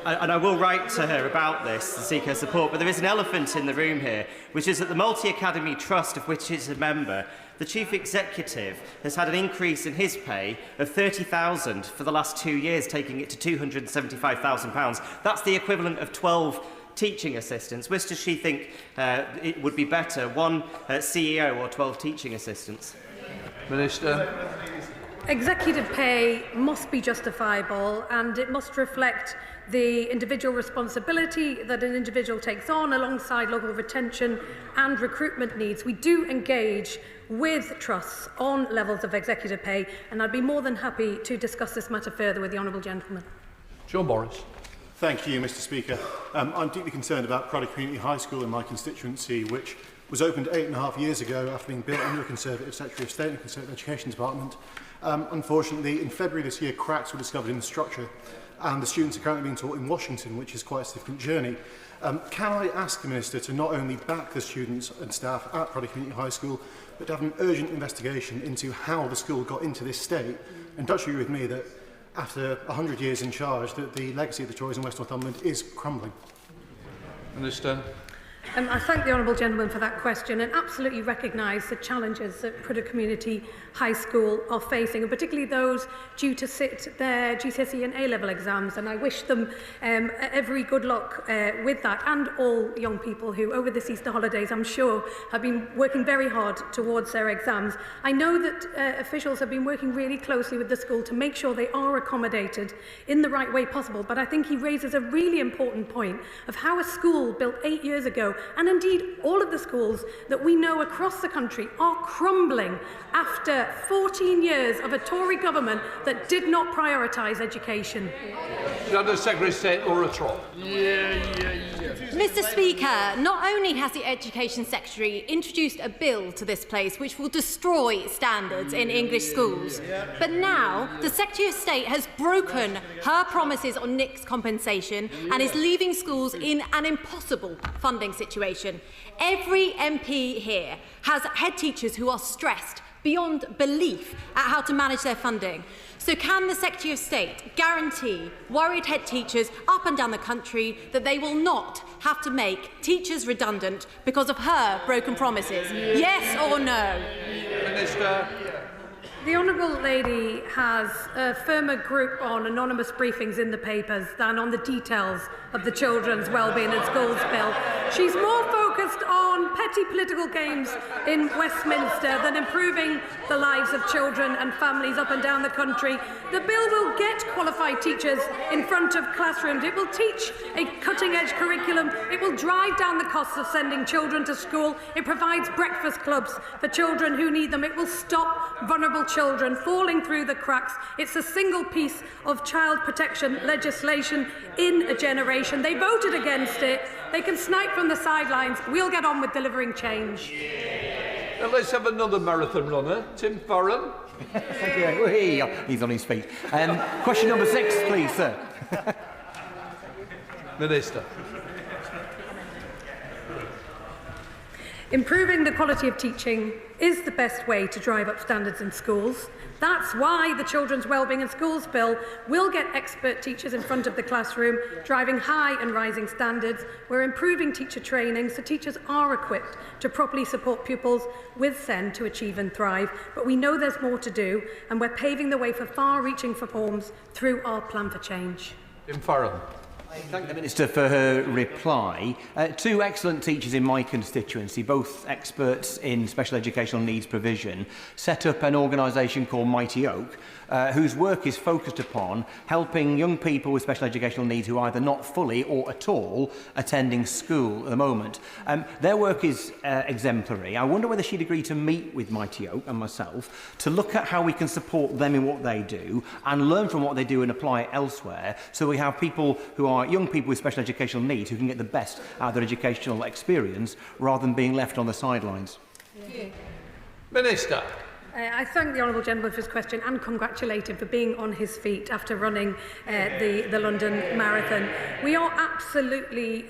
and I will write to her about this and seek her support, but there is an elephant in the room here, which is that the Multi-Academy Trust, of which it's a member, the Chief Executive has had an increase in his pay of £30,000 for the last 2 years, taking it to £275,000. That's the equivalent of 12 teaching assistants. Which does she think it would be better, one CEO or 12 teaching assistants? Minister. Executive pay must be justifiable, and it must reflect the individual responsibility that an individual takes on alongside local retention and recruitment needs. We do engage with trusts on levels of executive pay, and I'd be more than happy to discuss this matter further with the honourable gentleman. John Morris. Thank you, Mr Speaker. I'm deeply concerned about Craddock Community High School in my constituency, which was opened 8.5 years ago after being built under a Conservative Secretary of State and Conservative Education Department. Unfortunately, in February this year, cracks were discovered in the structure, and the students are currently being taught in Washington, which is quite a significant journey. Can I ask the Minister to not only back the students and staff at Craddock Community High School, but to have an urgent investigation into how the school got into this state? And does she agree with me that after 100 years in charge, that the legacy of the Tories in West Northumberland is crumbling? Minister. I thank the honourable gentleman for that question and absolutely recognise the challenges that Craddock Community High School are facing, and particularly those due to sit their GCSE and A-level exams. And I wish them every good luck with that, and all young people who over this Easter holidays, I'm sure, have been working very hard towards their exams. I know that officials have been working really closely with the school to make sure they are accommodated in the right way possible, but I think he raises a really important point of how a school built 8 years ago, and indeed all of the schools that we know across the country, are crumbling after 14 years of a Tory government that did not prioritise education. Under Secretary of State Laura Trott. Mr Speaker, not only has the Education Secretary introduced a bill to this place which will destroy standards in English schools, but now the Secretary of State has broken her promises on NICS compensation and is leaving schools in an impossible funding situation. Every MP here has head teachers who are stressed beyond belief at how to manage their funding. So can the Secretary of State guarantee worried head teachers up and down the country that they will not have to make teachers redundant because of her broken promises? Yes or no? Minister. The Honourable Lady has a firmer grip on anonymous briefings in the papers than on the details of the Children's Wellbeing in Schools Bill. She's more focused on petty political games in Westminster than improving the lives of children and families up and down the country. The bill will get qualified teachers in front of classrooms. It will teach a cutting-edge curriculum. It will drive down the costs of sending children to school. It provides breakfast clubs for children who need them. It will stop vulnerable children falling through the cracks. It's a single piece of child protection legislation in a generation. They voted against it. They can snipe from the sidelines. We'll get on with delivering change. Now let's have another marathon runner, Tim Farron. Thank you. He's on his feet. Question number 6, please, sir. Minister. Improving the quality of teaching is the best way to drive up standards in schools. That's why the Children's Wellbeing in Schools Bill will get expert teachers in front of the classroom, driving high and rising standards. We're improving teacher training so teachers are equipped to properly support pupils with SEN to achieve and thrive. But we know there's more to do, and we're paving the way for far-reaching reforms through our plan for change. Tim Farron. I thank the Minister for her reply. 2 excellent teachers in my constituency, both experts in special educational needs provision, set up an organisation called Mighty Oak, whose work is focused upon helping young people with special educational needs who are either not fully or at all attending school at the moment. Their work is exemplary. I wonder whether she'd agree to meet with Mighty Oak and myself to look at how we can support them in what they do and learn from what they do and apply it elsewhere, so we have people who are young people with special educational needs who can get the best out of their educational experience rather than being left on the sidelines. Minister. I thank the honourable gentleman for his question and congratulate him for being on his feet after running the London Marathon. We are absolutely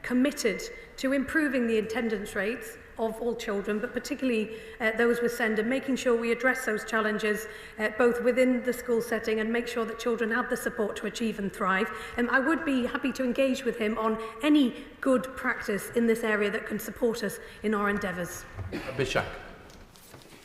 committed to improving the attendance rates of all children, but particularly those with SEND, and making sure we address those challenges both within the school setting and make sure that children have the support to achieve and thrive. I would be happy to engage with him on any good practice in this area that can support us in our endeavours. Bishak.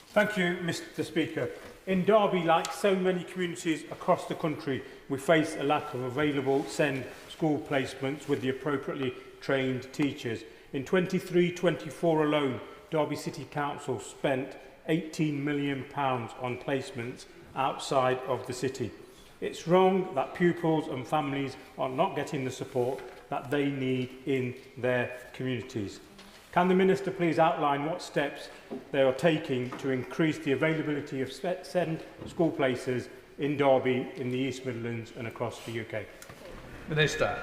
Thank you, Mr. Speaker. In Derby, like so many communities across the country, we face a lack of available SEND school placements with the appropriately trained teachers. In 23-24 alone, Derby City Council spent £18 million on placements outside of the city. It's wrong that pupils and families are not getting the support that they need in their communities. Can the Minister please outline what steps they are taking to increase the availability of SEND school places in Derby, in the East Midlands and across the UK? Minister.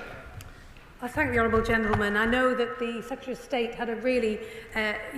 I thank the Honourable Gentleman. I know that the Secretary of State had a really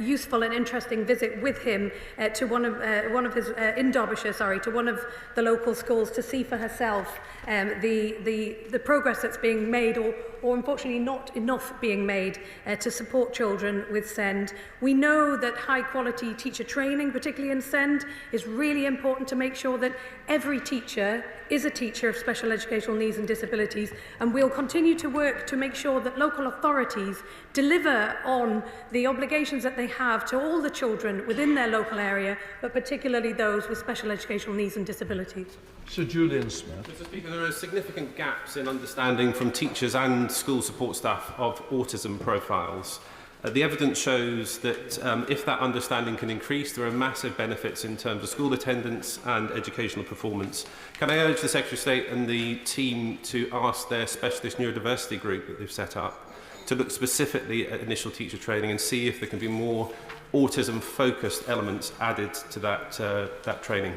useful and interesting visit with him to one of his in Derbyshire, to one of the local schools to see for herself the progress that's being made, or unfortunately not enough being made to support children with SEND. We know that high quality teacher training, particularly in SEND, is really important to make sure that every teacher is a teacher of special educational needs and disabilities, and we'll continue to work to make sure that local authorities deliver on the obligations that they have to all the children within their local area, but particularly those with special educational needs and disabilities. Sir Julian Smith. Mr. Speaker, there are significant gaps in understanding from teachers and school support staff of autism profiles. The evidence shows that if that understanding can increase, there are massive benefits in terms of school attendance and educational performance. Can I urge the Secretary of State and the team to ask their specialist neurodiversity group that they've set up to look specifically at initial teacher training and see if there can be more autism-focused elements added to that training?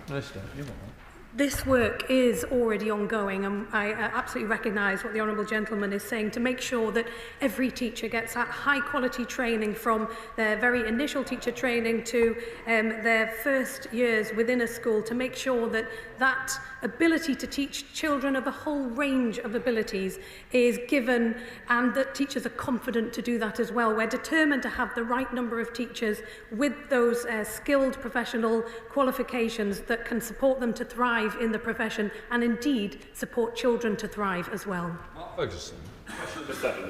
Minister, you want This work is already ongoing, and I absolutely recognise what the Honourable Gentleman is saying, to make sure that every teacher gets that high quality training from their very initial teacher training to their first years within a school, to make sure that that ability to teach children of a whole range of abilities is given, and that teachers are confident to do that as well. We're determined to have the right number of teachers with those skilled professional qualifications that can support them to thrive in the profession, and indeed support children to thrive as well. Mark Ferguson. Secretary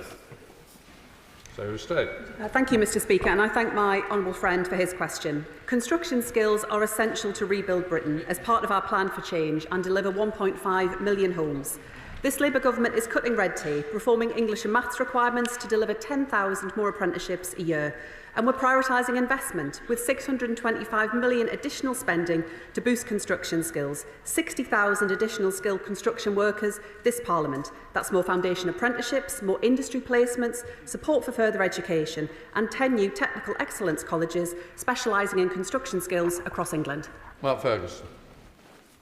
of State. Thank you, Mr. Speaker, and I thank my honourable friend for his question. Construction skills are essential to rebuild Britain as part of our plan for change and deliver 1.5 million homes. This Labour government is cutting red tape, reforming English and maths requirements to deliver 10,000 more apprenticeships a year. And we're prioritising investment with 625 million additional spending to boost construction skills, 60,000 additional skilled construction workers this Parliament. That's more foundation apprenticeships, more industry placements, support for further education, and 10 new technical excellence colleges specialising in construction skills across England. Mark Ferguson.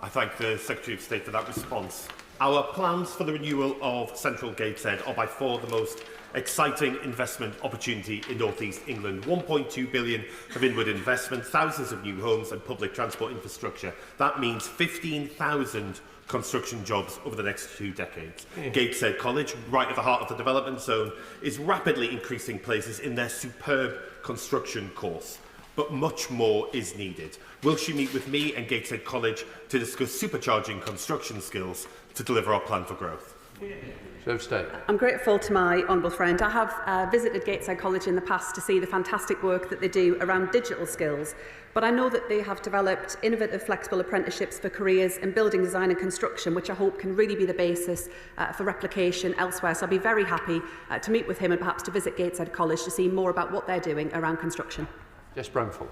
I thank the Secretary of State for that response. Our plans for the renewal of Central Gateshead are by far the most exciting investment opportunity in North East England. 1.2 billion of inward investment, thousands of new homes and public transport infrastructure. That means 15,000 construction jobs over the next 2 decades. Gateshead College, right at the heart of the development zone, is rapidly increasing places in their superb construction course. But much more is needed. Will she meet with me and Gateshead College to discuss supercharging construction skills to deliver our plan for growth? Secretary of State. I'm grateful to my honourable friend. I have visited Gateshead College in the past to see the fantastic work that they do around digital skills, but I know that they have developed innovative flexible apprenticeships for careers in building design and construction, which I hope can really be the basis for replication elsewhere. So I'll be very happy to meet with him and perhaps to visit Gateshead College to see more about what they're doing around construction. Jess Brownfull.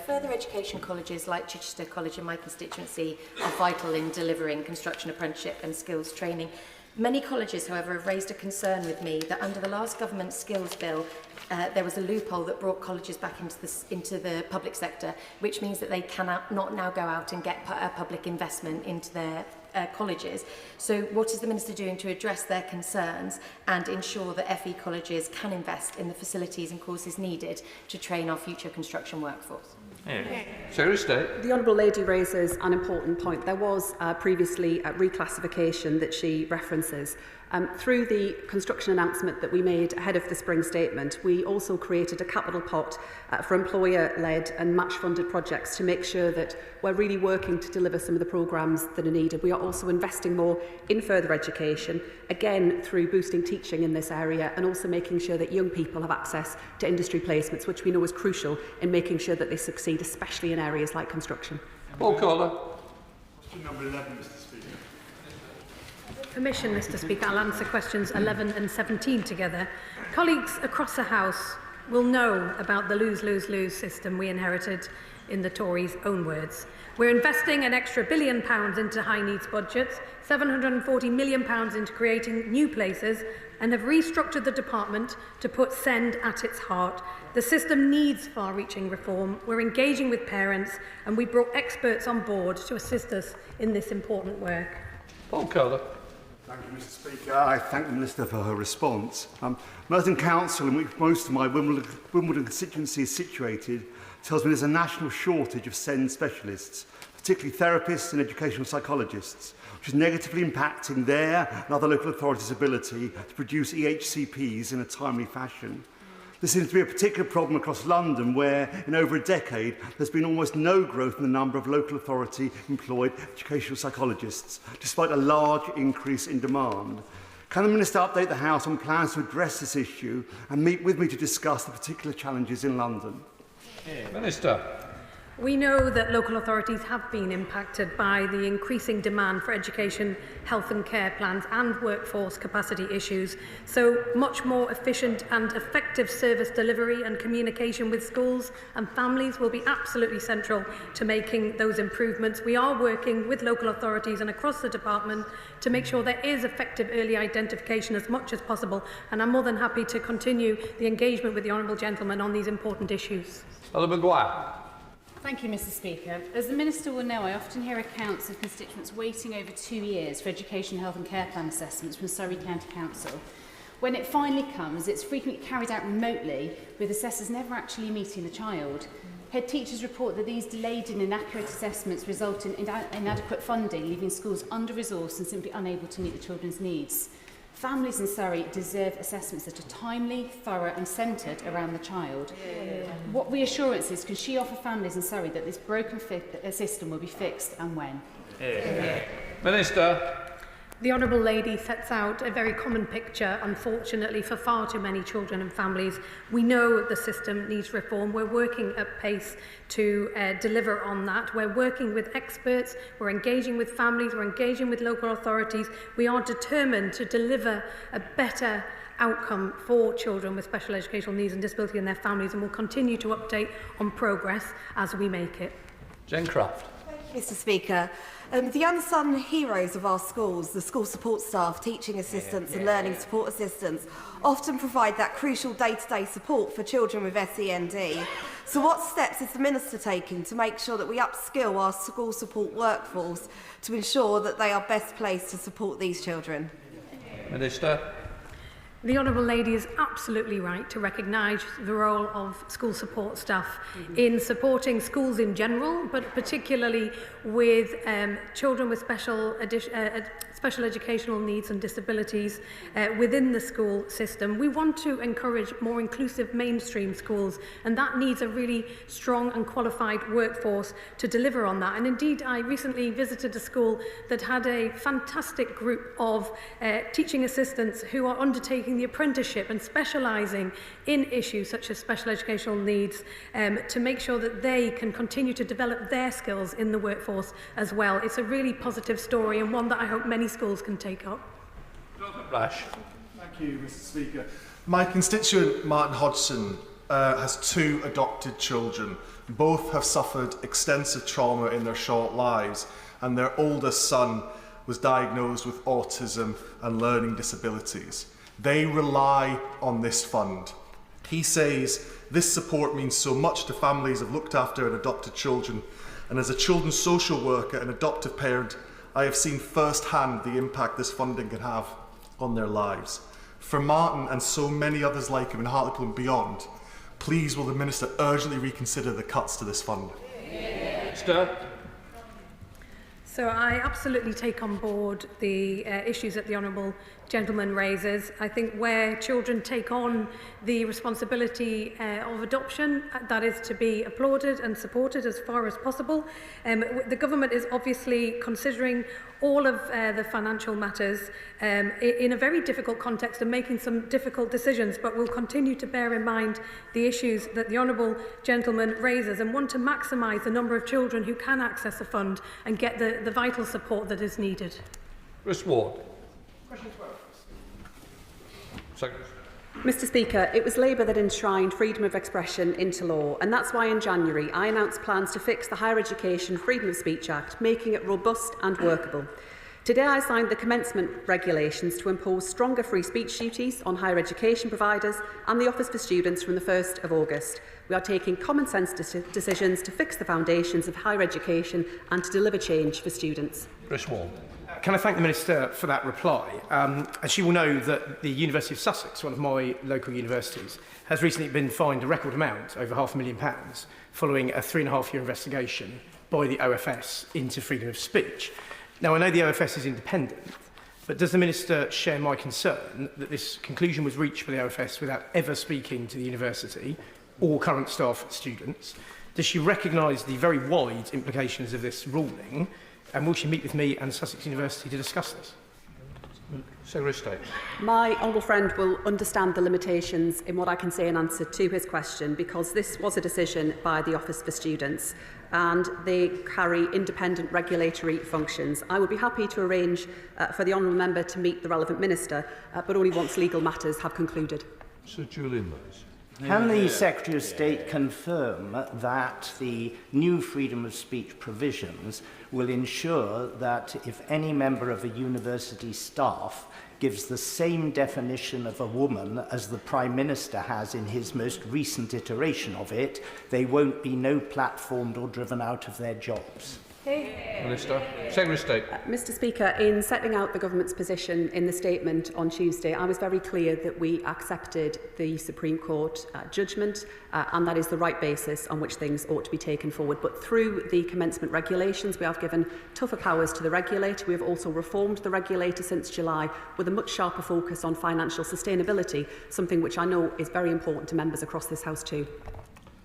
Further education colleges like Chichester College in my constituency are vital in delivering construction apprenticeship and skills training. Many colleges, however, have raised a concern with me that under the last government skills bill, there was a loophole that brought colleges back into the public sector, which means that they cannot now go out and get public investment into their colleges. So what is the Minister doing to address their concerns and ensure that FE colleges can invest in the facilities and courses needed to train our future construction workforce? Secretary of State. The Honourable Lady raises an important point. There was previously a reclassification that she references, Through the construction announcement that we made ahead of the spring statement, we also created a capital pot for employer-led and match-funded projects to make sure that we're really working to deliver some of the programmes that are needed. We are also investing more in further education, again through boosting teaching in this area and also making sure that young people have access to industry placements, which we know is crucial in making sure that they succeed, especially in areas like construction. Paul Kohler. Question number 11, Mr. Speaker. Permission, Mr. Speaker, I'll answer questions 11 and 17 together. Colleagues across the House will know about the lose-lose-lose system we inherited in the Tories' own words. We're investing an extra £1 billion into high-needs budgets, £740 million into creating new places, and have restructured the department to put SEND at its heart. The system needs far-reaching reform. We're engaging with parents, and we brought experts on board to assist us in this important work. Paul Kohler. Thank you, Mr. Speaker. I thank the Minister for her response. Merton Council, in which most of my Wimbledon constituency is situated, tells me there's a national shortage of SEND specialists, particularly therapists and educational psychologists, which is negatively impacting their and other local authorities' ability to produce EHCPs in a timely fashion. There seems to be a particular problem across London where, in over a decade, there's been almost no growth in the number of local authority-employed educational psychologists, despite a large increase in demand. Can the Minister update the House on plans to address this issue and meet with me to discuss the particular challenges in London? Minister. We know that local authorities have been impacted by the increasing demand for education, health and care plans and workforce capacity issues. So much more efficient and effective service delivery and communication with schools and families will be absolutely central to making those improvements. We are working with local authorities and across the department to make sure there is effective early identification as much as possible, and I'm more than happy to continue the engagement with the Honourable Gentleman on these important issues. Ella Maguire. Thank you, Mr. Speaker. As the Minister will know, I often hear accounts of constituents waiting over 2 years for education, health and care plan assessments from Surrey County Council. When it finally comes, it's frequently carried out remotely, with assessors never actually meeting the child. Head teachers report that these delayed and inaccurate assessments result in inadequate funding, leaving schools under-resourced and simply unable to meet the children's needs. Families in Surrey deserve assessments that are timely, thorough and centred around the child. What reassurances can she offer families in Surrey that this broken system will be fixed and when? Minister. The Honourable Lady sets out a very common picture, unfortunately, for far too many children and families. We know the system needs reform. We're working at pace to deliver on that. We're working with experts, we're engaging with families, we're engaging with local authorities. We are determined to deliver a better outcome for children with special educational needs and disability and their families, and we'll continue to update on progress as we make it. Jen Craft. Mr. Speaker, the unsung heroes of our schools, the school support staff, teaching assistants and learning support assistants, often provide that crucial day-to-day support for children with SEND. So what steps is the Minister taking to make sure that we upskill our school support workforce to ensure that they are best placed to support these children? Minister. The Honourable Lady is absolutely right to recognise the role of school support staff in supporting schools in general, but particularly with children with special educational needs and disabilities within the school system. We want to encourage more inclusive mainstream schools, and that needs a really strong and qualified workforce to deliver on that. And indeed, I recently visited a school that had a fantastic group of teaching assistants who are undertaking the apprenticeship and specialising in issues such as special educational needs to make sure that they can continue to develop their skills in the workforce as well. It's a really positive story and one that I hope many schools can take up. Flash. Thank you, Mr. Speaker. My constituent, Martin Hodgson, has 2 adopted children. Both have suffered extensive trauma in their short lives, and their oldest son was diagnosed with autism and learning disabilities. They rely on this fund. He says this support means so much to families of looked after and adopted children, and as a children's social worker and adoptive parent, I have seen firsthand the impact this funding can have on their lives. For Martin and so many others like him in Hartlepool and beyond, please will the Minister urgently reconsider the cuts to this fund? Minister. So I absolutely take on board the issues that the Honourable Gentleman raises. I think where children take on the responsibility of adoption, that is to be applauded and supported as far as possible. The government is obviously considering all of the financial matters in a very difficult context and making some difficult decisions, but we'll continue to bear in mind the issues that the Honourable Gentleman raises and want to maximise the number of children who can access a fund and get the vital support that is needed. Chris Ward. Question 12. Second. Mr Speaker, it was Labour that enshrined freedom of expression into law, and that's why in January I announced plans to fix the Higher Education Freedom of Speech Act, making it robust and workable. Today I signed the commencement regulations to impose stronger free speech duties on higher education providers and the Office for Students from the 1st of August. We are taking common sense decisions to fix the foundations of higher education and to deliver change for students. Chris Ward. Can I thank the Minister for that reply? As you will know, that the University of Sussex, one of my local universities, has recently been fined a record amount, over £500,000, following a 3.5-year investigation by the OFS into freedom of speech. Now, I know the OFS is independent, but does the Minister share my concern that this conclusion was reached by the OFS without ever speaking to the university or current staff and students? Does she recognise the very wide implications of this ruling? And will she meet with me and Sussex University to discuss this? Secretary of State. My honourable friend will understand the limitations in what I can say in answer to his question, because this was a decision by the Office for Students and they carry independent regulatory functions. I would be happy to arrange for the honourable member to meet the relevant minister, but only once legal matters have concluded. Sir Julian Lewis. Can the Secretary of State confirm that the new freedom of speech provisions will ensure that if any member of a university staff gives the same definition of a woman as the Prime Minister has in his most recent iteration of it, they won't be no-platformed or driven out of their jobs? Minister. Secretary of State. Mr Speaker, in setting out the government's position in the statement on Tuesday, I was very clear that we accepted the Supreme Court judgment and that is the right basis on which things ought to be taken forward. But through the commencement regulations, we have given tougher powers to the regulator. We have also reformed the regulator since July with a much sharper focus on financial sustainability, something which I know is very important to members across this House too.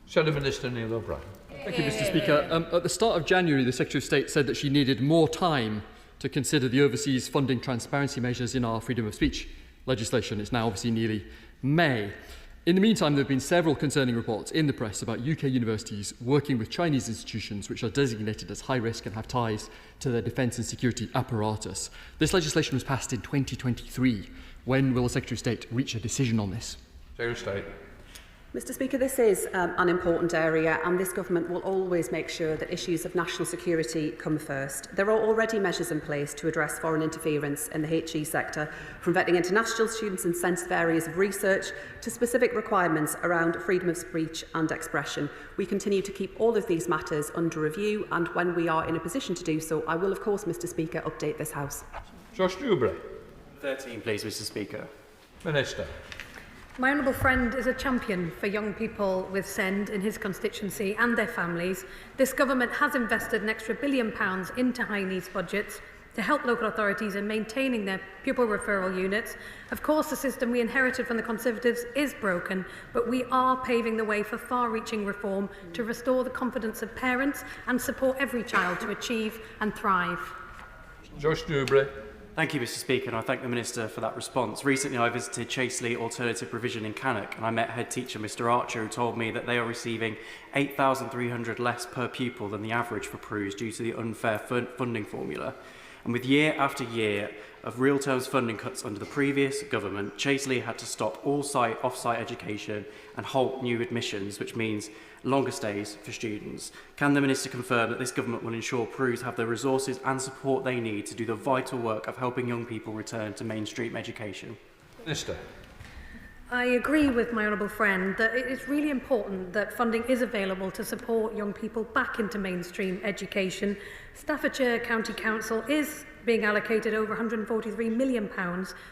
Shadow Minister Neil O'Brien. Thank you, Mr Speaker. At the start of January, the Secretary of State said that she needed more time to consider the overseas funding transparency measures in our freedom of speech legislation. It's now obviously nearly May. In the meantime, there have been several concerning reports in the press about UK universities working with Chinese institutions which are designated as high risk and have ties to their defence and security apparatus. This legislation was passed in 2023. When will the Secretary of State reach a decision on this? Secretary of State. Mr Speaker, this is an important area and this government will always make sure that issues of national security come first. There are already measures in place to address foreign interference in the HE sector, from vetting international students in sensitive areas of research to specific requirements around freedom of speech and expression. We continue to keep all of these matters under review and when we are in a position to do so, I will of course, Mr Speaker, update this House. Josh Dewberry. 13, please, Mr Speaker. Minister. My honourable friend is a champion for young people with SEND in his constituency and their families. This government has invested an extra £1 billion into high needs budgets to help local authorities in maintaining their pupil referral units. Of course, the system we inherited from the Conservatives is broken, but we are paving the way for far-reaching reform to restore the confidence of parents and support every child to achieve and thrive. Josh Dewberry. Thank you, Mr Speaker, and I thank the Minister for that response. Recently, I visited Chaseley Alternative Provision in Cannock, and I met head teacher Mr Archer, who told me that they are receiving £8,300 less per pupil than the average for PRUs due to the unfair funding formula. And with year after year of real terms funding cuts under the previous government, Chaseley had to stop all off-site education and halt new admissions, which means longer stays for students. Can the Minister confirm that this government will ensure PRUs have the resources and support they need to do the vital work of helping young people return to mainstream education? Minister. I agree with my honourable friend that it is really important that funding is available to support young people back into mainstream education. Staffordshire County Council is being allocated over £143 million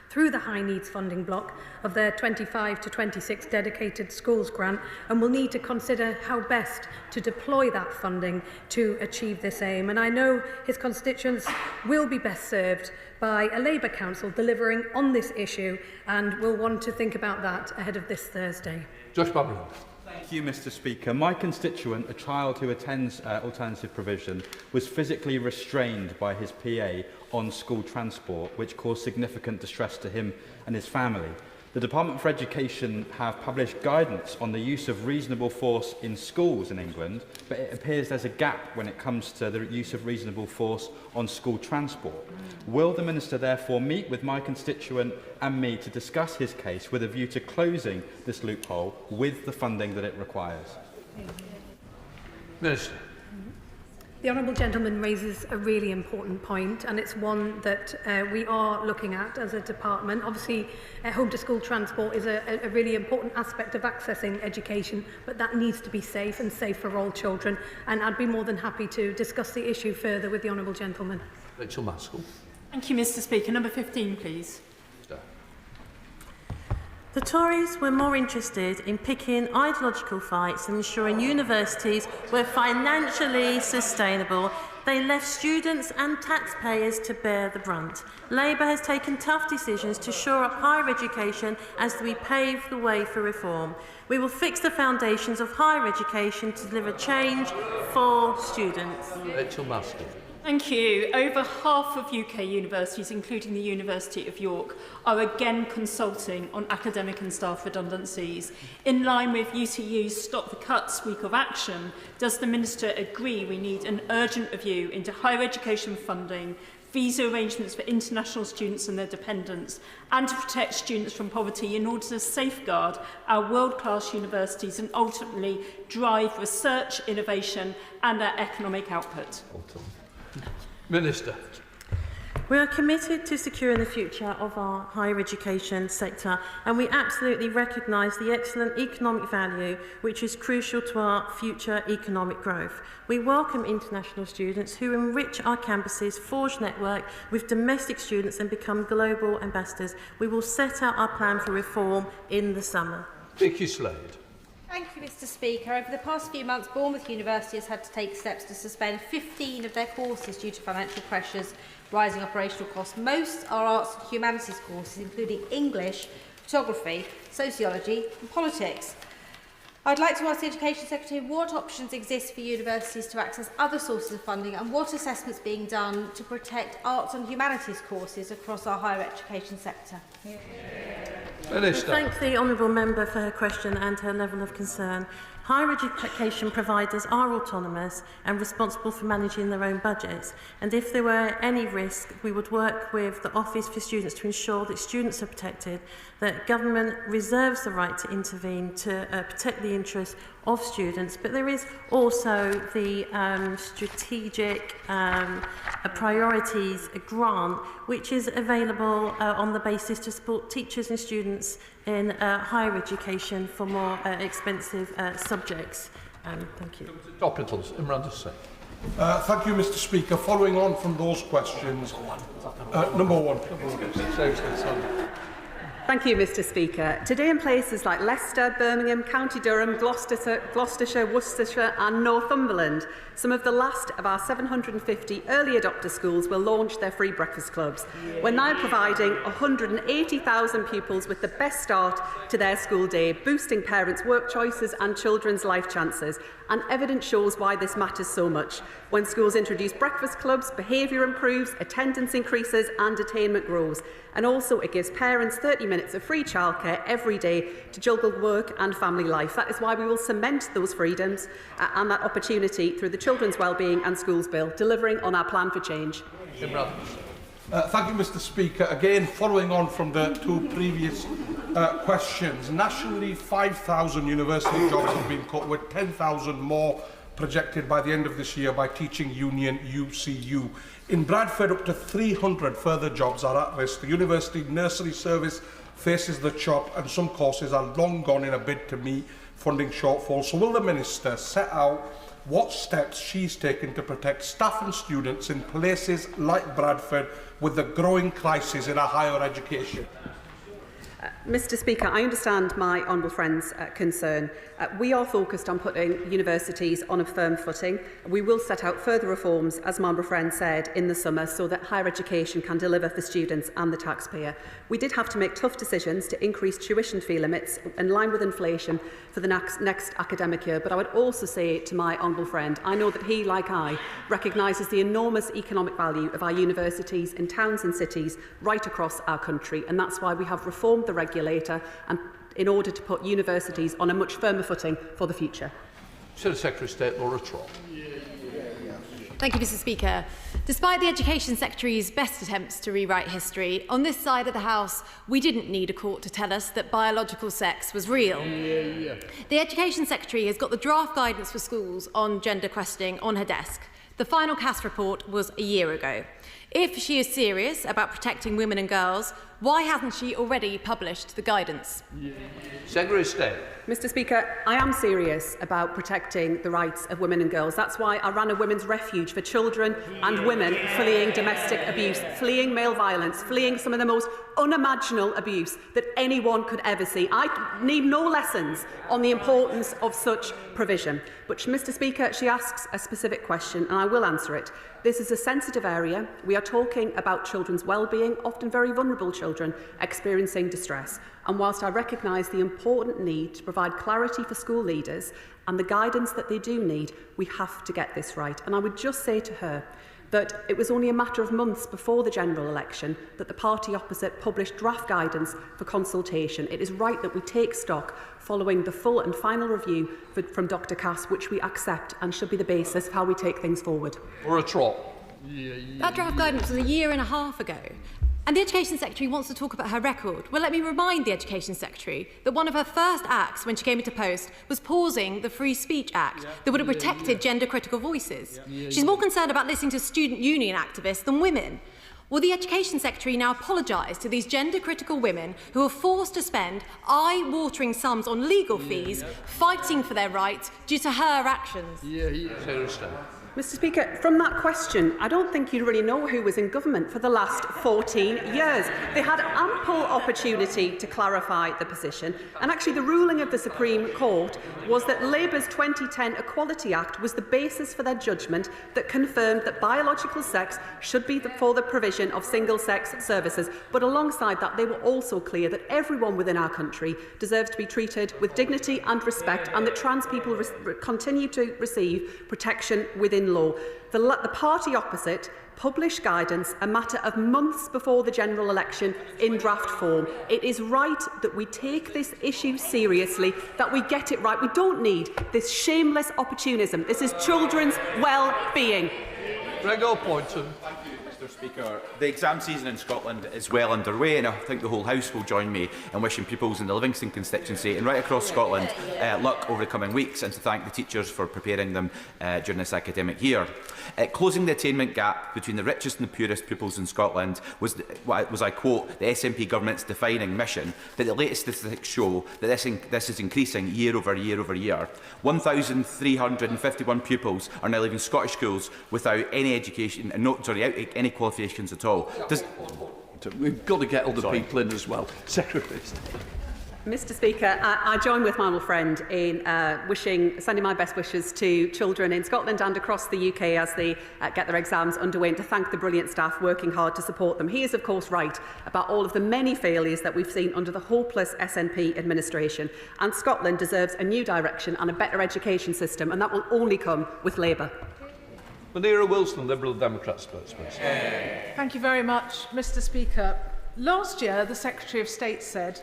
through the high needs funding block of their 25 to 26 dedicated schools grant, and will need to consider how best to deploy that funding to achieve this aim. And I know his constituents will be best served by a Labour Council delivering on this issue, and will want to think about that ahead of this Thursday. Josh Babylon. Thank you, Mr. Speaker. My constituent, a child who attends alternative provision, was physically restrained by his PA on school transport, which caused significant distress to him and his family. The Department for Education have published guidance on the use of reasonable force in schools in England, but it appears there's a gap when it comes to the use of reasonable force on school transport. Will the Minister therefore meet with my constituent and me to discuss his case with a view to closing this loophole with the funding that it requires? Minister. The Honourable Gentleman raises a really important point, and it's one that we are looking at as a department. Obviously, home-to-school transport is a really important aspect of accessing education, but that needs to be safe and safe for all children. And I'd be more than happy to discuss the issue further with the Honourable Gentleman. Rachel Maskell. Thank you, Mr. Speaker. Number 15, please. The Tories were more interested in picking ideological fights and ensuring universities were financially sustainable. They left students and taxpayers to bear the brunt. Labour has taken tough decisions to shore up higher education as we pave the way for reform. We will fix the foundations of higher education to deliver change for students. Rachel Maskell. Thank you. Over half of UK universities, including the University of York, are again consulting on academic and staff redundancies. In line with UCU's Stop the Cuts week of action, does the Minister agree we need an urgent review into higher education funding, visa arrangements for international students and their dependents, and to protect students from poverty in order to safeguard our world-class universities and ultimately drive research, innovation and our economic output? Minister. We are committed to securing the future of our higher education sector, and we absolutely recognise the excellent economic value which is crucial to our future economic growth. We welcome international students who enrich our campuses, forge network with domestic students and become global ambassadors. We will set out our plan for reform in the summer. Vicky Slade. Thank you, Mr. Speaker. Over the past few months, Bournemouth University has had to take steps to suspend 15 of their courses due to financial pressures, rising operational costs. Most are arts and humanities courses, including English, photography, sociology and politics. I'd like to ask the Education Secretary what options exist for universities to access other sources of funding and what assessments are being done to protect arts and humanities courses across our higher education sector. Minister. I thank the honourable member for her question and her level of concern. Higher education providers are autonomous and responsible for managing their own budgets, and if there were any risk, we would work with the Office for Students to ensure that students are protected, that government reserves the right to intervene to protect the interests of students, but there is also the strategic priorities grant, which is available on the basis to support teachers and students in higher education for more expensive subjects. Thank you. Topicals, Imran Hussain. Thank you, Mr. Speaker. Following on from those questions, number one. Thank you, Mr. Speaker. Today, in places like Leicester, Birmingham, County Durham, Gloucestershire, Worcestershire and Northumberland, some of the last of our 750 early adopter schools will launch their free breakfast clubs. We're now providing 180,000 pupils with the best start to their school day, boosting parents' work choices and children's life chances. And evidence shows why this matters so much. When schools introduce breakfast clubs, behaviour improves, attendance increases and attainment grows. And also it gives parents 30 minutes of free childcare every day to juggle work and family life. That is why we will cement those freedoms and that opportunity through the Children's Wellbeing and Schools Bill, delivering on our plan for change. Thank you, Mr. Speaker. Again, following on from the two previous questions, nationally 5,000 university jobs have been cut, with 10,000 more projected by the end of this year by teaching union UCU. In Bradford, up to 300 further jobs are at risk. The university nursery service faces the chop and some courses are long gone in a bid to meet funding shortfall. So will the Minister set out what steps she's taken to protect staff and students in places like Bradford with the growing crisis in our higher education? Mr Speaker, I understand my honourable friend's concern. We are focused on putting universities on a firm footing. We will set out further reforms, as my honourable friend said, in the summer so that higher education can deliver for students and the taxpayer. We did have to make tough decisions to increase tuition fee limits in line with inflation for the next academic year, but I would also say to my honourable friend, I know that he, like I, recognises the enormous economic value of our universities in towns and cities right across our country, and that's why we have reformed the regulator and in order to put universities on a much firmer footing for the future. Secretary of State Laura Trott. Thank you, Mr Speaker. Despite the Education Secretary's best attempts to rewrite history, on this side of the House, we didn't need a court to tell us that biological sex was real. The Education Secretary has got the draft guidance for schools on gender questioning on her desk. The final CAS report was a year ago. If she is serious about protecting women and girls, why hasn't she already published the guidance? Secretary of State. Mr Speaker, I am serious about protecting the rights of women and girls. That's why I ran a women's refuge for children and women fleeing domestic abuse, fleeing male violence, fleeing some of the most unimaginable abuse that anyone could ever see. I need no lessons on the importance of such provision. But, Mr Speaker, she asks a specific question and I will answer it. This is a sensitive area. We are talking about children's well-being, often very vulnerable children experiencing distress. And whilst I recognise the important need to provide clarity for school leaders and the guidance that they do need, we have to get this right. And I would just say to her that it was only a matter of months before the general election that the party opposite published draft guidance for consultation. It is right that we take stock following the full and final review from Dr Cass, which we accept and should be the basis of how we take things forward. Laura Trott. That draft guidance was a year and a half ago. And the Education Secretary wants to talk about her record. Well, let me remind the Education Secretary that one of her first acts when she came into post was pausing the Free Speech Act that would have protected gender-critical voices. She's more concerned about listening to student union activists than women. Will the Education Secretary now apologise to these gender-critical women who are forced to spend eye-watering sums on legal fees fighting for their rights due to her actions? Seriously. Mr Speaker, from that question, I don't think you really know who was in government for the last 14 years. They had ample opportunity to clarify the position, and actually the ruling of the Supreme Court was that Labour's 2010 Equality Act was the basis for their judgment that confirmed that biological sex should be for the provision of single-sex services. But alongside that, they were also clear that everyone within our country deserves to be treated with dignity and respect, and that trans people continue to receive protection within law. The party opposite published guidance a matter of months before the general election in draft form. It is right that we take this issue seriously, that we get it right. We don't need this shameless opportunism. This is children's well-being. Gregor Poynton. Mr Speaker, the exam season in Scotland is well underway, and I think the whole House will join me in wishing pupils in the Livingston constituency and right across Scotland luck over the coming weeks, and to thank the teachers for preparing them during this academic year. Closing the attainment gap between the richest and the poorest pupils in Scotland was, I quote, the SNP government's defining mission, but the latest statistics show that this is increasing year over year over year. 1,351 pupils are now leaving Scottish schools without any education, any qualifications at all. We've got to get other people in as well. Secretary of State. Mr Speaker, I join with my honourable friend in sending my best wishes to children in Scotland and across the UK as they get their exams underway, and to thank the brilliant staff working hard to support them. He is, of course, right about all of the many failures that we've seen under the hopeless SNP administration, and Scotland deserves a new direction and a better education system, and that will only come with Labour. Madeira Wilson, Liberal Democrat spokesperson. Thank you very much, Mr Speaker. Last year, the Secretary of State said,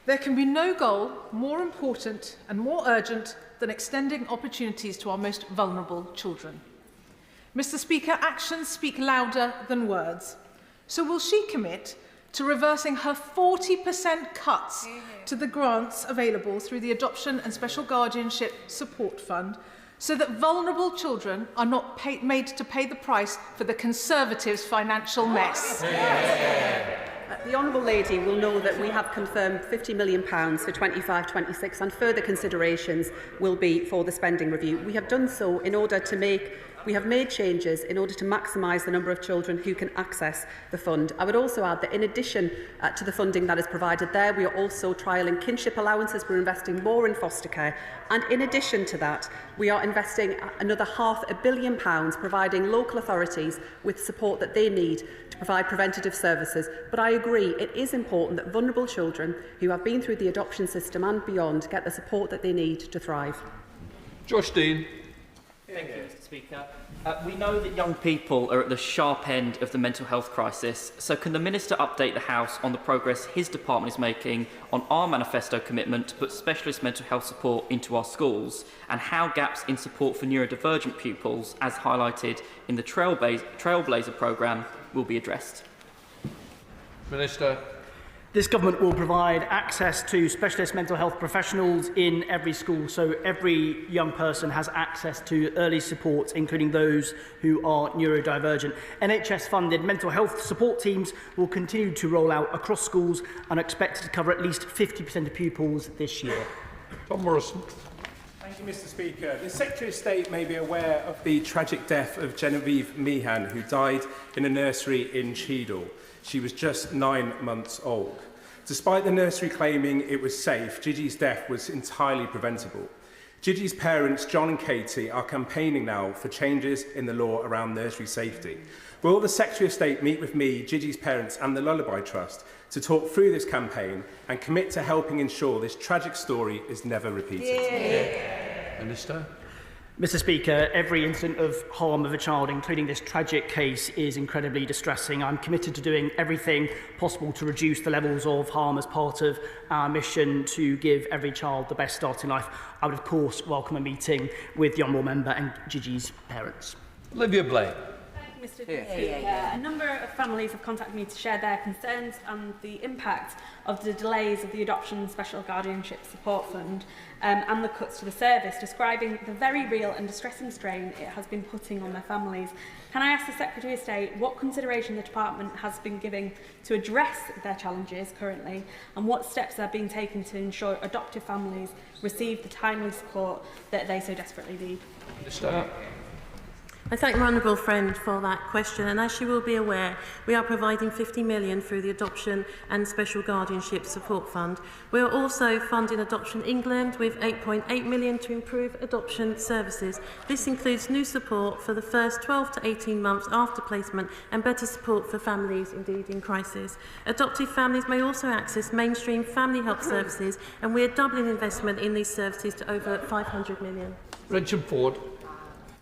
"There can be no goal more important and more urgent than extending opportunities to our most vulnerable children." Mr Speaker, actions speak louder than words. So will she commit to reversing her 40% cuts to the grants available through the Adoption and Special Guardianship Support Fund, so that vulnerable children are not made to pay the price for the Conservatives' financial mess? The The Honourable Lady will know that we have confirmed £50 million for 25-26 and further considerations will be for the spending review. We have done so in order to we have made changes in order to maximise the number of children who can access the fund. I would also add that in addition to the funding that is provided there, we are also trialling kinship allowances, we're investing more in foster care, and in addition to that, we are investing another £500 million providing local authorities with support that they need to provide preventative services. But I agree, it is important that vulnerable children who have been through the adoption system and beyond get the support that they need to thrive. Josh Dean. Thank you, Mr. Speaker. We know that young people are at the sharp end of the mental health crisis, so can the Minister update the House on the progress his department is making on our manifesto commitment to put specialist mental health support into our schools, and how gaps in support for neurodivergent pupils, as highlighted in the Trailblazer programme, will be addressed? Minister. This government will provide access to specialist mental health professionals in every school, so every young person has access to early support, including those who are neurodivergent. NHS-funded mental health support teams will continue to roll out across schools and are expected to cover at least 50% of pupils this year. Tom Morrison. Thank you, Mr. Speaker. The Secretary of State may be aware of the tragic death of Genevieve Meehan, who died in a nursery in Cheadle. She was just 9 months old. Despite the nursery claiming it was safe, Gigi's death was entirely preventable. Gigi's parents, John and Katie, are campaigning now for changes in the law around nursery safety. Will the Secretary of State meet with me, Gigi's parents and the Lullaby Trust to talk through this campaign and commit to helping ensure this tragic story is never repeated? Yeah. Minister. Mr. Speaker, every incident of harm of a child, including this tragic case, is incredibly distressing. I'm committed to doing everything possible to reduce the levels of harm as part of our mission to give every child the best start in life. I would, of course, welcome a meeting with the Honourable Member and Gigi's parents. Olivia Blake. Mr. Speaker, a number of families have contacted me to share their concerns and the impact of the delays of the Adoption Special Guardianship Support Fund and the cuts to the service, describing the very real and distressing strain it has been putting on their families. Can I ask the Secretary of State what consideration the Department has been giving to address their challenges currently, and what steps are being taken to ensure adoptive families receive the timely support that they so desperately need? Minister. I thank my honourable friend for that question, and as she will be aware, we are providing £50 million through the Adoption and Special Guardianship Support Fund. We are also funding Adoption England with £8.8 million to improve adoption services. This includes new support for the first 12 to 18 months after placement and better support for families indeed in crisis. Adoptive families may also access mainstream family help services, and we are doubling investment in these services to over £500 million. Richard Ford.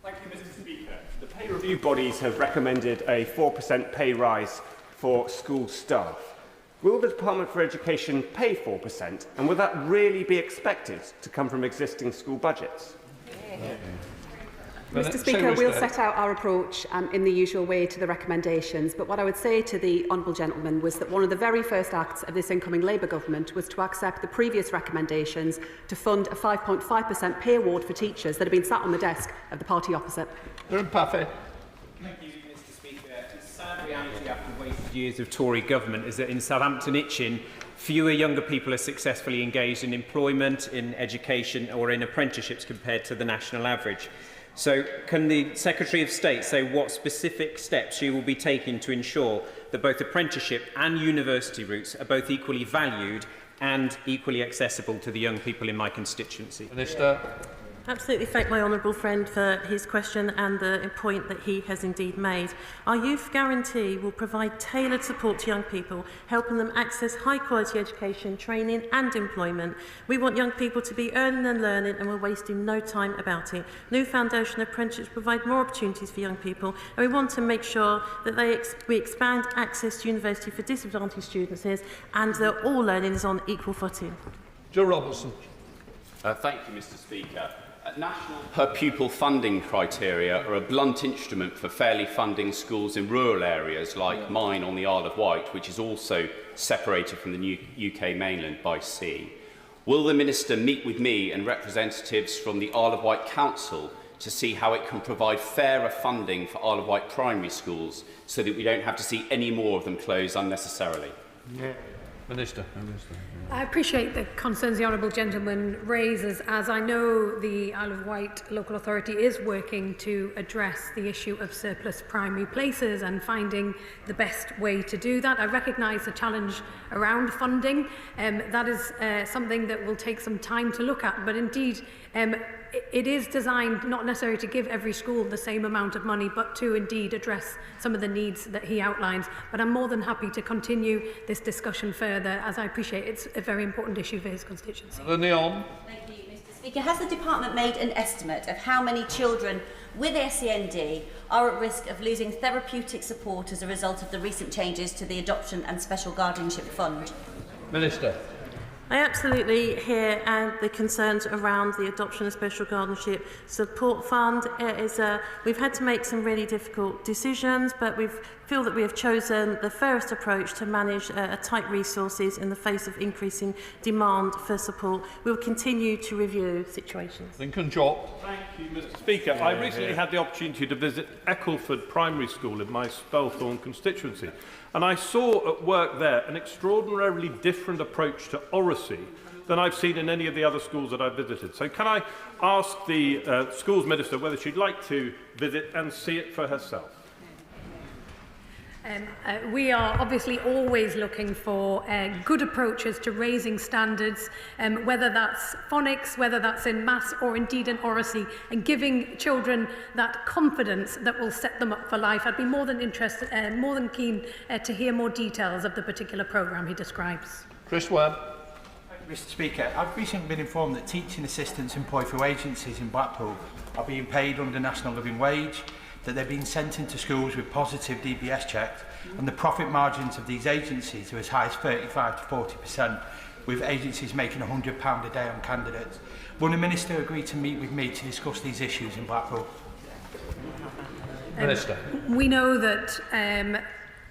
Thank you, Mr. Speaker. The pay review bodies have recommended a 4% pay rise for school staff. Will the Department for Education pay 4%, and will that really be expected to come from existing school budgets? Mr. Speaker, we'll set out our approach in the usual way to the recommendations, but what I would say to the honourable gentleman was that one of the very first acts of this incoming Labour government was to accept the previous recommendations to fund a 5.5% pay award for teachers that have been sat on the desk of the party opposite. Parfait. Thank you, Mr. Speaker. The sad reality after wasted years of Tory government is that in Southampton Itchen, fewer younger people are successfully engaged in employment, in education or in apprenticeships compared to the national average. So can the Secretary of State say what specific steps she will be taking to ensure that both apprenticeship and university routes are both equally valued and equally accessible to the young people in my constituency? Minister. Absolutely thank my honourable friend for his question and the point that he has indeed made. Our youth guarantee will provide tailored support to young people, helping them access high quality education, training and employment. We want young people to be earning and learning, and we're wasting no time about it. New foundation apprenticeships provide more opportunities for young people, and we want to make sure that we expand access to university for disadvantaged students, and that all learning is on equal footing. Joe Robertson. Thank you, Mr. Speaker. National per-pupil funding criteria are a blunt instrument for fairly funding schools in rural areas like mine on the Isle of Wight, which is also separated from the new UK mainland by sea. Will the Minister meet with me and representatives from the Isle of Wight Council to see how it can provide fairer funding for Isle of Wight primary schools so that we don't have to see any more of them close unnecessarily? Minister. I appreciate the concerns the honourable gentleman raises, as I know the Isle of Wight local authority is working to address the issue of surplus primary places and finding the best way to do that. I recognise the challenge around funding. That is something that will take some time to look at, but indeed it is designed not necessarily to give every school the same amount of money, but to indeed address some of the needs that he outlines. But I'm more than happy to continue this discussion further, as I appreciate it's a very important issue for his constituency. Thank you, Mr. Speaker. Has the department made an estimate of how many children with SEND are at risk of losing therapeutic support as a result of the recent changes to the Adoption and Special Guardianship Fund? Minister. I absolutely hear the concerns around the Adoption and Special Guardianship Support Fund. We've had to make some really difficult decisions, but we feel that we have chosen the fairest approach to manage tight resources in the face of increasing demand for support. We will continue to review situations. Lincoln Job. Thank you, Mr. Speaker. I recently had the opportunity to visit Eccleford Primary School in my Spelthorne constituency, and I saw at work there an extraordinarily different approach to oracy than I've seen in any of the other schools that I've visited. So can I ask the Schools Minister whether she'd like to visit and see it for herself? We are obviously always looking for good approaches to raising standards, whether that's phonics, whether that's in maths or indeed in oracy, and giving children that confidence that will set them up for life. I'd be more than interested, more than keen to hear more details of the particular programme he describes. Chris Webb. Mr. Speaker, I've recently been informed that teaching assistants employed through agencies in Blackpool are being paid under national living wage, that they're being sent into schools with positive DBS checks, and the profit margins of these agencies are as high as 35 to 40%, with agencies making £100 a day on candidates. Will the Minister agree to meet with me to discuss these issues in Blackpool? Minister. We know that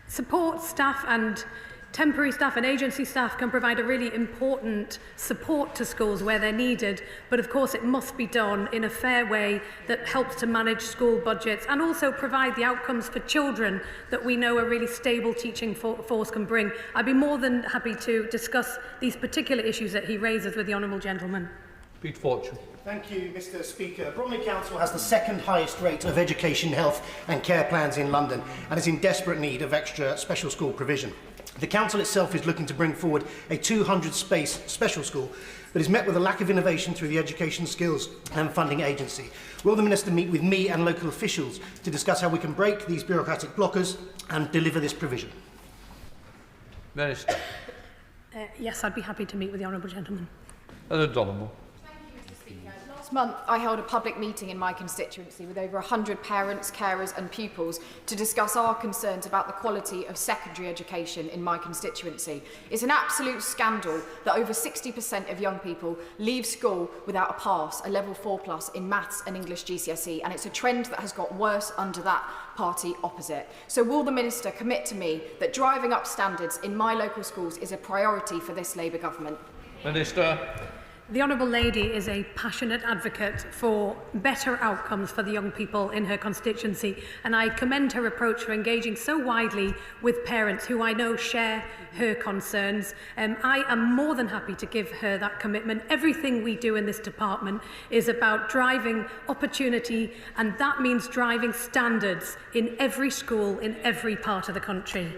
support staff and temporary staff and agency staff can provide a really important support to schools where they're needed, but of course it must be done in a fair way that helps to manage school budgets and also provide the outcomes for children that we know a really stable teaching force can bring. I'd be more than happy to discuss these particular issues that he raises with the honourable gentleman. Pete Fortune. Thank you, Mr. Speaker. Bromley Council has the second highest rate of education, health and care plans in London and is in desperate need of extra special school provision. The council itself is looking to bring forward a 200-space special school, but is met with a lack of innovation through the Education Skills and Funding Agency. Will the Minister meet with me and local officials to discuss how we can break these bureaucratic blockers and deliver this provision? Minister. Yes, I'd be happy to meet with the honourable gentleman. O'Donnell. Last month, I held a public meeting in my constituency with over 100 parents, carers and pupils to discuss our concerns about the quality of secondary education in my constituency. It's an absolute scandal that over 60% of young people leave school without a pass, a level 4+ in maths and English GCSE, and it's a trend that has got worse under that party opposite. So will the Minister commit to me that driving up standards in my local schools is a priority for this Labour government? Minister. The Honourable Lady is a passionate advocate for better outcomes for the young people in her constituency, and I commend her approach for engaging so widely with parents who I know share her concerns. I am more than happy to give her that commitment. Everything we do in this department is about driving opportunity, and that means driving standards in every school in every part of the country.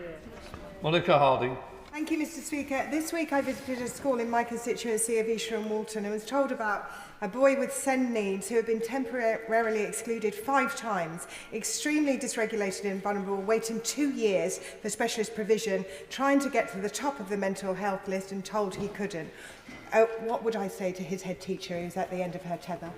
Monica Harding. Thank you, Mr. Speaker. This week I visited a school in my constituency of Esher and Walton and was told about a boy with SEND needs who had been temporarily excluded 5 times, extremely dysregulated and vulnerable, waiting 2 years for specialist provision, trying to get to the top of the mental health list and told he couldn't. What would I say to his head teacher who's at the end of her tether?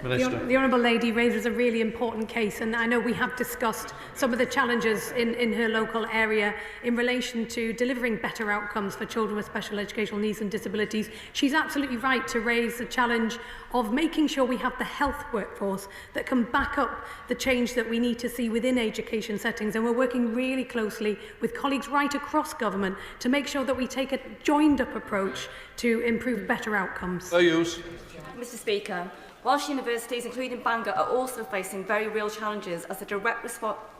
The Honourable Lady raises a really important case, and I know we have discussed some of the challenges in her local area in relation to delivering better outcomes for children with special educational needs and disabilities. She's absolutely right to raise the challenge of making sure we have the health workforce that can back up the change that we need to see within education settings, and we're working really closely with colleagues right across government to make sure that we take a joined-up approach to improve better outcomes. Mr. Speaker, Welsh universities, including Bangor, are also facing very real challenges as a direct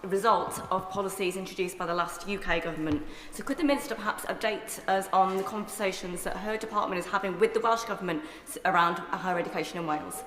result of policies introduced by the last UK government. So could the Minister perhaps update us on the conversations that her department is having with the Welsh Government around higher education in Wales?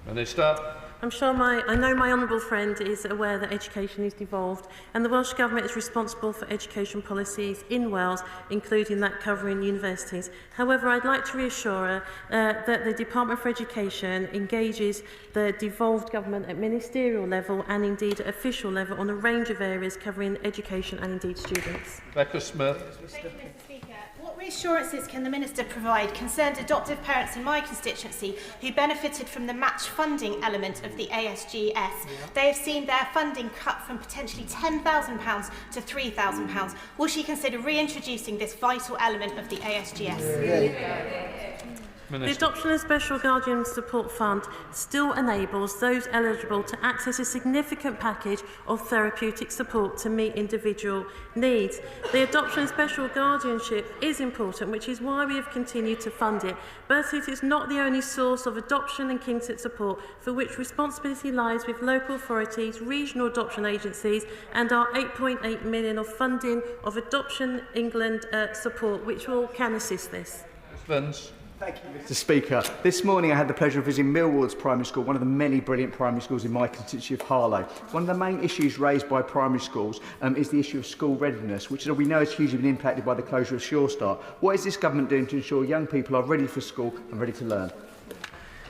Minister. I'm sure I know my honourable friend is aware that education is devolved, and the Welsh Government is responsible for education policies in Wales, including that covering universities. However, I'd like to reassure her that the Department for Education engages the devolved government at ministerial level and indeed at official level on a range of areas covering education and indeed students. Becca Smith. Thank you, Mr. Speaker. What reassurances can the Minister provide concerned adoptive parents in my constituency who benefited from the match funding element of the ASGS? They have seen their funding cut from potentially £10,000 to £3,000. Will she consider reintroducing this vital element of the ASGS? The Adoption and Special Guardian Support Fund still enables those eligible to access a significant package of therapeutic support to meet individual needs. The Adoption and Special Guardianship is important, which is why we have continued to fund it, but it is not the only source of adoption and kinship support, for which responsibility lies with local authorities, regional adoption agencies, and our £8.8 million of funding of Adoption England support, which can assist this. Vince. Thank you, Mr. Speaker. This morning I had the pleasure of visiting Millwards Primary School, one of the many brilliant primary schools in my constituency of Harlow. One of the main issues raised by primary schools is the issue of school readiness, which we know has hugely been impacted by the closure of Sure Start. What is this government doing to ensure young people are ready for school and ready to learn?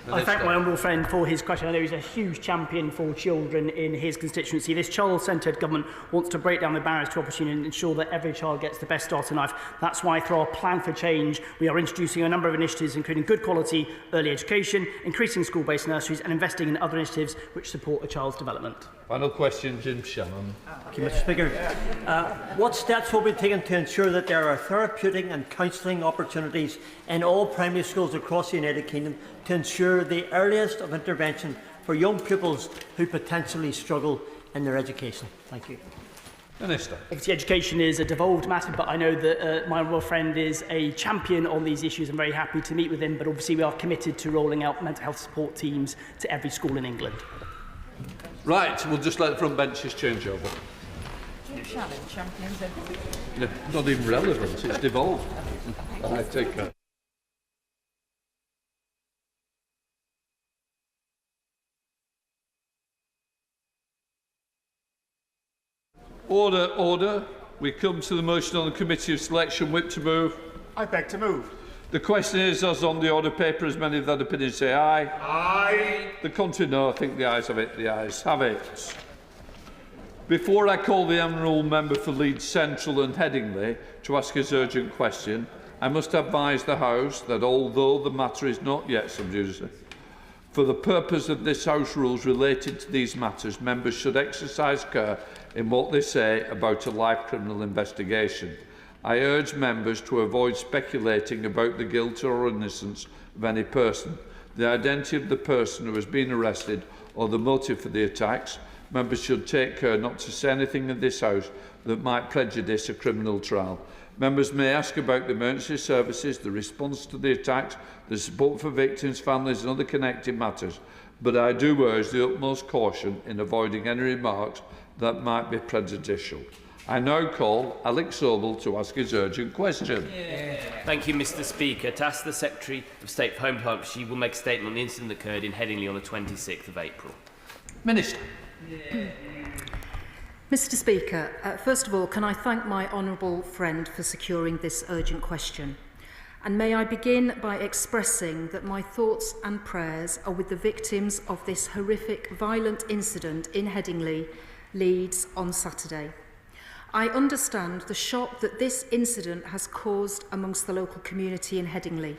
I thank my honourable friend for his question. I know he's a huge champion for children in his constituency. This child-centred government wants to break down the barriers to opportunity and ensure that every child gets the best start in life. That's why, through our plan for change, we are introducing a number of initiatives, including good quality early education, increasing school-based nurseries, and investing in other initiatives which support a child's development. Final question, Jim Shannon. Thank you, Mr. Speaker. What steps will be taken to ensure that there are therapeutic and counselling opportunities in all primary schools across the United Kingdom to ensure the earliest of intervention for young pupils who potentially struggle in their education? Thank you. Minister. Obviously, education is a devolved matter, but I know that my honourable friend is a champion on these issues. I'm very happy to meet with him, but obviously we are committed to rolling out mental health support teams to every school in England. Right, we'll just let the front benches change over. Shannon champions everything. No, not even relevant, it's devolved. I take that. Order, order. We come to the motion on the Committee of Selection. Whip to move. I beg to move. The question is, as on the order paper, as many of that opinion say aye. Aye. The contrary, no. I think the ayes have it. The ayes have it. Before I call the honourable member for Leeds Central and Headingley to ask his urgent question, I must advise the House that although the matter is not yet sub judice, for the purpose of this House rules related to these matters, members should exercise care in what they say about a live criminal investigation. I urge members to avoid speculating about the guilt or innocence of any person, the identity of the person who has been arrested or the motive for the attacks. Members should take care not to say anything in this House that might prejudice a criminal trial. Members may ask about the emergency services, the response to the attacks, the support for victims, families and other connected matters, but I do urge the utmost caution in avoiding any remarks that might be prejudicial. I now call Alex Sobel to ask his urgent question. Thank you, Mr. Speaker. To ask the Secretary of State for Home Department, she will make a statement on the incident that occurred in Headingley on the 26th of April. Minister. Mr. Speaker, first of all, can I thank my honourable friend for securing this urgent question? And may I begin by expressing that my thoughts and prayers are with the victims of this horrific, violent incident in Headingley, Leeds, on Saturday. I understand the shock that this incident has caused amongst the local community in Headingley,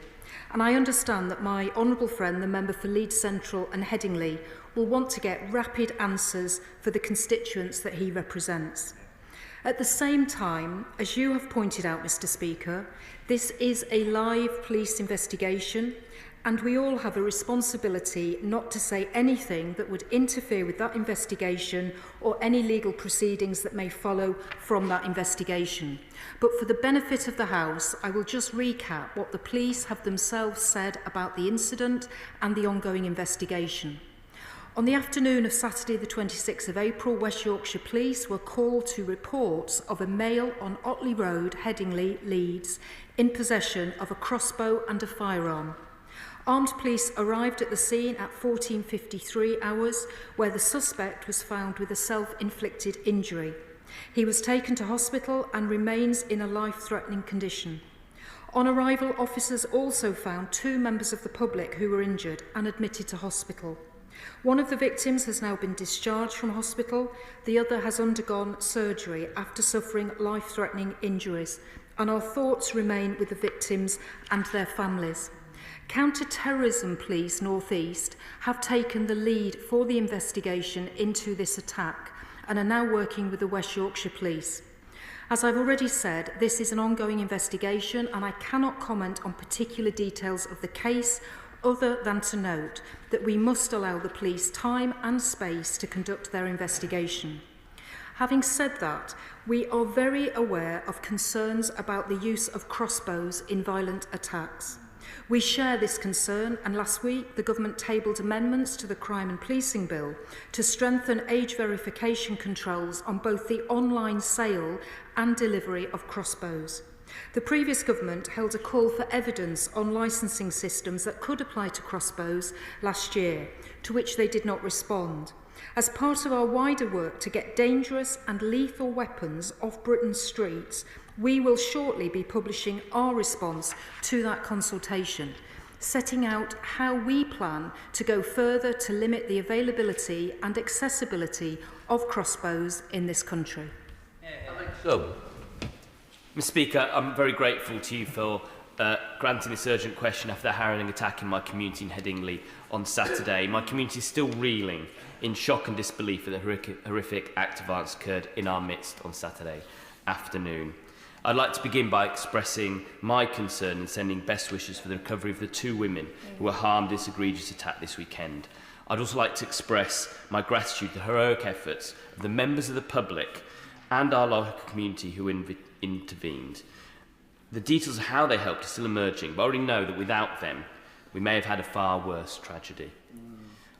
and I understand that my honourable friend, the member for Leeds Central and Headingley, will want to get rapid answers for the constituents that he represents. At the same time, as you have pointed out, Mr. Speaker, this is a live police investigation, and we all have a responsibility not to say anything that would interfere with that investigation or any legal proceedings that may follow from that investigation. But for the benefit of the House, I will just recap what the police have themselves said about the incident and the ongoing investigation. On the afternoon of Saturday the 26th of April, West Yorkshire Police were called to reports of a male on Otley Road, Headingley, Leeds, in possession of a crossbow and a firearm. Armed police arrived at the scene at 14:53 hours, where the suspect was found with a self-inflicted injury. He was taken to hospital and remains in a life-threatening condition. On arrival, officers also found 2 members of the public who were injured and admitted to hospital. One of the victims has now been discharged from hospital. The other has undergone surgery after suffering life-threatening injuries, and our thoughts remain with the victims and their families. Counter-Terrorism Police North East have taken the lead for the investigation into this attack and are now working with the West Yorkshire Police. As I've already said, this is an ongoing investigation and I cannot comment on particular details of the case other than to note that we must allow the police time and space to conduct their investigation. Having said that, we are very aware of concerns about the use of crossbows in violent attacks. We share this concern, and last week the government tabled amendments to the Crime and Policing Bill to strengthen age verification controls on both the online sale and delivery of crossbows. The previous government held a call for evidence on licensing systems that could apply to crossbows last year, to which they did not respond. As part of our wider work to get dangerous and lethal weapons off Britain's streets, we will shortly be publishing our response to that consultation, setting out how we plan to go further to limit the availability and accessibility of crossbows in this country. Mr. Speaker, I'm very grateful to you for granting this urgent question after the harrowing attack in my community in Headingley on Saturday. My community is still reeling in shock and disbelief at the horrific act of violence occurred in our midst on Saturday afternoon. I'd like to begin by expressing my concern and sending best wishes for the recovery of the 2 women who were harmed in this egregious attack this weekend. I'd also like to express my gratitude to the heroic efforts of the members of the public and our local community who intervened. The details of how they helped are still emerging, but I already know that without them, we may have had a far worse tragedy.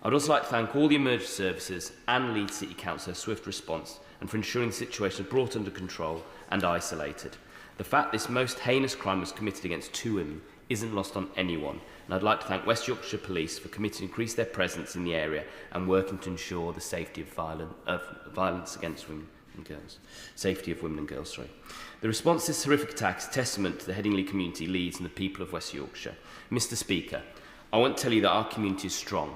I'd also like to thank all the emergency services and Leeds City Council for their swift response and for ensuring the situation was brought under control and isolated. The fact this most heinous crime was committed against 2 women isn't lost on anyone, and I'd like to thank West Yorkshire Police for committing to increase their presence in the area and working to ensure the safety of violence against women and girls. Safety of women and girls, sorry. The response to this horrific attack is a testament to the Headingley community, Leeds and the people of West Yorkshire. Mr. Speaker, I want to tell you that our community is strong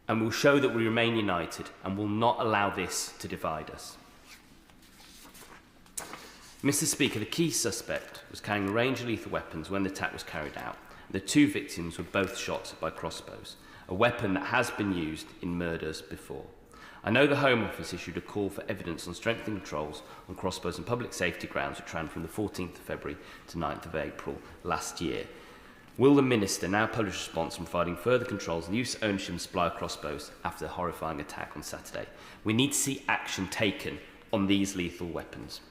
and will show that we remain united and will not allow this to divide us. Mr. Speaker, the key suspect was carrying a range of lethal weapons when the attack was carried out. The 2 victims were both shot by crossbows, a weapon that has been used in murders before. I know the Home Office issued a call for evidence on strengthening controls on crossbows and public safety grounds, which ran from the 14th of February to 9th of April last year. Will the Minister now publish a response on providing further controls on the use, ownership and supply of crossbows after the horrifying attack on Saturday? We need to see action taken on these lethal weapons.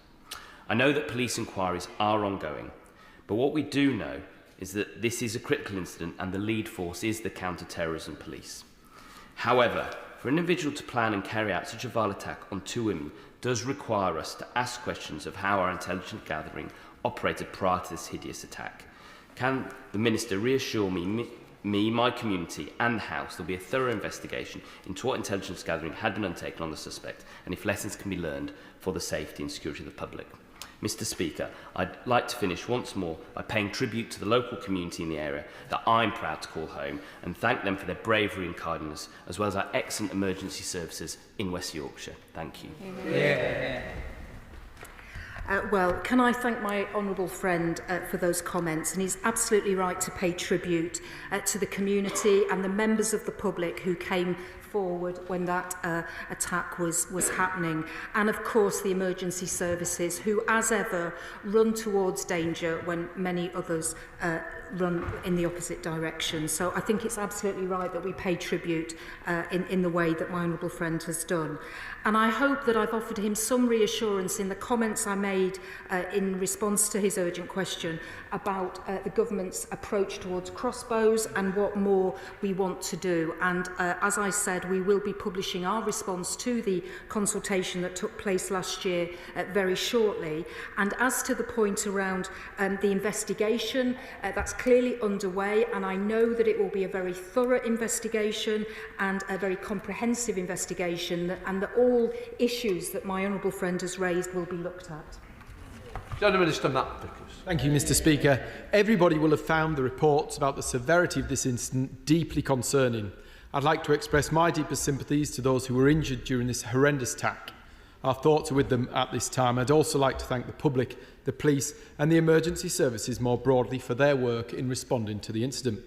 I know that police inquiries are ongoing, but what we do know is that this is a critical incident and the lead force is the counter-terrorism police. However, for an individual to plan and carry out such a vile attack on 2 women does require us to ask questions of how our intelligence gathering operated prior to this hideous attack. Can the Minister reassure me, my community and the House there will be a thorough investigation into what intelligence gathering had been undertaken on the suspect and if lessons can be learned for the safety and security of the public? Mr. Speaker, I'd like to finish once more by paying tribute to the local community in the area that I'm proud to call home and thank them for their bravery and kindness, as well as our excellent emergency services in West Yorkshire. Thank you. Yeah. Well, can I thank my honourable friend for those comments, and he's absolutely right to pay tribute to the community and the members of the public who came forward when that attack was happening. And of course the emergency services, who as ever run towards danger when many others run in the opposite direction. So I think it's absolutely right that we pay tribute in the way that my honourable friend has done. And I hope that I've offered him some reassurance in the comments I made in response to his urgent question about the government's approach towards crossbows and what more we want to do. And as I said, we will be publishing our response to the consultation that took place last year very shortly. And as to the point around the investigation, that's clearly underway, and I know that it will be a very thorough investigation and a very comprehensive investigation, and that all issues that my honourable friend has raised will be looked at. Minister Matt Vickers. Thank you, Mr. Speaker. Everybody will have found the reports about the severity of this incident deeply concerning. I'd like to express my deepest sympathies to those who were injured during this horrendous attack. Our thoughts are with them at this time. I'd also like to thank the public, the police and the emergency services more broadly for their work in responding to the incident.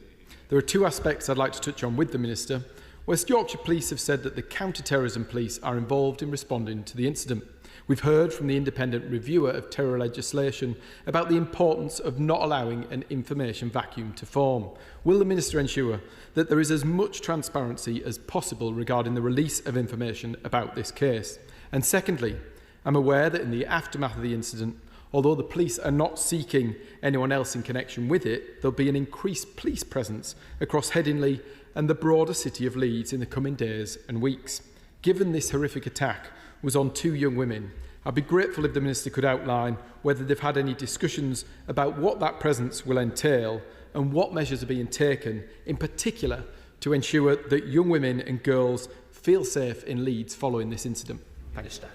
There are two aspects I'd like to touch on with the Minister. West Yorkshire Police have said that the counter-terrorism police are involved in responding to the incident. We've heard from the independent reviewer of terror legislation about the importance of not allowing an information vacuum to form. Will the Minister ensure that there is as much transparency as possible regarding the release of information about this case? And secondly, I'm aware that in the aftermath of the incident, although the police are not seeking anyone else in connection with it, there'll be an increased police presence across Headingley and the broader city of Leeds in the coming days and weeks. Given this horrific attack was on two young women, I'd be grateful if the Minister could outline whether they've had any discussions about what that presence will entail and what measures are being taken, in particular, to ensure that young women and girls feel safe in Leeds following this incident. Minister.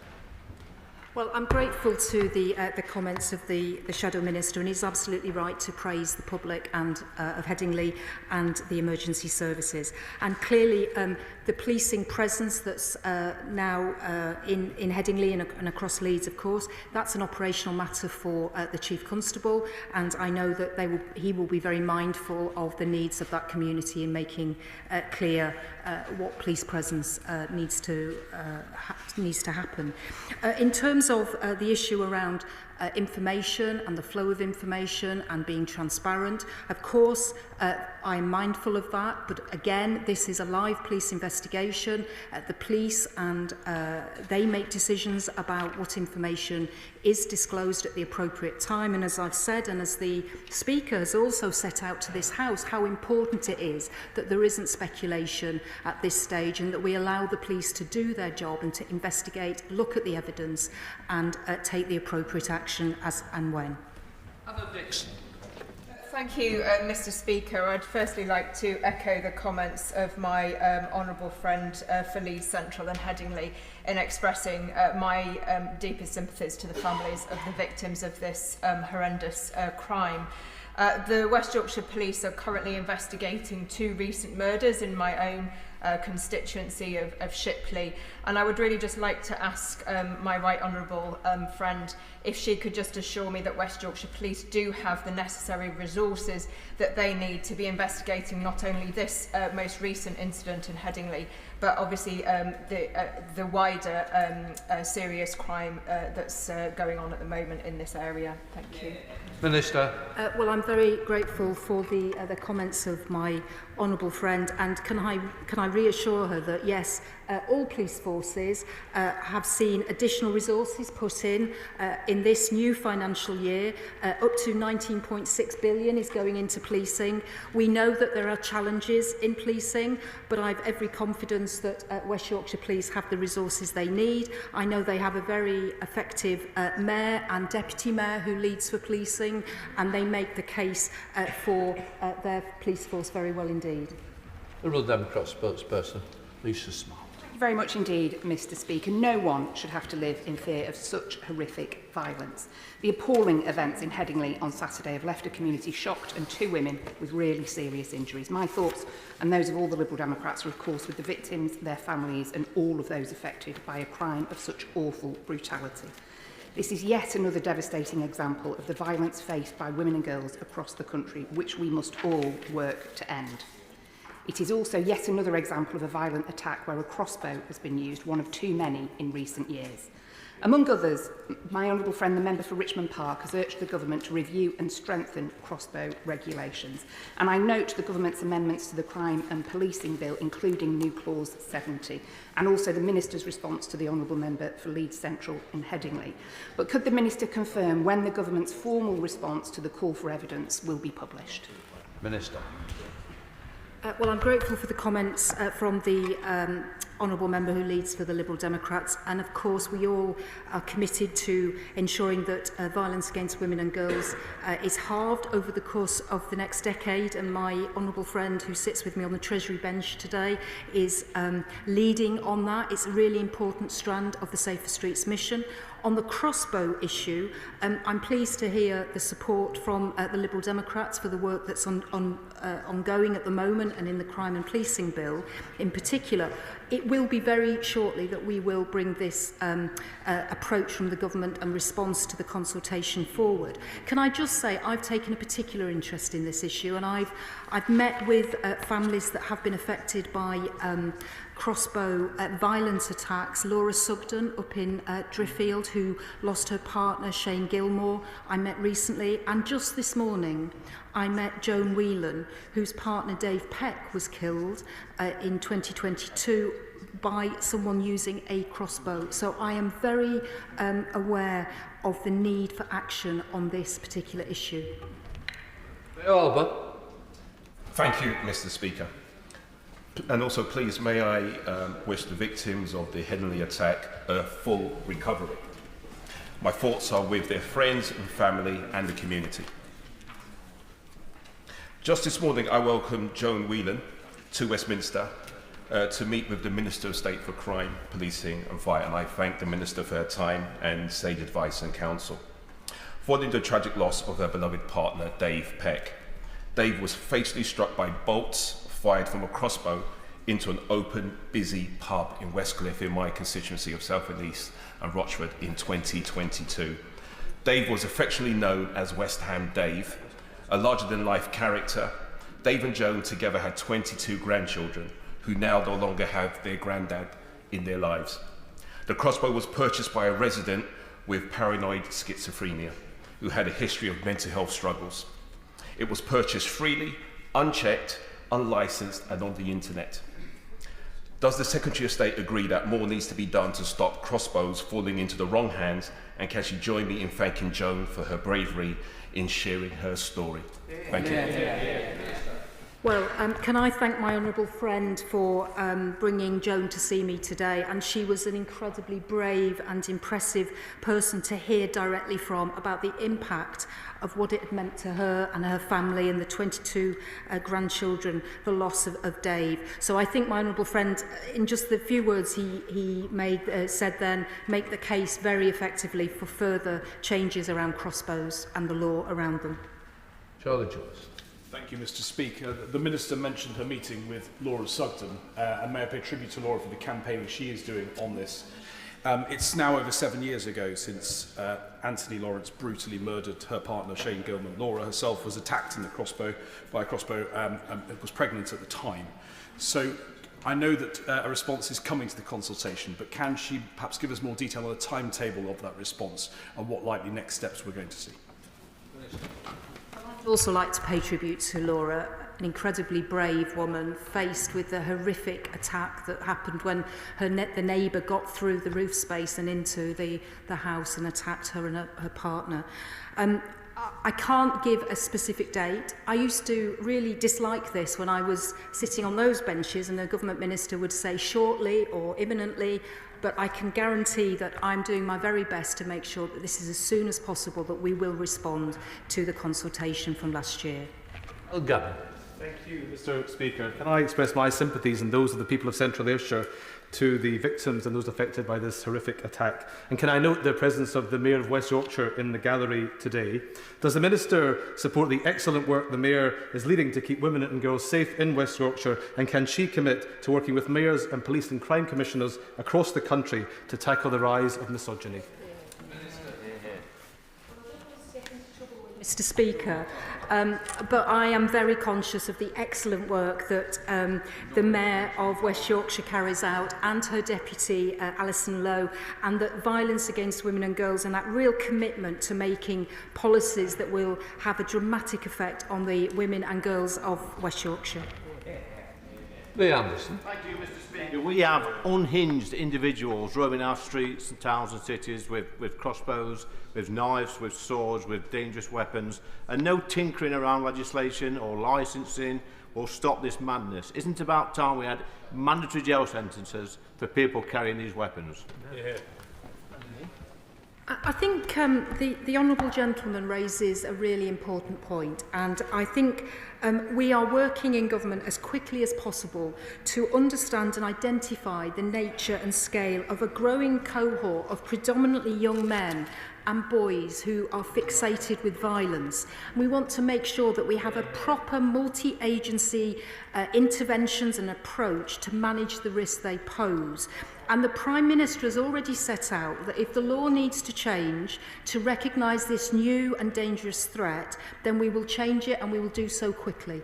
Well, I'm grateful to the comments of the Shadow Minister, and he's absolutely right to praise the public and of Headingley and the emergency services. And clearly, the policing presence that's now in Headingley and across Leeds, of course, that's an operational matter for the Chief Constable, and I know that he will be very mindful of the needs of that community in making clear what police presence needs to happen. In terms of the issue around information and the flow of information and being transparent, of course, I'm mindful of that, but again, this is a live police investigation. The police and they make decisions about what information is disclosed at the appropriate time, and as I've said, and as the Speaker has also set out to this House, how important it is that there isn't speculation at this stage and that we allow the police to do their job and to investigate, look at the evidence and take the appropriate action as and when. Anna Dixon. Thank you, Mr. Speaker. I'd firstly like to echo the comments of my honourable friend for Leeds Central and Headingley in expressing my deepest sympathies to the families of the victims of this horrendous crime. The West Yorkshire Police are currently investigating two recent murders in my own constituency of Shipley, and I would really just like to ask my right honourable friend if she could just assure me that West Yorkshire Police do have the necessary resources that they need to be investigating not only this most recent incident in Headingley, but obviously the wider serious crime that's going on at the moment in this area. Thank you. Minister. Well, I'm very grateful for the comments of my honourable friend, and can I reassure her that yes, all police forces have seen additional resources put in this new financial year. Up to 19.6 billion is going into policing. We know that there are challenges in policing, but I've every confidence that West Yorkshire Police have the resources they need. I know they have a very effective mayor and deputy mayor who leads for policing, and they make the case for their police force very well indeed. The Liberal Democrat spokesperson, Lisa Smart. Thank you very much indeed, Mr. Speaker. No one should have to live in fear of such horrific violence. The appalling events in Headingley on Saturday have left a community shocked and two women with really serious injuries. My thoughts and those of all the Liberal Democrats are, of course, with the victims, their families and all of those affected by a crime of such awful brutality. This is yet another devastating example of the violence faced by women and girls across the country, which we must all work to end. It is also yet another example of a violent attack where a crossbow has been used, one of too many in recent years. Among others, my honourable friend, the member for Richmond Park, has urged the government to review and strengthen crossbow regulations. And I note the government's amendments to the Crime and Policing Bill, including new clause 70, and also the Minister's response to the honourable member for Leeds Central and Headingley. But could the Minister confirm when the government's formal response to the call for evidence will be published? Minister. Well, I'm grateful for the comments from the honourable member who leads for the Liberal Democrats, and of course we all are committed to ensuring that violence against women and girls is halved over the course of the next decade, and my honourable friend who sits with me on the Treasury bench today is leading on that. It's a really important strand of the Safer Streets mission. On the crossbow issue, I'm pleased to hear the support from the Liberal Democrats for the work that's ongoing at the moment and in the Crime and Policing Bill in particular. It will be very shortly that we will bring this approach from the government and response to the consultation forward. Can I just say I've taken a particular interest in this issue, and I've met with families that have been affected by crossbow violence attacks. Laura Sugden up in Driffield, who lost her partner Shane Gilmore, I met recently, and just this morning I met Joan Whelan, whose partner Dave Peck was killed in 2022 by someone using a crossbow. So I am very aware of the need for action on this particular issue. Albert. Thank you, Mr. Speaker. And also, please, may I wish the victims of the Headingley attack a full recovery. My thoughts are with their friends and family and the community. Just this morning, I welcomed Joan Whelan to Westminster to meet with the Minister of State for Crime, Policing and Fire, and I thank the Minister for her time and sage advice and counsel. Following the tragic loss of her beloved partner, Dave Peck, Dave was fatally struck by bolts fired from a crossbow into an open, busy pub in Westcliff in my constituency of South and East and Rochford in 2022. Dave was affectionately known as West Ham Dave, a larger-than-life character. Dave and Joan together had 22 grandchildren who now no longer have their granddad in their lives. The crossbow was purchased by a resident with paranoid schizophrenia who had a history of mental health struggles. It was purchased freely, unchecked, unlicensed and on the internet. Does the Secretary of State agree that more needs to be done to stop crossbows falling into the wrong hands, and can she join me in thanking Joan for her bravery in sharing her story? Thank you. Well, can I thank my honourable friend for bringing Joan to see me today, and she was an incredibly brave and impressive person to hear directly from about the impact of what it had meant to her and her family and the 22 grandchildren, the loss of Dave. So I think my honourable friend, in just the few words he said then, make the case very effectively for further changes around crossbows and the law around them. Charlie Jones. Thank you, Mr. Speaker. The Minister mentioned her meeting with Laura Sugden, and may I pay tribute to Laura for the campaigning she is doing on this. It's now over 7 years ago since Anthony Lawrence brutally murdered her partner, Shane Gilman. Laura herself was attacked in the by a crossbow and was pregnant at the time. So I know that a response is coming to the consultation, but can she perhaps give us more detail on the timetable of that response and what likely next steps we're going to see? I'd also like to pay tribute to Laura, an incredibly brave woman faced with the horrific attack that happened when the neighbour got through the roof space and into the house and attacked her and her partner. I can't give a specific date. I used to really dislike this when I was sitting on those benches and a government minister would say shortly or imminently, but I can guarantee that I'm doing my very best to make sure that this is as soon as possible that we will respond to the consultation from last year. Gavin. Thank you, Mr. Speaker. Can I express my sympathies and those of the people of Central Ayrshire to the victims and those affected by this horrific attack? And can I note the presence of the Mayor of West Yorkshire in the gallery today? Does the Minister support the excellent work the Mayor is leading to keep women and girls safe in West Yorkshire? And can she commit to working with mayors and police and crime commissioners across the country to tackle the rise of misogyny? Mr. Speaker, but I am very conscious of the excellent work that the Mayor of West Yorkshire carries out and her Deputy Alison Lowe, and that violence against women and girls and that real commitment to making policies that will have a dramatic effect on the women and girls of West Yorkshire. Lee Anderson. Thank you, Mr. Speaker. We have unhinged individuals roaming our streets and towns and cities with crossbows, with knives, with swords, with dangerous weapons, and no tinkering around legislation or licensing will stop this madness. Isn't it about time we had mandatory jail sentences for people carrying these weapons? Yeah. I think the Honourable Gentleman raises a really important point, and I think we are working in government as quickly as possible to understand and identify the nature and scale of a growing cohort of predominantly young men and boys who are fixated with violence. We want to make sure that we have a proper multi-agency interventions and approach to manage the risks they pose. And the Prime Minister has already set out that if the law needs to change to recognise this new and dangerous threat, then we will change it and we will do so quickly.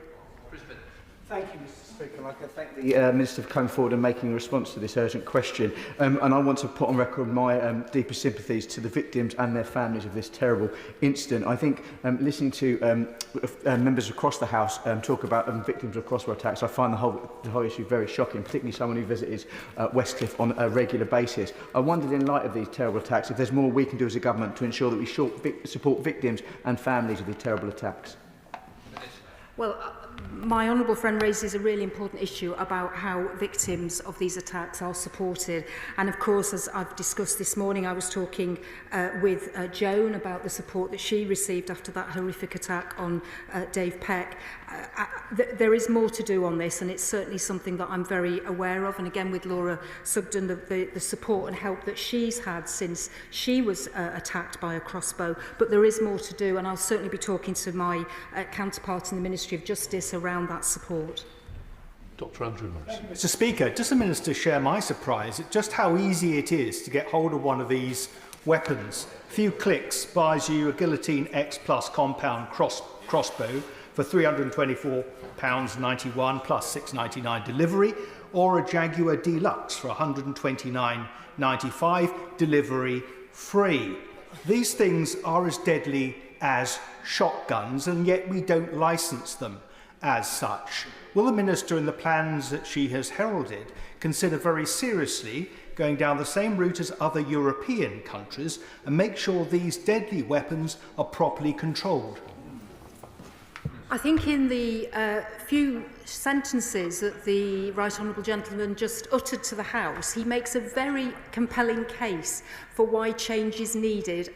Thank you, Mr. Speaker. I'd like to thank the Minister for coming forward and making a response to this urgent question. And I want to put on record my deepest sympathies to the victims and their families of this terrible incident. I think listening to members across the House talk about victims of crossbow attacks, I find the whole issue very shocking, particularly someone who visits Westcliff on a regular basis. I wondered, in light of these terrible attacks, if there's more we can do as a government to ensure that we support victims and families of these terrible attacks. Well, my honourable friend raises a really important issue about how victims of these attacks are supported. And of course, as I've discussed this morning, I was talking with Joan about the support that she received after that horrific attack on Dave Peck. There is more to do on this, and it's certainly something that I'm very aware of. And again, with Laura Sugden, the support and help that she's had since she was attacked by a crossbow. But there is more to do, and I'll certainly be talking to my counterpart in the Ministry of Justice around that support. Dr. Andrew Morris. Mr. Speaker, does the Minister share my surprise at just how easy it is to get hold of one of these weapons? A few clicks buys you a Guillotine X Plus compound crossbow for £324.91 plus £6.99 delivery, or a Jaguar Deluxe for £129.95 delivery free. These things are as deadly as shotguns, and yet we don't licence them as such. Will the Minister, in the plans that she has heralded, consider very seriously going down the same route as other European countries and make sure these deadly weapons are properly controlled? I think in the few sentences that the Right Honourable Gentleman just uttered to the House, he makes a very compelling case for why change is needed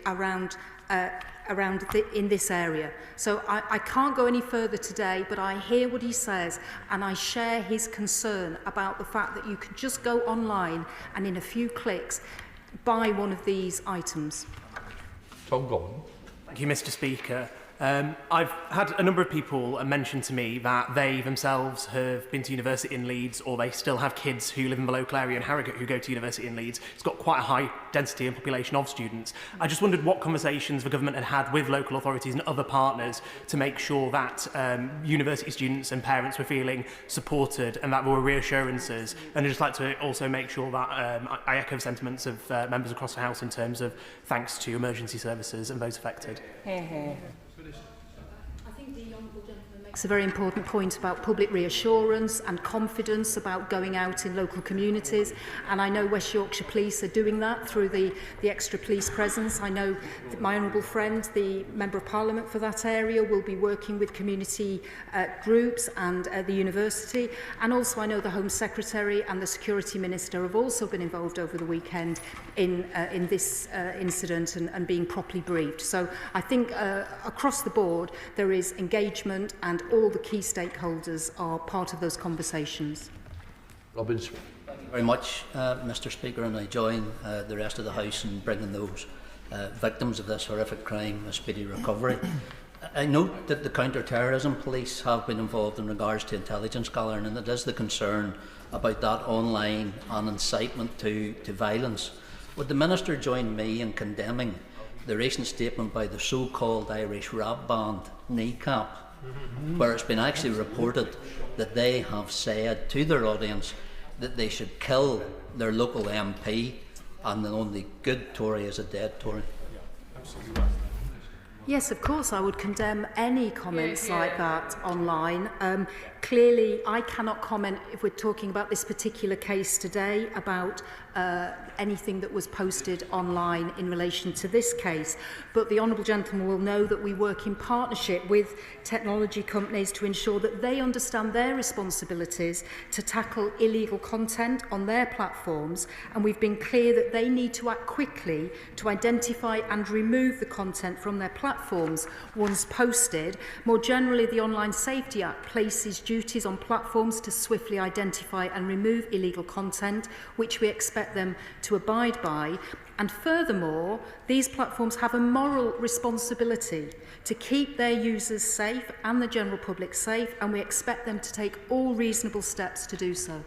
in this area. So I can't go any further today, but I hear what he says, and I share his concern about the fact that you can just go online and in a few clicks buy one of these items. Tom Gordon. Thank you, Mr. Speaker. I've had a number of people mention to me that they themselves have been to university in Leeds, or they still have kids who live in the local area in Harrogate who go to university in Leeds. It's got quite a high density and population of students. I just wondered what conversations the government had with local authorities and other partners to make sure that university students and parents were feeling supported and that there were reassurances. And I'd just like to also make sure that I echo sentiments of members across the House in terms of thanks to emergency services and those affected. It's a very important point about public reassurance and confidence about going out in local communities, and I know West Yorkshire Police are doing that through the extra police presence. I know that my honourable friend, the Member of Parliament for that area, will be working with community groups and the university, and also I know the Home Secretary and the Security Minister have also been involved over the weekend in this incident and being properly briefed. So I think across the board there is engagement, and all the key stakeholders are part of those conversations. Robin. Thank you very much, Mr. Speaker, and I join the rest of the House in bringing those victims of this horrific crime a speedy recovery. I note that the counter-terrorism police have been involved in regards to intelligence gathering, and it is the concern about that online and incitement to violence. Would the Minister join me in condemning the recent statement by the so-called Irish rap band Kneecap, where it's been actually reported that they have said to their audience that they should kill their local MP and the only good Tory is a dead Tory. Yes, of course, I would condemn any comments like that online. Clearly, I cannot comment, if we're talking about this particular case today, about anything that was posted online in relation to this case. But the Honourable Gentleman will know that we work in partnership with technology companies to ensure that they understand their responsibilities to tackle illegal content on their platforms, and we've been clear that they need to act quickly to identify and remove the content from their platforms once posted. More generally, the Online Safety Act places duties on platforms to swiftly identify and remove illegal content, which we expect them to abide by. And furthermore, these platforms have a moral responsibility to keep their users safe and the general public safe, and we expect them to take all reasonable steps to do so.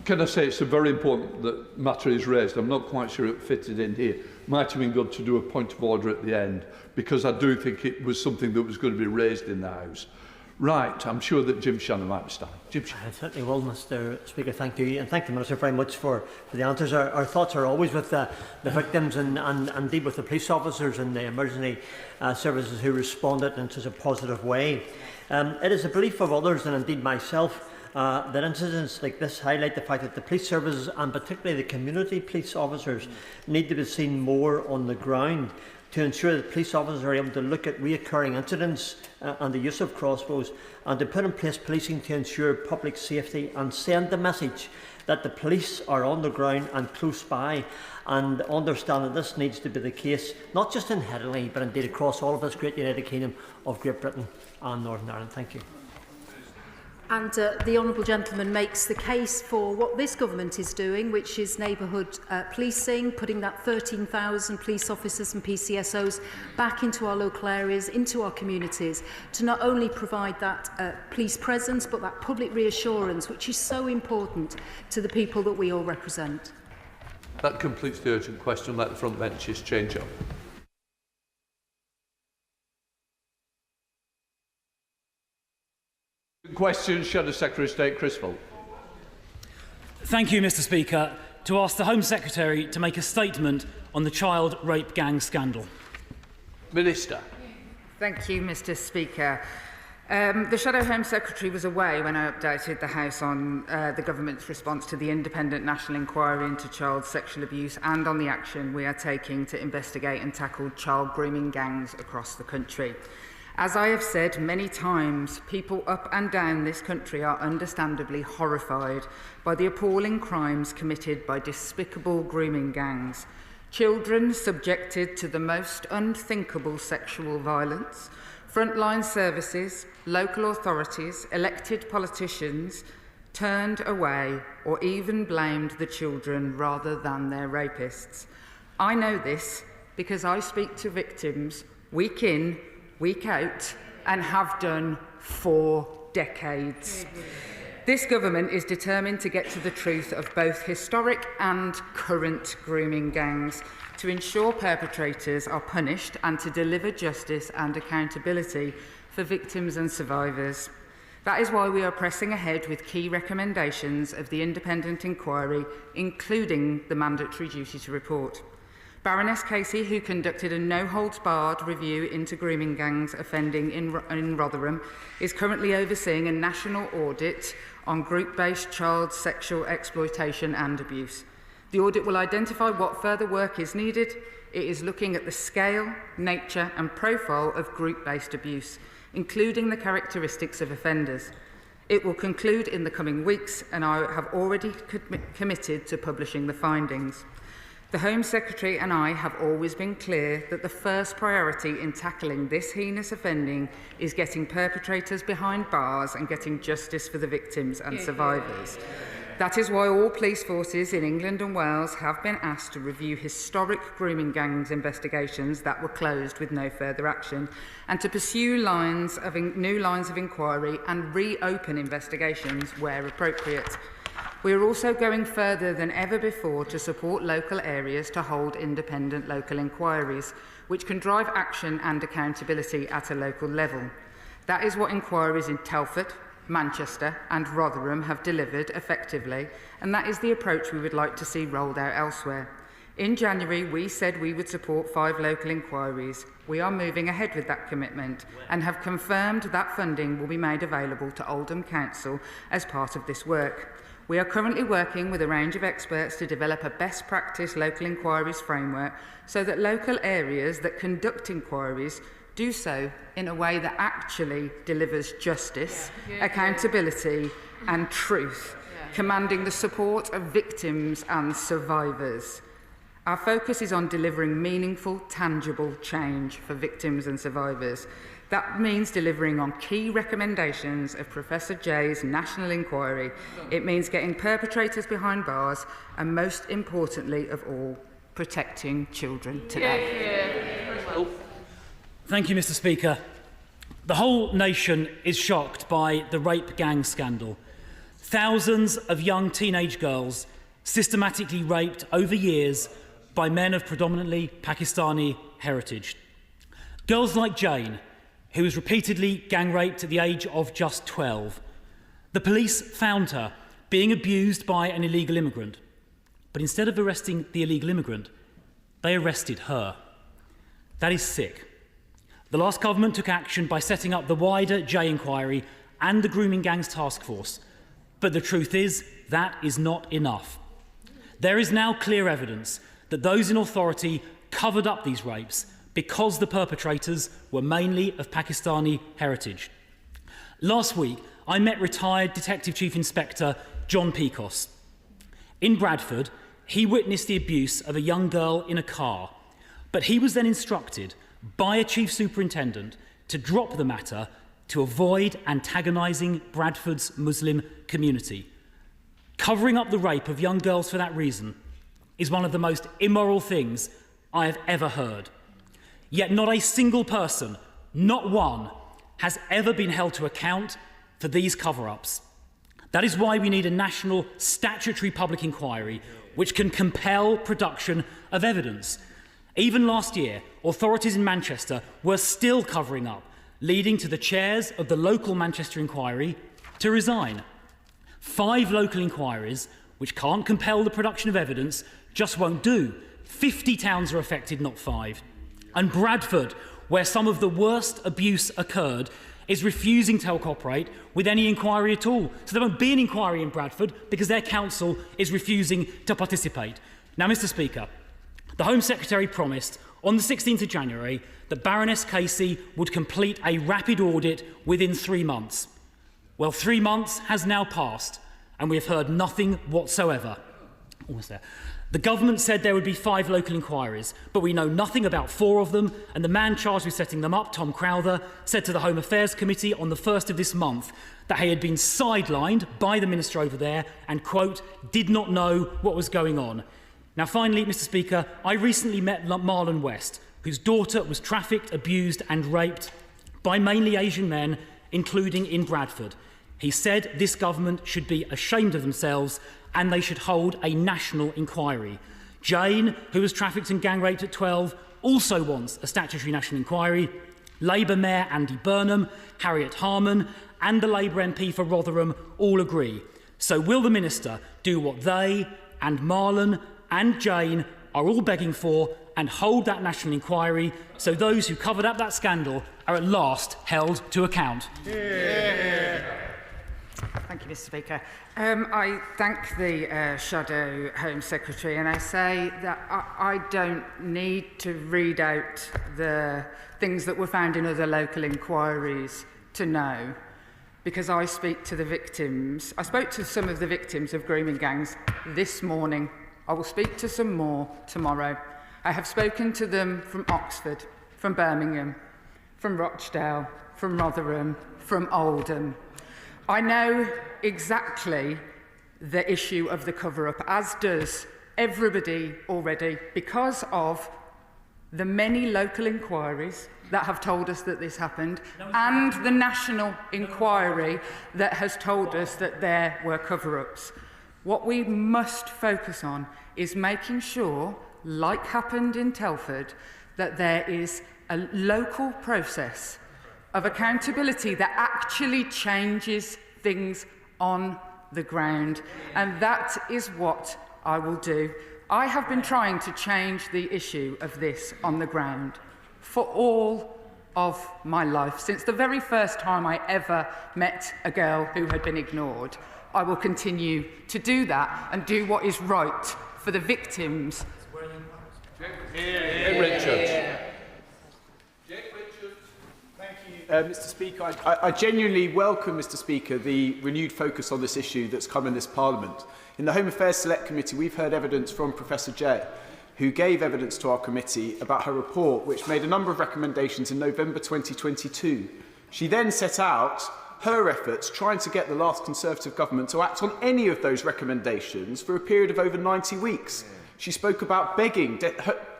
Can I say it's a very important that matter is raised? I'm not quite sure it fitted in here. Might have been good to do a point of order at the end, because I do think it was something that was going to be raised in the House. Right, I'm sure that Jim Shannon might be starting. Jim Shannon. I certainly will, Mr Speaker. Thank you. And thank the Minister very much for the answers. Our thoughts are always with the victims and indeed with the police officers and the emergency services who responded in such a positive way. It is a belief of others, and indeed myself, that incidents like this highlight the fact that the police services, and particularly the community police officers, need to be seen more on the ground to ensure that police officers are able to look at reoccurring incidents and the use of crossbows, and to put in place policing to ensure public safety and send the message that the police are on the ground and close by, and understand that this needs to be the case not just in Headingley but indeed across all of this great United Kingdom of Great Britain and Northern Ireland. Thank you. And the Honourable Gentleman makes the case for what this government is doing, which is neighbourhood policing, putting that 13,000 police officers and PCSOs back into our local areas, into our communities, to not only provide that police presence, but that public reassurance, which is so important to the people that we all represent. That completes the urgent question. Let the front benches change up. Question, Shadow Secretary of State Criswell. Thank you, Mr Speaker. To ask the Home Secretary to make a statement on the child rape gang scandal. Minister. Thank you, Mr Speaker. The Shadow Home Secretary was away when I updated the House on the Government's response to the independent national inquiry into child sexual abuse and on the action we are taking to investigate and tackle child grooming gangs across the country. As I have said many times, people up and down this country are understandably horrified by the appalling crimes committed by despicable grooming gangs. Children subjected to the most unthinkable sexual violence, frontline services, local authorities, elected politicians turned away or even blamed the children rather than their rapists. I know this because I speak to victims week in, week out, and have done for decades. This government is determined to get to the truth of both historic and current grooming gangs, to ensure perpetrators are punished and to deliver justice and accountability for victims and survivors. That is why we are pressing ahead with key recommendations of the independent inquiry, including the mandatory duty to report. Baroness Casey, who conducted a no-holds-barred review into grooming gangs offending in Rotherham, is currently overseeing a national audit on group-based child sexual exploitation and abuse. The audit will identify what further work is needed. It is looking at the scale, nature and profile of group-based abuse, including the characteristics of offenders. It will conclude in the coming weeks, and I have already committed to publishing the findings. The Home Secretary and I have always been clear that the first priority in tackling this heinous offending is getting perpetrators behind bars and getting justice for the victims and survivors. That is why all police forces in England and Wales have been asked to review historic grooming gangs investigations that were closed with no further action, and to pursue new lines of inquiry and reopen investigations where appropriate. We are also going further than ever before to support local areas to hold independent local inquiries, which can drive action and accountability at a local level. That is what inquiries in Telford, Manchester and Rotherham have delivered effectively, and that is the approach we would like to see rolled out elsewhere. In January, we said we would support 5 local inquiries. We are moving ahead with that commitment and have confirmed that funding will be made available to Oldham Council as part of this work. We are currently working with a range of experts to develop a best practice local inquiries framework so that local areas that conduct inquiries do so in a way that actually delivers justice, accountability and truth, commanding the support of victims and survivors. Our focus is on delivering meaningful, tangible change for victims and survivors. That means delivering on key recommendations of Professor Jay's national inquiry. It means getting perpetrators behind bars and, most importantly of all, protecting children today. Thank you, Mr. Speaker. The whole nation is shocked by the rape gang scandal. Thousands of young teenage girls systematically raped over years by men of predominantly Pakistani heritage. Girls like Jane, who was repeatedly gang raped at the age of just 12. The police found her being abused by an illegal immigrant. But instead of arresting the illegal immigrant, they arrested her. That is sick. The last government took action by setting up the wider J inquiry and the grooming gangs task force. But the truth is, that is not enough. There is now clear evidence that those in authority covered up these rapes because the perpetrators were mainly of Pakistani heritage. Last week, I met retired Detective Chief Inspector John Pecos. In Bradford, he witnessed the abuse of a young girl in a car, but he was then instructed by a Chief Superintendent to drop the matter to avoid antagonising Bradford's Muslim community. Covering up the rape of young girls for that reason is one of the most immoral things I have ever heard. Yet not a single person, not one, has ever been held to account for these cover-ups. That is why we need a national statutory public inquiry which can compel production of evidence. Even last year, authorities in Manchester were still covering up, leading to the chairs of the local Manchester inquiry to resign. 5 local inquiries, which can't compel the production of evidence, just won't do. 50 towns are affected, not 5. And Bradford, where some of the worst abuse occurred, is refusing to cooperate with any inquiry at all. So there won't be an inquiry in Bradford because their council is refusing to participate. Now, Mr. Speaker, the Home Secretary promised on the 16th of January that Baroness Casey would complete a rapid audit within 3 months. Well, 3 months has now passed and we have heard nothing whatsoever. Almost there. The government said there would be 5 local inquiries, but we know nothing about 4 of them, and the man charged with setting them up, Tom Crowther, said to the Home Affairs Committee on the 1st of this month that he had been sidelined by the minister over there and, quote, did not know what was going on. Now, finally, Mr. Speaker, I recently met Marlon West, whose daughter was trafficked, abused and raped by mainly Asian men, including in Bradford. He said this government should be ashamed of themselves and they should hold a national inquiry. Jane, who was trafficked and gang raped at 12, also wants a statutory national inquiry. Labour Mayor Andy Burnham, Harriet Harman and the Labour MP for Rotherham all agree. So will the Minister do what they and Marlon and Jane are all begging for and hold that national inquiry so those who covered up that scandal are at last held to account? Thank you, Mr. Speaker. I thank the Shadow Home Secretary, and I say that I don't need to read out the things that were found in other local inquiries to know, because I speak to the victims. I spoke to some of the victims of grooming gangs this morning. I will speak to some more tomorrow. I have spoken to them from Oxford, from Birmingham, from Rochdale, from Rotherham, from Oldham. I know exactly the issue of the cover-up, as does everybody already, because of the many local inquiries that have told us that this happened and the national inquiry that has told us that there were cover-ups. What we must focus on is making sure, like happened in Telford, that there is a local process of accountability that actually changes things on the ground. And that is what I will do. I have been trying to change the issue of this on the ground for all of my life, since the very first time I ever met a girl who had been ignored. I will continue to do that and do what is right for the victims. Richard. Mr. Speaker, I genuinely welcome, Mr. Speaker, the renewed focus on this issue that's come in this Parliament. In the Home Affairs Select Committee, we've heard evidence from Professor Jay, who gave evidence to our committee about her report, which made a number of recommendations in November 2022. She then set out her efforts trying to get the last Conservative government to act on any of those recommendations for a period of over 90 weeks. She spoke about begging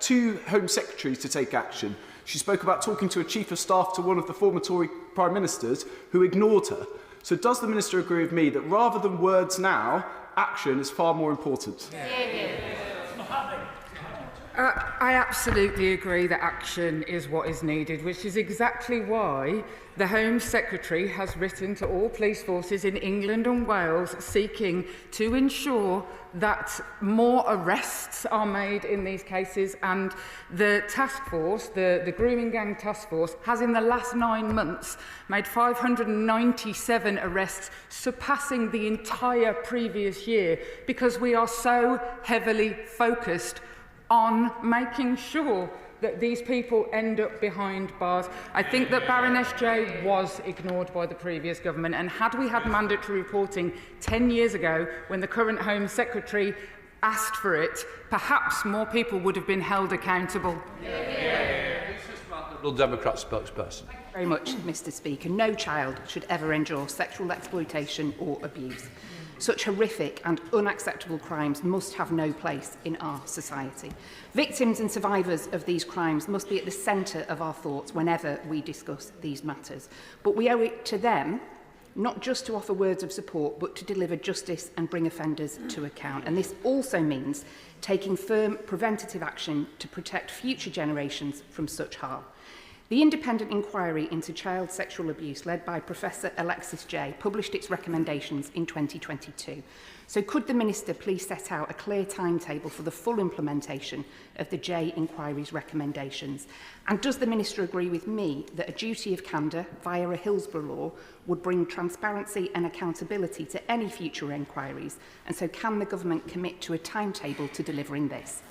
two Home Secretaries to take action. She spoke about talking to a Chief of Staff to one of the former Tory Prime Ministers who ignored her. So does the Minister agree with me that rather than words now, action is far more important? I absolutely agree that action is what is needed, which is exactly why the Home Secretary has written to all police forces in England and Wales seeking to ensure that more arrests are made in these cases, and the task force, the grooming gang task force, has in the last 9 months made 597 arrests, surpassing the entire previous year, because we are so heavily focused on making sure that these people end up behind bars. I think that Baroness J was ignored by the previous government, and had we had mandatory reporting 10 years ago when the current Home Secretary asked for it, perhaps more people would have been held accountable. Liberal Democrat spokesperson. Thank you very much, Mr. Speaker. No child should ever endure sexual exploitation or abuse. Such horrific and unacceptable crimes must have no place in our society. Victims and survivors of these crimes must be at the centre of our thoughts whenever we discuss these matters. But we owe it to them not just to offer words of support, but to deliver justice and bring offenders to account. And this also means taking firm preventative action to protect future generations from such harm. The independent inquiry into child sexual abuse, led by Professor Alexis Jay, published its recommendations in 2022. So could the Minister please set out a clear timetable for the full implementation of the Jay inquiry's recommendations? And does the Minister agree with me that a duty of candour via a Hillsborough law would bring transparency and accountability to any future inquiries? And so can the Government commit to a timetable to delivering this?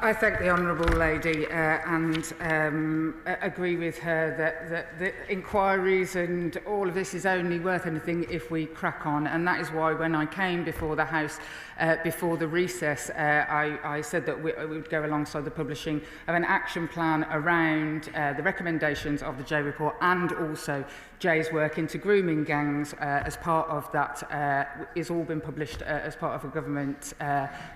I thank the Honourable Lady and agree with her that the inquiries and all of this is only worth anything if we crack on, and that is why when I came before the House before the recess, I said that we would go alongside the publishing of an action plan around the recommendations of the Jay report and also Jay's work into grooming gangs as part of that is all been published as part of a government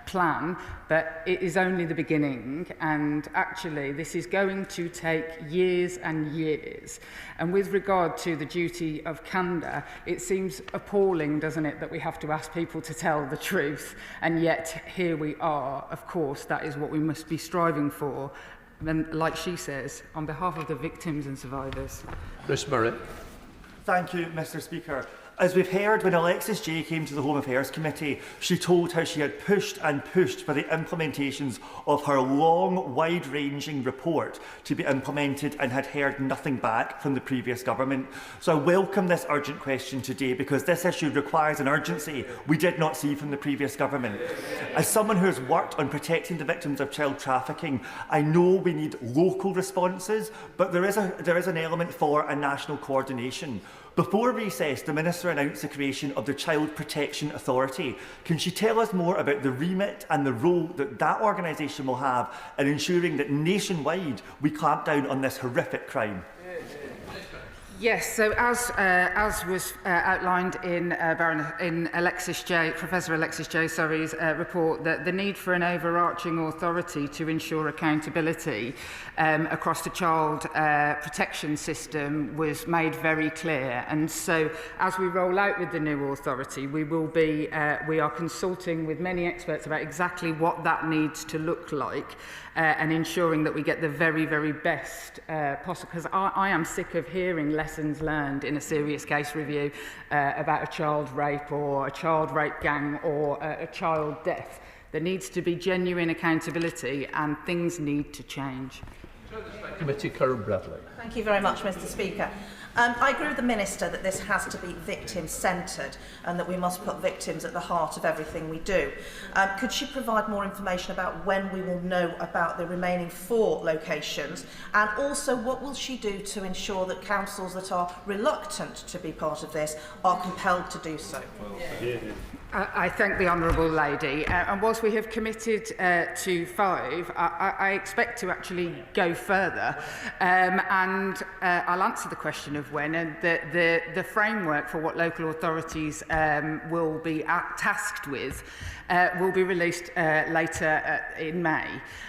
plan, but it is only the beginning, and actually this is going to take years and years. And with regard to the duty of candour, it seems appalling, doesn't it, that we have to ask people to tell the truth, and yet here we are. Of course, that is what we must be striving for, and like she says, on behalf of the victims and survivors. Chris Murray. Thank you, Mr. Speaker. As we've heard, when Alexis Jay came to the Home Affairs Committee, she told how she had pushed and pushed for the implementations of her long, wide-ranging report to be implemented and had heard nothing back from the previous government. So I welcome this urgent question today, because this issue requires an urgency we did not see from the previous government. As someone who has worked on protecting the victims of child trafficking, I know we need local responses, but there is an element for a national coordination. Before recess, the Minister announced the creation of the Child Protection Authority. Can she tell us more about the remit and the role that that organisation will have in ensuring that nationwide we clamp down on this horrific crime? Yes, so as was outlined in Professor Alexis J. Report, that the need for an overarching authority to ensure accountability across the child protection system was made very clear. And so as we roll out with the new authority, we are consulting with many experts about exactly what that needs to look like, and ensuring that we get the very, very best possible. Because I am sick of hearing lessons learned in a serious case review about a child rape or a child rape gang or a child death. There needs to be genuine accountability and things need to change. Committee, Karen Bradley. Thank you very much, Mr. Speaker. I agree with the Minister that this has to be victim-centred and that we must put victims at the heart of everything we do. Could she provide more information about when we will know about the remaining 4 locations, and also what will she do to ensure that councils that are reluctant to be part of this are compelled to do so? I thank the Honourable Lady, and whilst we have committed to 5, I expect to actually go further, and I'll answer the question of when, and the framework for what local authorities will be tasked with will be released later in May,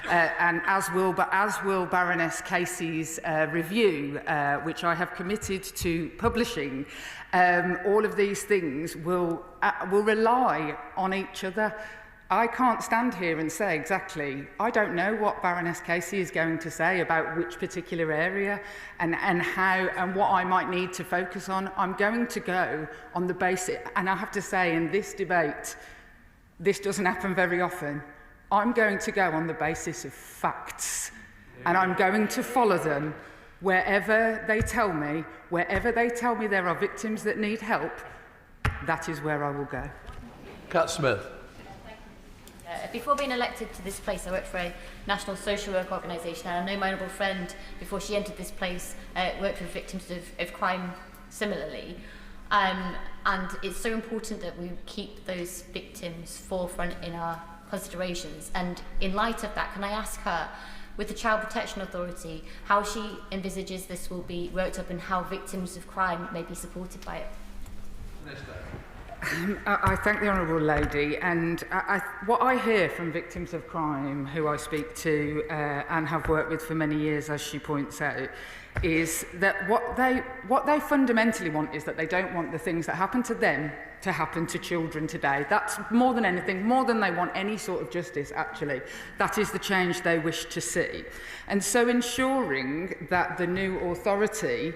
and as will Baroness Casey's review, which I have committed to publishing. All of these things will rely on each other. I can't stand here and say exactly, I don't know what Baroness Casey is going to say about which particular area and how and what I might need to focus on. I'm going to go on the basis, and I have to say in this debate, this doesn't happen very often. I'm going to go on the basis of facts, and I'm going to follow them wherever they tell me there are victims that need help. That is where I will go. Cat Smith. Before being elected to this place, I worked for a national social work organisation, and I know my honourable friend, before she entered this place, worked with victims of crime similarly. And it's so important that we keep those victims forefront in our considerations. And in light of that, can I ask her, with the Child Protection Authority, how she envisages this will be worked up and how victims of crime may be supported by it? I thank the Honourable Lady, and what I hear from victims of crime who I speak to and have worked with for many years, as she points out, is that what they fundamentally want is that they don't want the things that happen to them to happen to children today. That's more than anything, more than they want any sort of justice, actually. That is the change they wish to see. And so ensuring that the new authority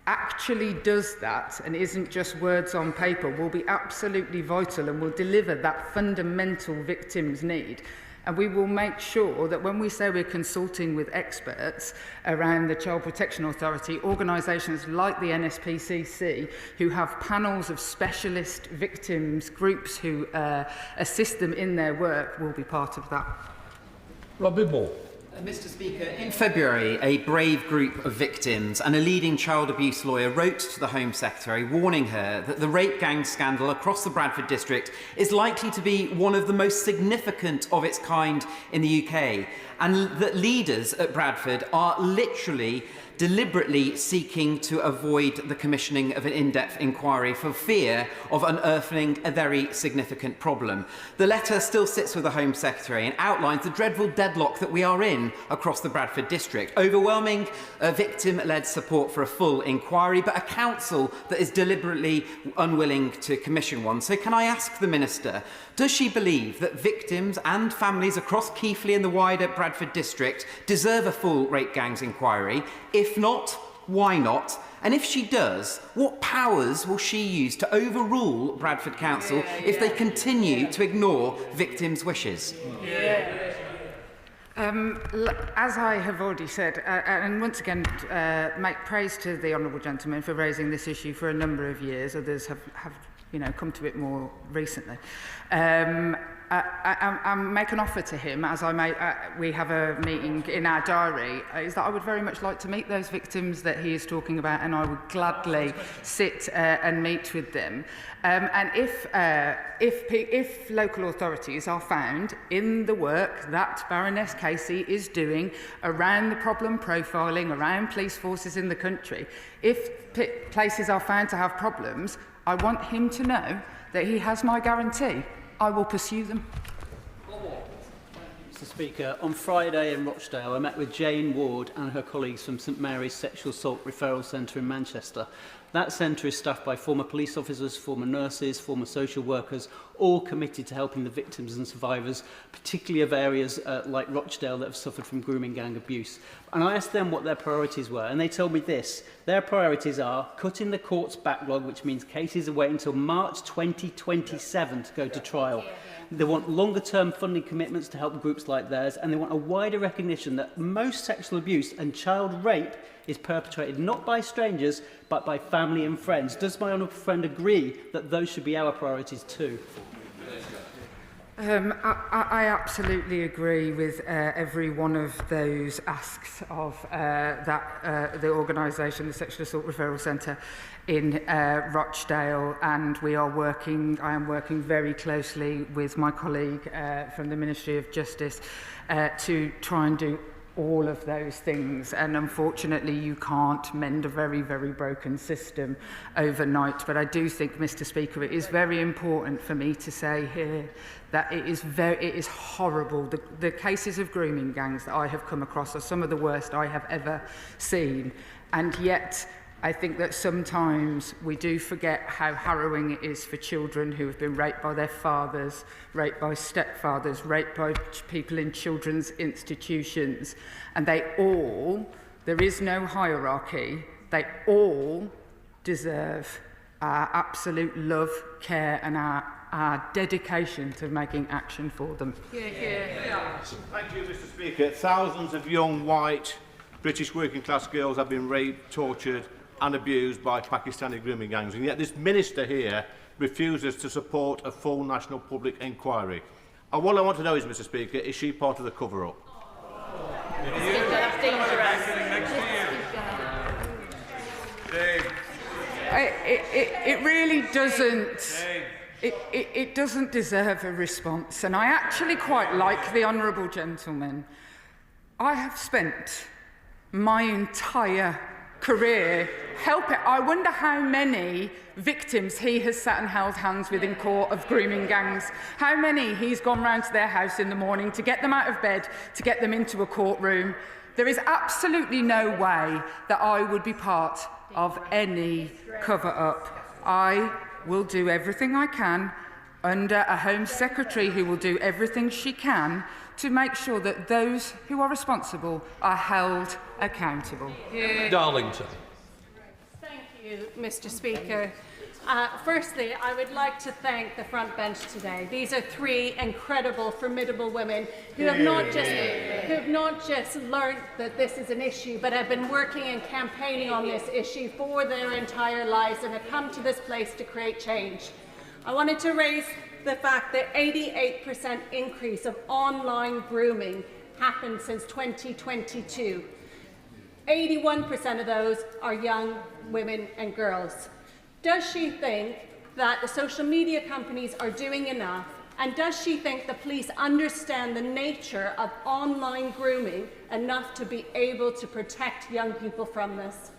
actually does that and isn't just words on paper will be absolutely vital and will deliver that fundamental victims' need. And we will make sure that when we say we're consulting with experts around the Child Protection Authority, organisations like the NSPCC, who have panels of specialist victims groups who assist them in their work, will be part of that. Robin Moore. Mr. Speaker, in February, a brave group of victims and a leading child abuse lawyer wrote to the Home Secretary warning her that the rape gang scandal across the Bradford district is likely to be one of the most significant of its kind in the UK, and that leaders at Bradford are literally deliberately seeking to avoid the commissioning of an in-depth inquiry for fear of unearthing a very significant problem. The letter still sits with the Home Secretary and outlines the dreadful deadlock that we are in across the Bradford district. Overwhelming victim-led support for a full inquiry, but a council that is deliberately unwilling to commission one. So can I ask the Minister, does she believe that victims and families across Keighley and the wider Bradford district deserve a full rape gangs inquiry? If not, why not? And if she does, what powers will she use to overrule Bradford Council if they continue to ignore victims' wishes? As I have already said, and once again, make praise to the Honourable Gentleman for raising this issue for a number of years. Others have come to it more recently. I make an offer to him, as we have a meeting in our diary, is that I would very much like to meet those victims that he is talking about, and I would gladly sit and meet with them. And if local authorities are found in the work that Baroness Casey is doing around the problem profiling, around police forces in the country, if places are found to have problems, I want him to know that he has my guarantee. I will pursue them. Mr Speaker, on Friday in Rochdale, I met with Jane Ward and her colleagues from St Mary's Sexual Assault Referral Centre in Manchester. That centre is staffed by former police officers, former nurses, former social workers, all committed to helping the victims and survivors, particularly of areas like Rochdale that have suffered from grooming gang abuse. And I asked them what their priorities were, and they told me this. Their priorities are cutting the court's backlog, which means cases are waiting until March 2027 to go to trial. They want longer-term funding commitments to help groups like theirs, and they want a wider recognition that most sexual abuse and child rape is perpetrated not by strangers, but by family and friends. Does my honourable friend agree that those should be our priorities too? I absolutely agree with every one of those asks of the organisation, the Sexual Assault Referral Centre in Rochdale, and I am working very closely with my colleague from the Ministry of Justice to try and do all of those things. And unfortunately, you can't mend a very, very broken system overnight. But I do think, Mr Speaker, it is very important for me to say here that it is horrible. The cases of grooming gangs that I have come across are some of the worst I have ever seen. And yet, I think that sometimes we do forget how harrowing it is for children who have been raped by their fathers, raped by stepfathers, raped by people in children's institutions. And there is no hierarchy, they all deserve our absolute love, care and our dedication to making action for them. Thank you, Mr Speaker. Thousands of young, white, British working class girls have been raped, tortured and abused by Pakistani grooming gangs, and yet this minister here refuses to support a full national public inquiry. And what I want to know is, Mr Speaker, is she part of the cover-up? It really doesn't. It doesn't deserve a response, and I actually quite like the honourable gentleman. I have spent my entire career I wonder how many victims he has sat and held hands with in court of grooming gangs, how many he's gone round to their house in the morning to get them out of bed, to get them into a courtroom. There is absolutely no way that I would be part of any cover-up. I will do everything I can under a Home Secretary who will do everything she can to make sure that those who are responsible are held accountable. Darlington. Thank you, Mr Speaker. Firstly, I would like to thank the front bench today. These are three incredible, formidable women who have not just learnt that this is an issue, but have been working and campaigning on this issue for their entire lives and have come to this place to create change. I wanted to raise the fact that 88% increase of online grooming happened since 2022. 81% of those are young women and girls. Does she think that the social media companies are doing enough? And does she think the police understand the nature of online grooming enough to be able to protect young people from this?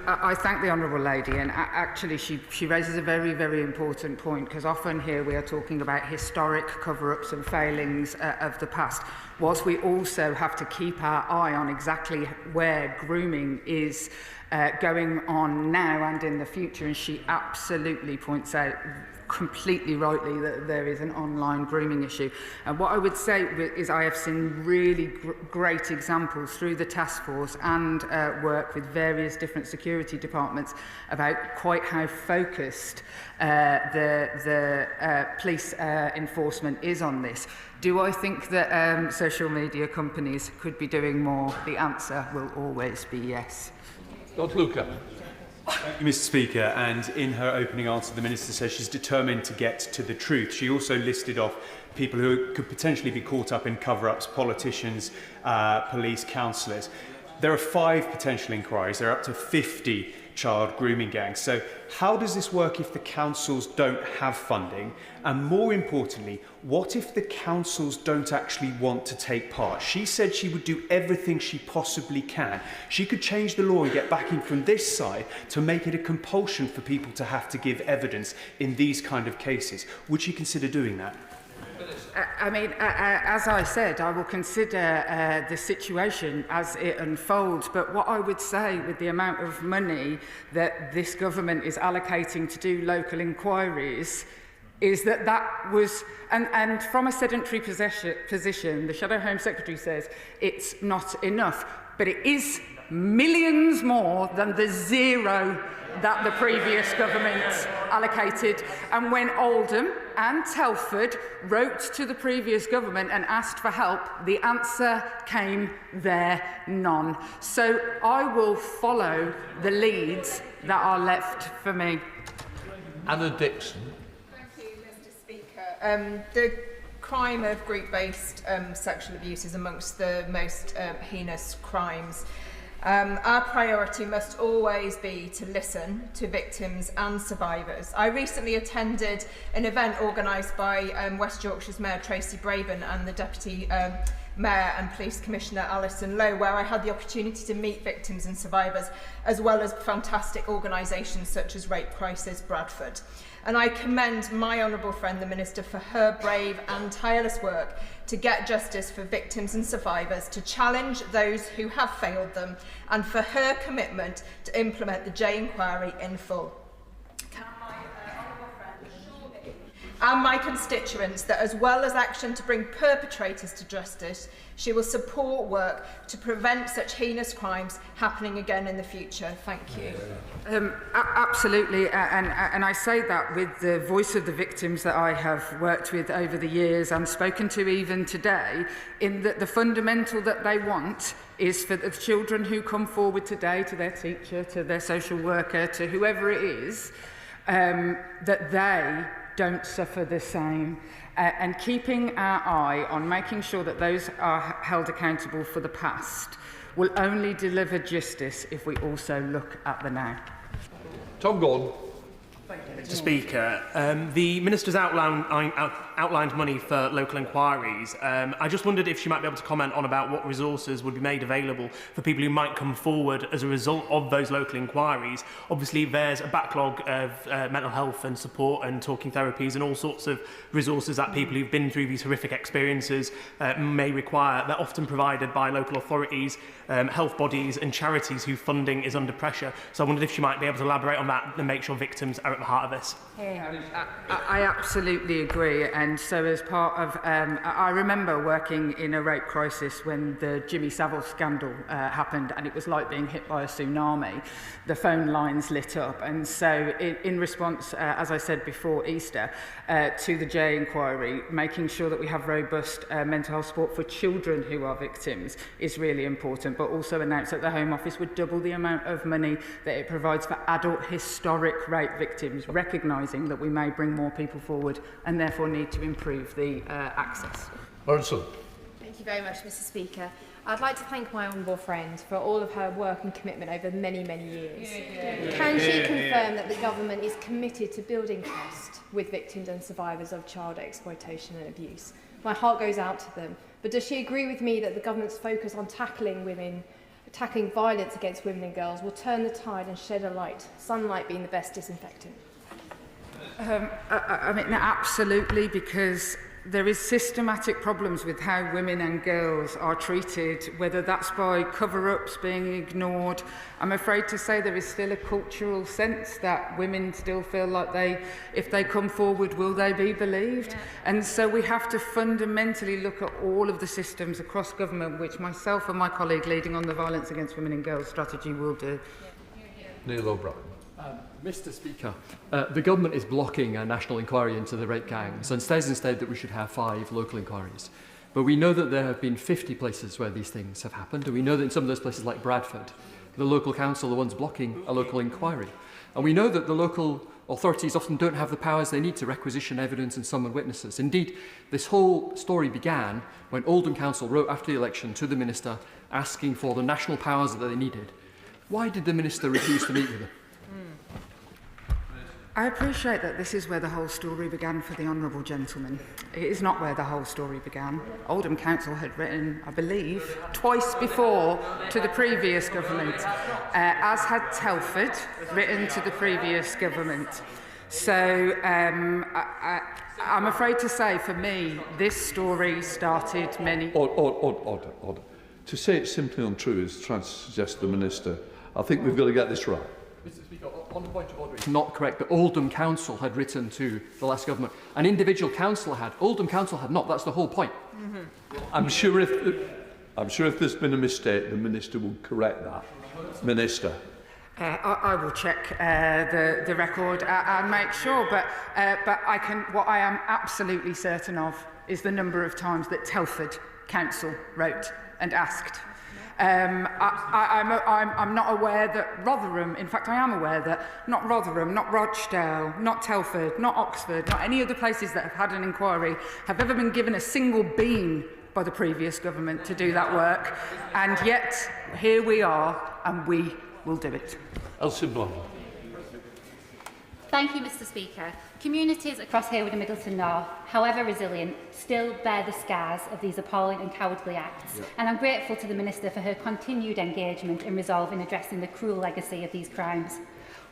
I thank the honourable lady, and actually she raises a very, very important point, because often here we are talking about historic cover-ups and failings of the past, whilst we also have to keep our eye on exactly where grooming is going on now and in the future, and she absolutely points out completely rightly that there is an online grooming issue. And what I would say is I have seen really great examples through the task force and work with various different security departments about quite how focused the police enforcement is on this. Do I think that social media companies could be doing more? The answer will always be yes. Luca. Thank you, Mr. Speaker. And in her opening answer, the Minister says she's determined to get to the truth. She also listed off people who could potentially be caught up in cover-ups, politicians, police, councillors. There are 5 potential inquiries. There are up to 50 child grooming gangs. So how does this work if the councils don't have funding? And more importantly, what if the councils don't actually want to take part? She said she would do everything she possibly can. She could change the law and get backing from this side to make it a compulsion for people to have to give evidence in these kind of cases. Would she consider doing that? I mean, as I said, I will consider the situation as it unfolds. But what I would say with the amount of money that this government is allocating to do local inquiries is that that was, and from a sedentary position, the Shadow Home Secretary says it's not enough, but it is millions more than the zero that the previous government allocated. And when Oldham and Telford wrote to the previous government and asked for help, the answer came there, none. So I will follow the leads that are left for me. Anna Dixon. Thank you, Mr. Speaker. The crime of group-based sexual abuse is amongst the most heinous crimes. Our priority must always be to listen to victims and survivors. I recently attended an event organised by West Yorkshire's Mayor Tracy Braben and the Deputy Mayor and Police Commissioner Alison Lowe, where I had the opportunity to meet victims and survivors, as well as fantastic organisations such as Rape Crisis Bradford. And I commend my honourable friend, the Minister, for her brave and tireless work to get justice for victims and survivors, to challenge those who have failed them, and for her commitment to implement the J inquiry in full. Can my honourable friend assure me and my constituents that, as well as action to bring perpetrators to justice, she will support work to prevent such heinous crimes happening again in the future? Thank you. Absolutely, and I say that with the voice of the victims that I have worked with over the years and spoken to even today, in that the fundamental that they want is for the children who come forward today to their teacher, to their social worker, to whoever it is, that they don't suffer the same. And keeping our eye on making sure that those are held accountable for the past will only deliver justice if we also look at the now. Tom Gordon. Thank you, Mr. Speaker. The Minister's outlined money for local inquiries. I just wondered if she might be able to comment on about what resources would be made available for people who might come forward as a result of those local inquiries. Obviously, there's a backlog of mental health and support and talking therapies and all sorts of resources that people who've been through these horrific experiences may require. They're often provided by local authorities, health bodies and charities whose funding is under pressure. So I wondered if she might be able to elaborate on that and make sure victims are at the heart of this. I absolutely agree, and so as part of, I remember working in a rape crisis when the Jimmy Savile scandal happened, and it was like being hit by a tsunami. The phone lines lit up, and so in response, as I said before Easter, to the J inquiry, making sure that we have robust mental health support for children who are victims is really important, but also announced that the Home Office would double the amount of money that it provides for adult historic rape victims, recognising that we may bring more people forward and therefore need to improve the access. Morrison. Thank you very much, Mr. Speaker. I'd like to thank my honourable friend for all of her work and commitment over many, many years. Can she confirm that the government is committed to building trust with victims and survivors of child exploitation and abuse? My heart goes out to them. But does she agree with me that the government's focus on tackling violence against women and girls will turn the tide and shed a light, sunlight being the best disinfectant? I mean, absolutely, because there is systematic problems with how women and girls are treated, whether that's by cover-ups being ignored. I'm afraid to say there is still a cultural sense that women still feel like if they come forward, will they be believed? Yeah. And so we have to fundamentally look at all of the systems across government, which myself and my colleague leading on the Violence Against Women and Girls strategy will do. Neil O'Brien. Mr. Speaker, the government is blocking a national inquiry into the rape gangs and says instead that we should have 5 local inquiries. But we know that there have been 50 places where these things have happened, and we know that in some of those places like Bradford, the local council the ones blocking a local inquiry. And we know that the local authorities often don't have the powers they need to requisition evidence and summon witnesses. Indeed, this whole story began when Oldham Council wrote after the election to the Minister asking for the national powers that they needed. Why did the Minister refuse to meet with them? I appreciate that this is where the whole story began for the Honourable Gentleman. It is not where the whole story began. Oldham Council had written, I believe, twice before to the previous government, as had Telford written to the previous government. So I'm afraid to say, for me, this story started many... Order. To say it's simply untrue is trying to suggest the Minister. I think we've got to get this right. Mr. Speaker, on the point of order, it's not correct that Oldham Council had written to the last government. An individual councillor had. Oldham Council had not. That's the whole point. I'm sure if there's been a mistake, the Minister will correct that. Minister. I will check the record and make sure, but what I am absolutely certain of is the number of times that Telford Council wrote and asked. I'm not aware that Rotherham, in fact I am aware that not Rotherham, not Rochdale, not Telford, not Oxford, not any of the places that have had an inquiry have ever been given a single bean by the previous government to do that work, and yet here we are and we will do it. Elsie Blunt. Thank you, Mr. Speaker. Communities across Harewood and Middleton North, however resilient, still bear the scars of these appalling and cowardly acts. And I'm grateful to the Minister for her continued engagement and resolve in addressing the cruel legacy of these crimes.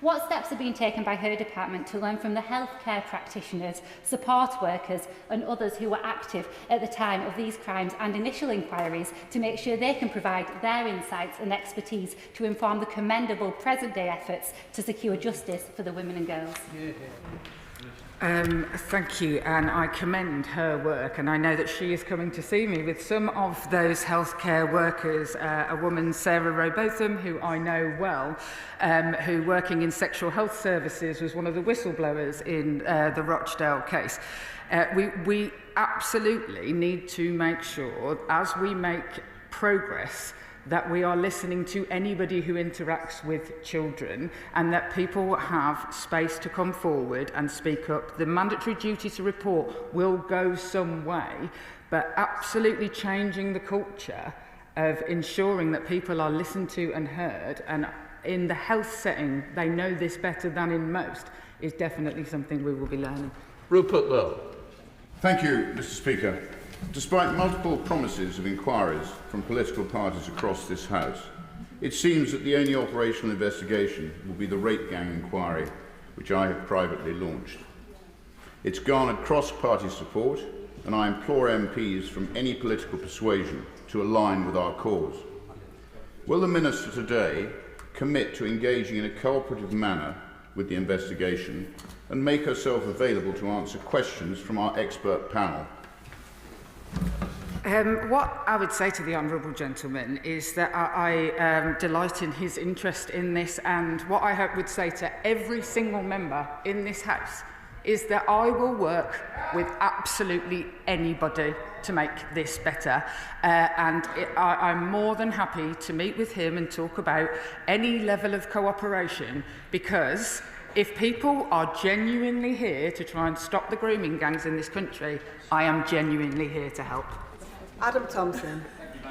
What steps are being taken by her department to learn from the healthcare practitioners, support workers and others who were active at the time of these crimes and initial inquiries to make sure they can provide their insights and expertise to inform the commendable present-day efforts to secure justice for the women and girls? Thank you, and I commend her work, and I know that she is coming to see me with some of those healthcare workers, a woman, Sarah Robotham, who I know well, who working in sexual health services was one of the whistleblowers in the Rochdale case. We absolutely need to make sure, as we make progress, that we are listening to anybody who interacts with children and that people have space to come forward and speak up. The mandatory duty to report will go some way, but absolutely changing the culture of ensuring that people are listened to and heard, and in the health setting they know this better than in most, is definitely something we will be learning. Rupert Lowe. Thank you, Mr. Speaker. Despite multiple promises of inquiries from political parties across this House, it seems that the only operational investigation will be the rape gang inquiry, which I have privately launched. It's garnered cross-party support, and I implore MPs from any political persuasion to align with our cause. Will the Minister today commit to engaging in a cooperative manner with the investigation and make herself available to answer questions from our expert panel? What I would say to the Honourable Gentleman is that I delight in his interest in this, and what I would say to every single member in this House is that I will work with absolutely anybody to make this better, I'm more than happy to meet with him and talk about any level of cooperation, because if people are genuinely here to try and stop the grooming gangs in this country, I am genuinely here to help. Adam Thompson.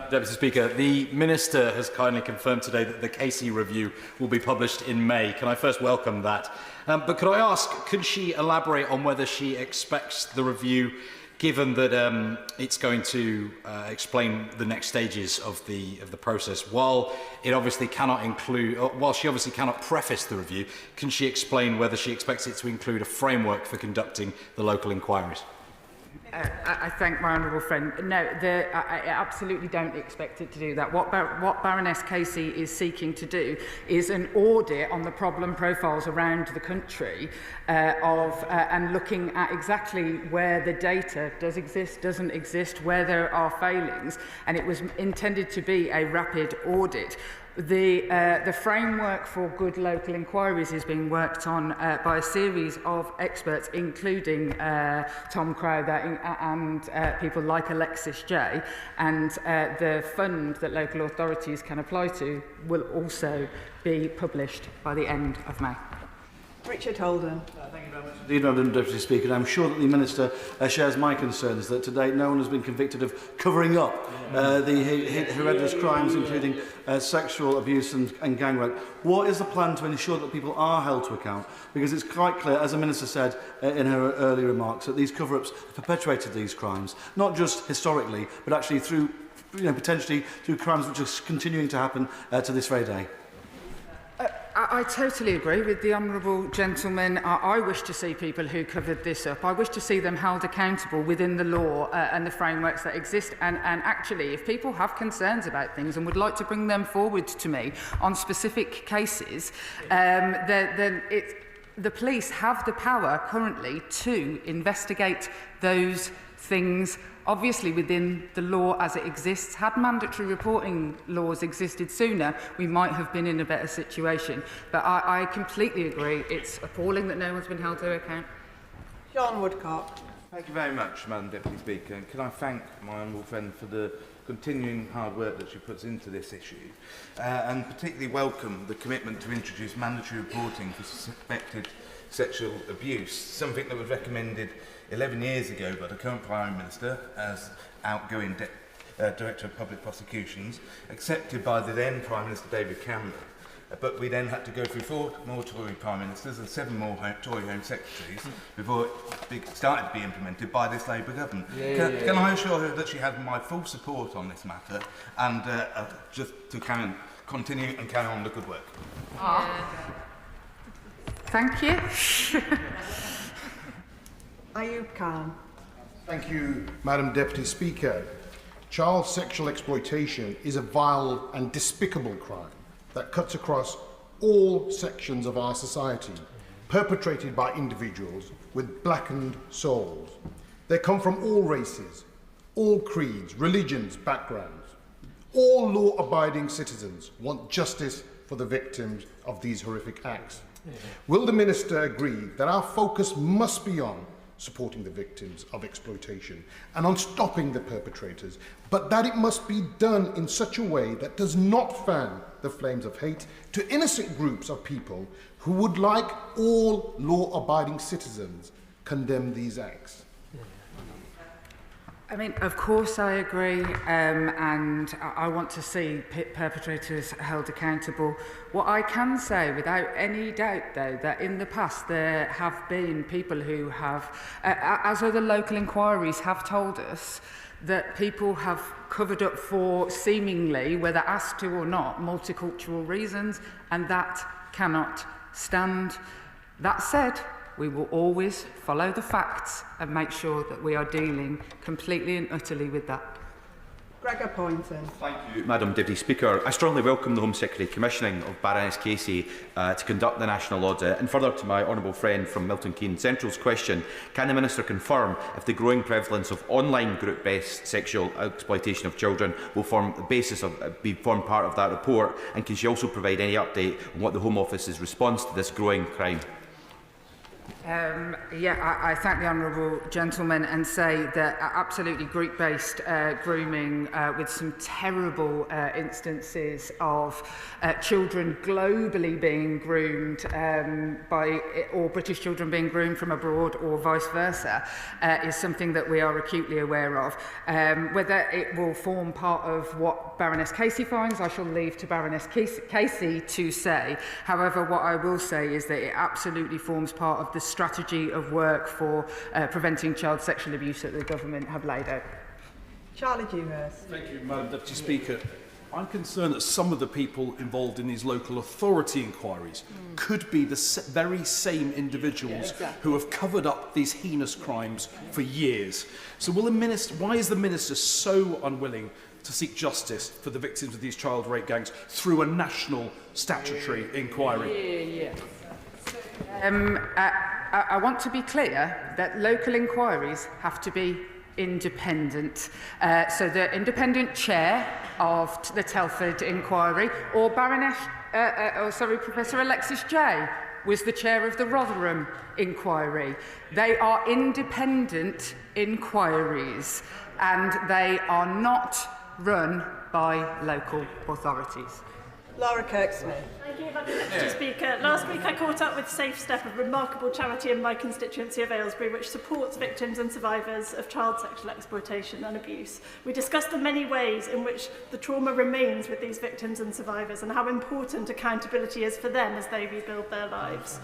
Deputy Speaker, the Minister has kindly confirmed today that the Casey review will be published in May. Can I first welcome that? But could I ask, could she elaborate on whether she expects the review, given that it's going to explain the next stages of the process, while it obviously cannot include, while she obviously cannot preface the review, can she explain whether she expects it to include a framework for conducting the local inquiries? I thank my honourable friend. No, I absolutely don't expect it to do that. What Baroness Casey is seeking to do is an audit on the problem profiles around the country and looking at exactly where the data does exist, doesn't exist, where there are failings, and it was intended to be a rapid audit. The framework for good local inquiries is being worked on by a series of experts, including Tom Crowther and people like Alexis J. And the fund that local authorities can apply to will also be published by the end of May. Richard Holden. Thank you very much indeed, Madam Deputy Speaker. And I'm sure that the Minister shares my concerns that to date no one has been convicted of covering up the horrendous crimes, including sexual abuse and gang rape. What is the plan to ensure that people are held to account? Because it's quite clear, as the Minister said in her early remarks, that these cover-ups perpetuated these crimes, not just historically, but actually through, potentially through crimes which are continuing to happen to this very day. I totally agree with the honourable gentleman. I wish to see people who covered this up. I wish to see them held accountable within the law and the frameworks that exist. And actually, if people have concerns about things and would like to bring them forward to me on specific cases, then the police have the power currently to investigate those things, obviously within the law as it exists. Had mandatory reporting laws existed sooner, we might have been in a better situation. But I completely agree. It's appalling that no one's been held to account. John Woodcock. Thank you very much, Madam Deputy Speaker. And can I thank my honourable friend for the continuing hard work that she puts into this issue, and particularly welcome the commitment to introduce mandatory reporting for suspected sexual abuse, something that was recommended 11 years ago by the current Prime Minister as outgoing Director of Public Prosecutions, accepted by the then Prime Minister David Cameron. But we then had to go through 4 more Tory Prime Ministers and 7 more Tory Home Secretaries before it started to be implemented by this Labour government. Can I assure her that she has my full support on this matter and just to continue and carry on the good work? Thank you. Ayub Khan. Thank you, Madam Deputy Speaker. Child sexual exploitation is a vile and despicable crime that cuts across all sections of our society, perpetrated by individuals with blackened souls. They come from all races, all creeds, religions, backgrounds. All law-abiding citizens want justice for the victims of these horrific acts. Will the Minister agree that our focus must be on supporting the victims of exploitation and on stopping the perpetrators, but that it must be done in such a way that does not fan the flames of hate to innocent groups of people who would, like all law-abiding citizens, condemn these acts? I mean, of course I agree, and I want to see perpetrators held accountable. What I can say without any doubt, though, that in the past there have been people who have, as other local inquiries have told us, that people have covered up for seemingly, whether asked to or not, multicultural reasons, and that cannot stand. That said, we will always follow the facts and make sure that we are dealing completely and utterly with that. Gregor Poynton. Thank you, Madam Deputy Speaker. I strongly welcome the Home Secretary commissioning of Baroness Casey to conduct the national audit. And further to my honourable friend from Milton Keynes Central's question, can the Minister confirm if the growing prevalence of online group-based sexual exploitation of children will form the basis of form part of that report? And can she also provide any update on what the Home Office's response to this growing crime? I thank the honourable gentleman and say that absolutely group-based grooming with some terrible instances of children globally being groomed or British children being groomed from abroad or vice versa is something that we are acutely aware of. Whether it will form part of what Baroness Casey finds, I shall leave to Baroness Casey to say. However, what I will say is that it absolutely forms part of the strategy of work for preventing child sexual abuse that the government have laid out. Charlie Dewhurst. Thank you, Madam Deputy Speaker. I'm concerned that some of the people involved in these local authority inquiries could be the very same individuals who have covered up these heinous crimes for years. So why is the Minister so unwilling to seek justice for the victims of these child rape gangs through a national statutory inquiry? I want to be clear that local inquiries have to be independent. So the independent chair of the Telford inquiry, or Professor Alexis Jay was the chair of the Rotherham inquiry. They are independent inquiries, and they are not run by local authorities. Laura Kirksmith. Thank you, Madam Deputy Speaker. Last week I caught up with Safe Step, a remarkable charity in my constituency of Aylesbury which supports victims and survivors of child sexual exploitation and abuse. We discussed the many ways in which the trauma remains with these victims and survivors and how important accountability is for them as they rebuild their lives.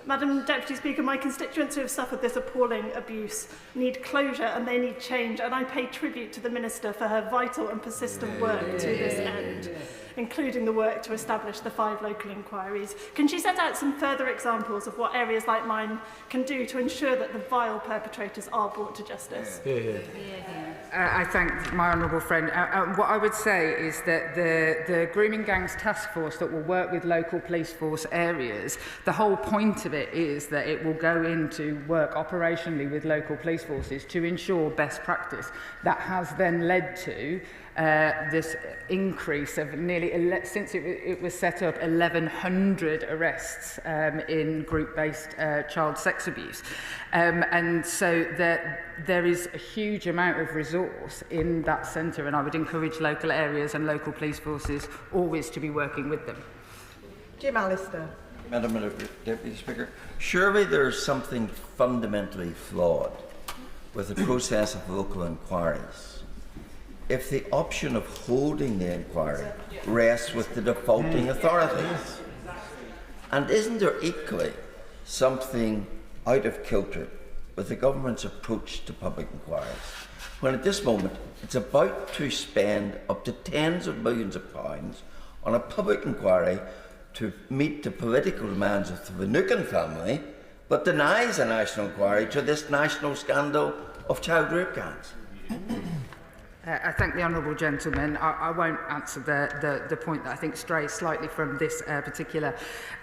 Madam Deputy Speaker, my constituents who have suffered this appalling abuse need closure and they need change, and I pay tribute to the Minister for her vital and persistent work to this end, including the work to establish the 5 local inquiries. Can she set out some further examples of what areas like mine can do to ensure that the vile perpetrators are brought to justice? I thank my honourable friend. What I would say is that the Grooming Gangs Task Force that will work with local police force areas, the whole point of it is that it will go into work operationally with local police forces to ensure best practice. That has then led to this increase of nearly, since it was set up, 1,100 arrests in group-based child sex abuse. And so there is a huge amount of resource in that centre, and I would encourage local areas and local police forces always to be working with them. Jim Allister. Madam Deputy Speaker, surely there is something fundamentally flawed with the process of local inquiries if the option of holding the inquiry rests with the defaulting authorities. And isn't there equally something out of kilter with the government's approach to public inquiries, when at this moment it's about to spend up to tens of millions of pounds on a public inquiry to meet the political demands of the Finucane family, but denies a national inquiry to this national scandal of child rape gangs? I thank the honourable gentleman. I won't answer the point that I think strays slightly from this particular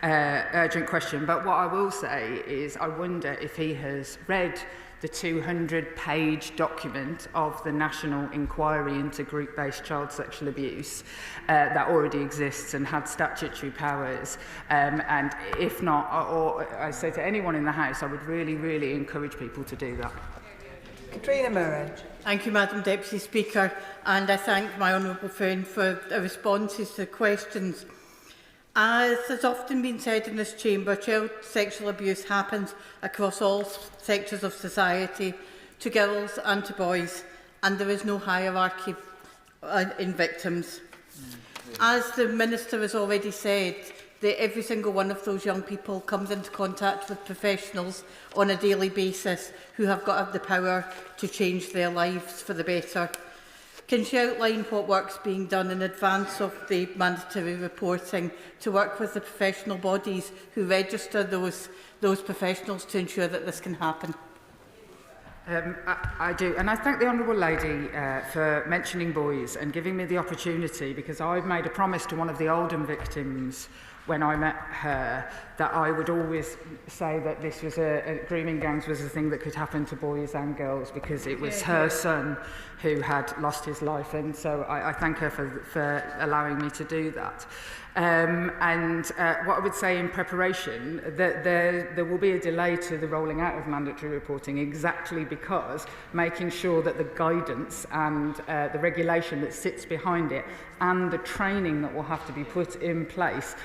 urgent question, but what I will say is I wonder if he has read the 200-page document of the National Inquiry into Group-Based Child Sexual Abuse that already exists and had statutory powers. And if not, or I say to anyone in the House, I would really, really encourage people to do that. Katrina Murray. Thank you, Madam Deputy Speaker, and I thank my honourable friend for the responses to the questions. As has often been said in this chamber, child sexual abuse happens across all sectors of society, to girls and to boys, and there is no hierarchy in victims. As the Minister has already said, that every single one of those young people comes into contact with professionals on a daily basis who have got the power to change their lives for the better. Can she outline what work's being done in advance of the mandatory reporting to work with the professional bodies who register those professionals to ensure that this can happen? I do, and I thank the honourable lady for mentioning boys and giving me the opportunity, because I've made a promise to one of the Oldham victims when I met her that I would always say that this was grooming gangs was a thing that could happen to boys and girls, because it was her son who had lost his life, and so I thank her for allowing me to do that. And what I would say in preparation, that there will be a delay to the rolling out of mandatory reporting, exactly because making sure that the guidance and the regulation that sits behind it and the training that will have to be put in place,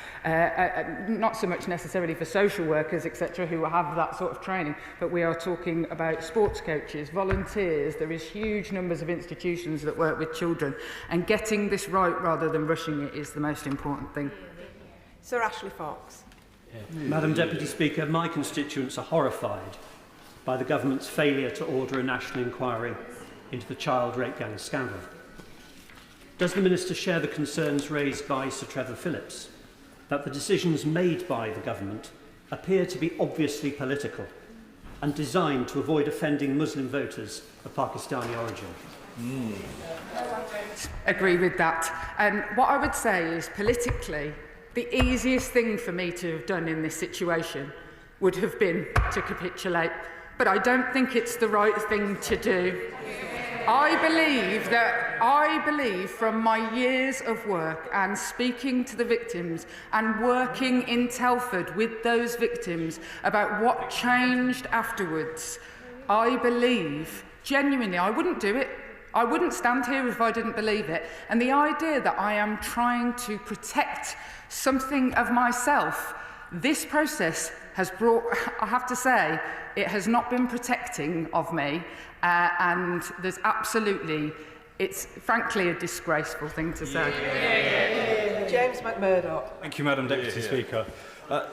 not so much necessarily for social workers, etc., who have that sort of training, but we are talking about sports coaches, volunteers. There is huge numbers of institutions that work with children, and getting this right rather than rushing it is the most important thing. Sir Ashley Fox. Madam Deputy Speaker, my constituents are horrified by the government's failure to order a national inquiry into the child rape gang scandal. Does the Minister share the concerns raised by Sir Trevor Phillips that the decisions made by the government appear to be obviously political and designed to avoid offending Muslim voters of Pakistani origin? Agree with that. And what I would say is, politically, the easiest thing for me to have done in this situation would have been to capitulate. But I don't think it's the right thing to do. I believe from my years of work and speaking to the victims and working in Telford with those victims about what changed afterwards, I believe, genuinely, I wouldn't do it. I wouldn't stand here if I didn't believe it. And the idea that I am trying to protect something of myself, this process has brought, I have to say, it has not been protecting of me. And there's absolutely, it's frankly a disgraceful thing to say. James McMurdoch. Thank you, Madam Deputy Speaker.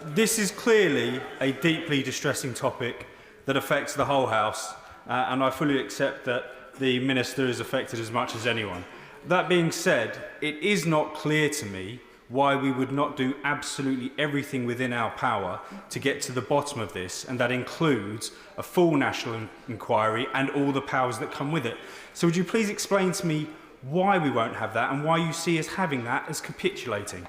This is clearly a deeply distressing topic that affects the whole House, and I fully accept that the Minister is affected as much as anyone. That being said, it is not clear to me why we would not do absolutely everything within our power to get to the bottom of this, and that includes a full national inquiry and all the powers that come with it. So would you please explain to me why we won't have that and why you see us having that as capitulating?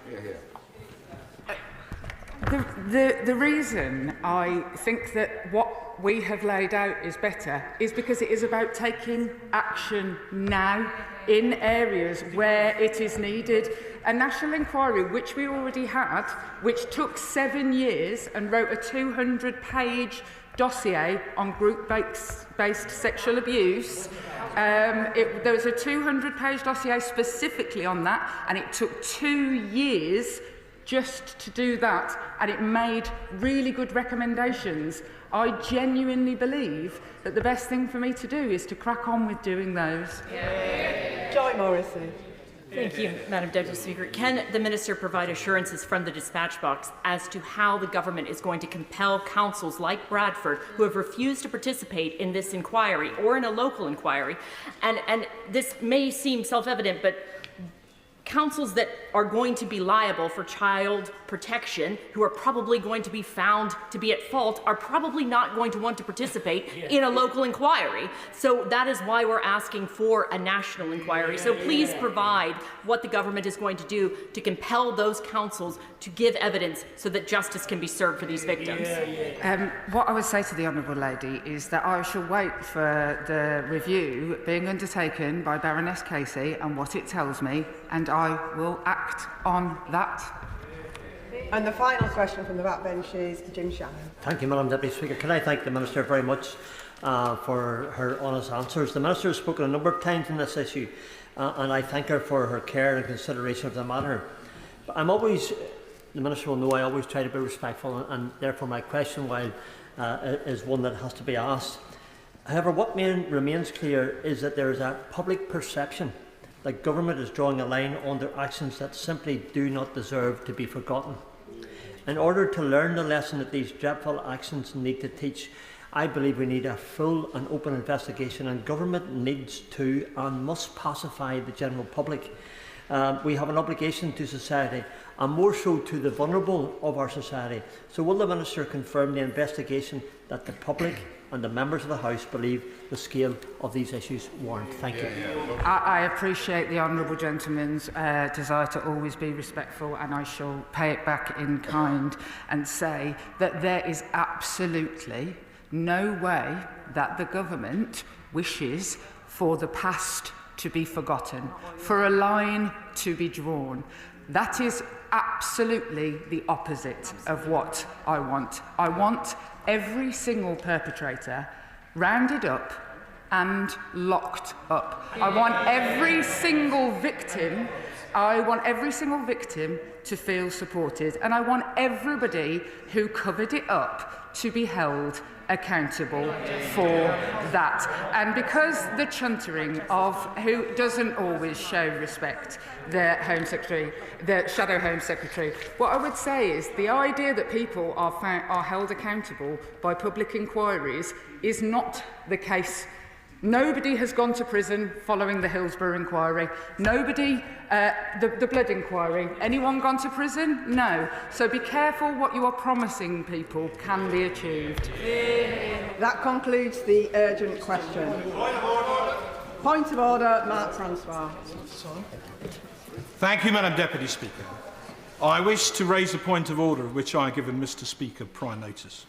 The reason I think that what we have laid out is better is because it is about taking action now in areas where it is needed. A national inquiry, which we already had, which took 7 years and wrote a 200-page dossier on group-based sexual abuse. There was a 200-page dossier specifically on that, and it took 2 years just to do that, and it made really good recommendations. I genuinely believe that the best thing for me to do is to crack on with doing those. Joy Morrissey. Thank you, Madam Deputy Speaker. Can the Minister provide assurances from the dispatch box as to how the government is going to compel councils like Bradford, who have refused to participate in this inquiry or in a local inquiry, and this may seem self-evident, but councils that are going to be liable for child protection, who are probably going to be found to be at fault, are probably not going to want to participate in a local inquiry. So that is why we're asking for a national inquiry. So please provide what the government is going to do to compel those councils to give evidence so that justice can be served for these victims. What I would say to the Honourable Lady is that I shall wait for the review being undertaken by Baroness Casey and what it tells me, and I will act on that. And the final question from the backbench is Jim Shannon. Thank you, Madam Deputy Speaker. Can I thank the Minister very much for her honest answers. The Minister has spoken a number of times on this issue, and I thank her for her care and consideration of the matter. But I'm always, the Minister will know, I always try to be respectful, and therefore my question is one that has to be asked. However, what remains clear is that there is a public perception that government is drawing a line under actions that simply do not deserve to be forgotten. In order to learn the lesson that these dreadful actions need to teach, I believe we need a full and open investigation, and government needs to and must pacify the general public. We have an obligation to society, and more so to the vulnerable of our society. So will the Minister confirm the investigation that the public and the members of the House believe the scale of these issues warrant? Thank you. I appreciate the honourable gentleman's desire to always be respectful, and I shall pay it back in kind and say that there is absolutely no way that the government wishes for the past to be forgotten, for a line to be drawn. That is absolutely the opposite of what I want. I want every single perpetrator rounded up and locked up. I want every single victim, to feel supported, and I want everybody who covered it up to be held accountable for that. And because the chuntering of who doesn't always show respect, the Home Secretary, the Shadow Home Secretary, what I would say is the idea that people are held accountable by public inquiries is not the case. Nobody has gone to prison following the Hillsborough inquiry. Nobody, the blood inquiry. Anyone gone to prison? No. So be careful what you are promising people can be achieved. That concludes the urgent question. Point of order, Mark Francois. Thank you, Madam Deputy Speaker. I wish to raise a point of order of which I have given Mr. Speaker prior notice.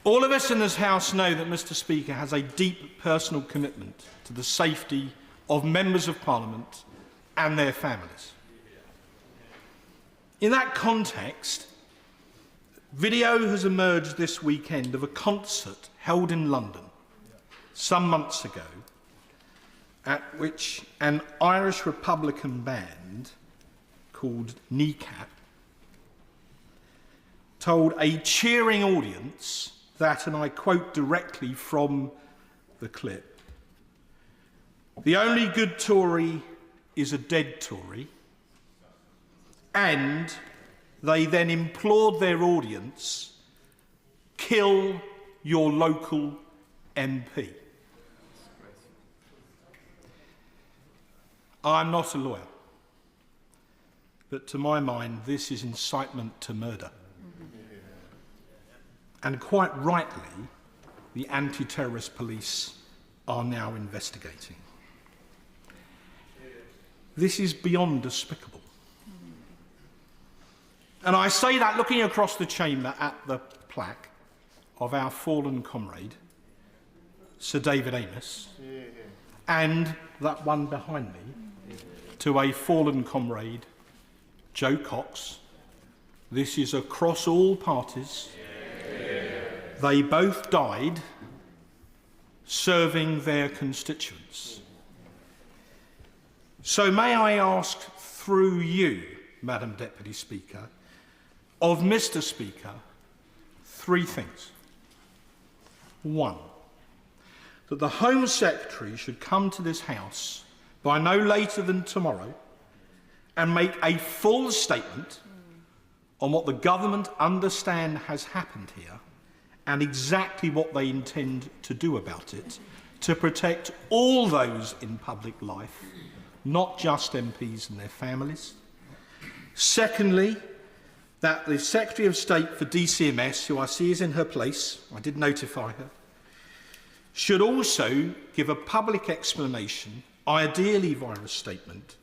All of us in this House know that Mr. Speaker has a deep personal commitment to the safety of members of Parliament and their families. In that context, video has emerged this weekend of a concert held in London some months ago, at which an Irish Republican band called Kneecap told a cheering audience that, and I quote directly from the clip, "The only good Tory is a dead Tory," and they then implored their audience, "Kill your local MP." I'm not a lawyer, but to my mind, this is incitement to murder. And quite rightly, the anti-terrorist police are now investigating. This is beyond despicable. And I say that looking across the chamber at the plaque of our fallen comrade, Sir David Amos, and that one behind me, to a fallen comrade, Joe Cox. This is across all parties. They both died serving their constituents. So may I ask through you, Madam Deputy Speaker, of Mr. Speaker, three things. One, that the Home Secretary should come to this House by no later than tomorrow and make a full statement on what the government understand has happened here and exactly what they intend to do about it to protect all those in public life, not just MPs and their families. Secondly, that the Secretary of State for DCMS, who I see is in her place, I did notify her, should also give a public explanation, ideally via a statement,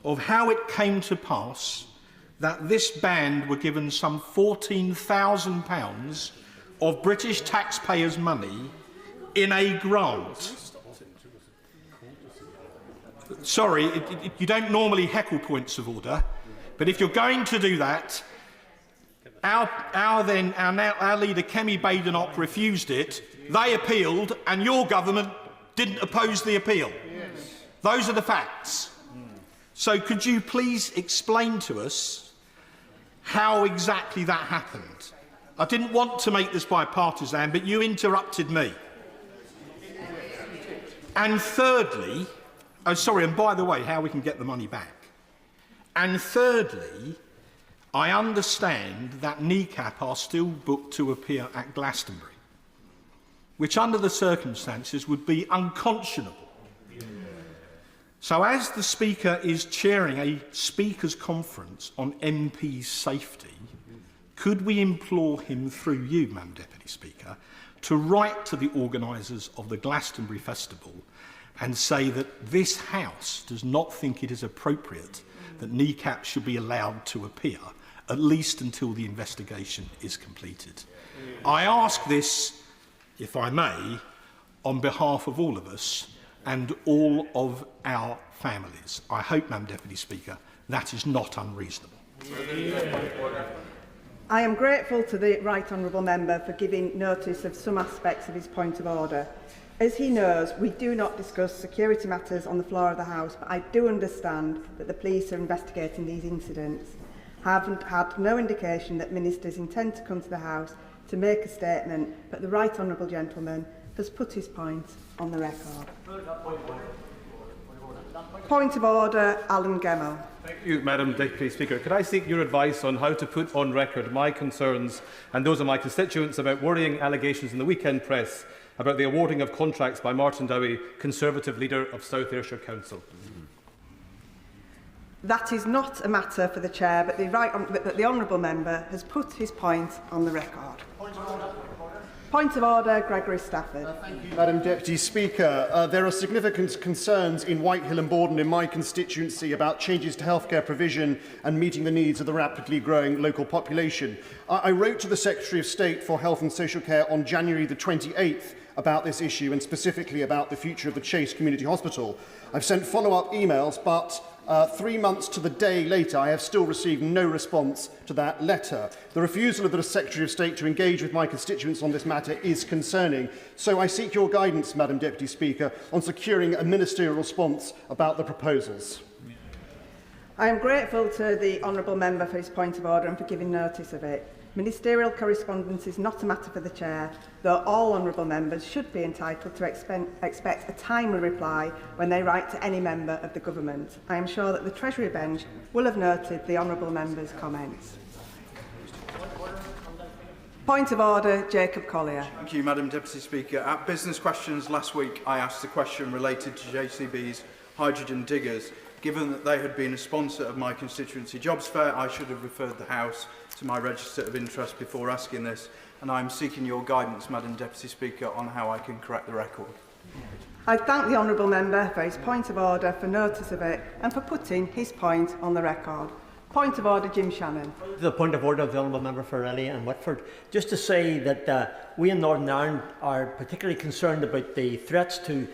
of how it came to pass that this band were given some £14,000 of British taxpayers' money in a grant. Sorry, you don't normally heckle points of order, but if you're going to do that, our leader, Kemi Badenoch, refused it. They appealed, and your government didn't oppose the appeal. Yes. Those are the facts. So could you please explain to us how exactly that happened? I didn't want to make this bipartisan, but you interrupted me. And thirdly, and by the way, how we can get the money back. And thirdly, I understand that Kneecap are still booked to appear at Glastonbury, which under the circumstances would be unconscionable. So as the Speaker is chairing a Speakers' Conference on MPs' safety, could we implore him through you, Madam Deputy Speaker, to write to the organisers of the Glastonbury Festival and say that this House does not think it is appropriate that Kneecap should be allowed to appear, at least until the investigation is completed. I ask this, if I may, on behalf of all of us and all of our families. I hope, Madam Deputy Speaker, that is not unreasonable. I am grateful to the Right Honourable Member for giving notice of some aspects of his point of order. As he knows, we do not discuss security matters on the floor of the House, but I do understand that the police are investigating these incidents. I haven't had no indication that ministers intend to come to the House to make a statement, but the Right Honourable Gentleman has put his point on the record. Point of order, Alan Gemmell. Thank you, Madam Deputy Speaker. Could I seek your advice on how to put on record my concerns and those of my constituents about worrying allegations in the weekend press about the awarding of contracts by Martin Dowie, Conservative leader of South Ayrshire Council? That is not a matter for the Chair, but the Honourable Member has put his point on the record. Point of order, Gregory Stafford. Thank you, Madam Deputy Speaker. There are significant concerns in Whitehill and Borden in my constituency about changes to healthcare provision and meeting the needs of the rapidly growing local population. I wrote to the Secretary of State for Health and Social Care on January the 28th about this issue and specifically about the future of the Chase Community Hospital. I've sent follow-up emails, but 3 months to the day later, I have still received no response to that letter. The refusal of the Secretary of State to engage with my constituents on this matter is concerning. So I seek your guidance, Madam Deputy Speaker, on securing a ministerial response about the proposals. I am grateful to the honourable member for his point of order and for giving notice of it. Ministerial correspondence is not a matter for the Chair, though all honourable members should be entitled to expect a timely reply when they write to any member of the Government. I am sure that the Treasury Bench will have noted the honourable member's comments. Point of order, Jacob Collier. Thank you, Madam Deputy Speaker. At Business Questions last week, I asked a question related to JCB's hydrogen diggers. Given that they had been a sponsor of my constituency jobs fair, I should have referred the House to my register of interest before asking this, and I am seeking your guidance, Madam Deputy Speaker, on how I can correct the record. I thank the honourable member for his point of order, for notice of it, and for putting his point on the record. Point of order, Jim Shannon. The point of order of the honourable member for Raleigh and Whitford. Just to say that we in Northern Ireland are particularly concerned about the threats to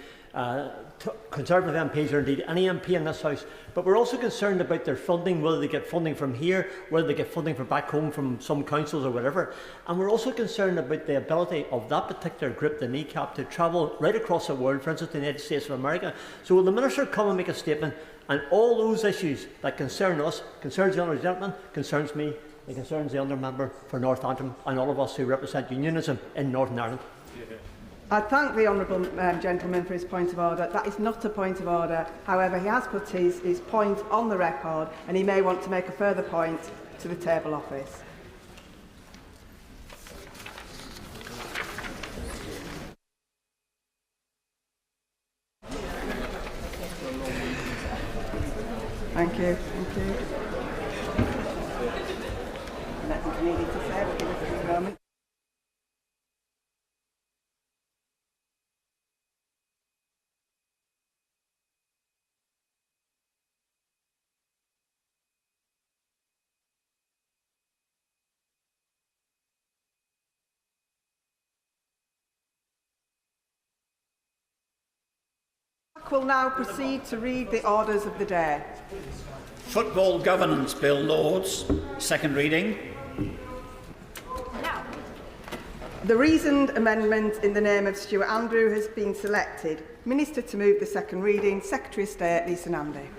Conservative MPs or indeed any MP in this House, but we're also concerned about their funding, whether they get funding from here, whether they get funding from back home from some councils or whatever. And we're also concerned about the ability of that particular group, the NECAP, to travel right across the world, for instance the United States of America. So will the Minister come and make a statement on all those issues that concern us, concerns the honourable gentleman, concerns me, it concerns the honourable member for Northampton and all of us who represent unionism in Northern Ireland? I thank the honourable gentleman for his point of order. That is not a point of order. However, he has put his point on the record and he may want to make a further point to the table office. Thank you. Thank you. Nothing needed to say, but give us a moment. Will now proceed to read the orders of the day. Football Governance Bill, Lords. Second reading. The reasoned amendment in the name of Stuart Andrew has been selected. Minister to move the second reading, Secretary of State Lisa Nandy.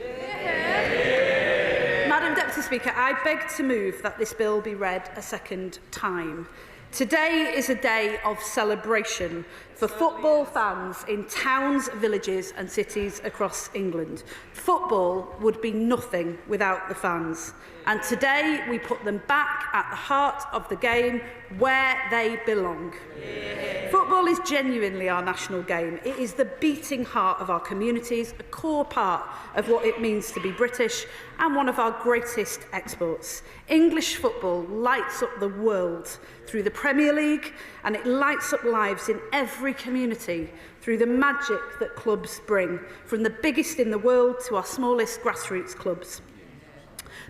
Madam Deputy Speaker, I beg to move that this bill be read a second time. Today is a day of celebration for football fans in towns, villages and cities across England. Football would be nothing without the fans. And today we put them back at the heart of the game where they belong. Yeah. Football is genuinely our national game. It is the beating heart of our communities, a core part of what it means to be British and one of our greatest exports. English football lights up the world through the Premier League, and it lights up lives in every community through the magic that clubs bring, from the biggest in the world to our smallest grassroots clubs.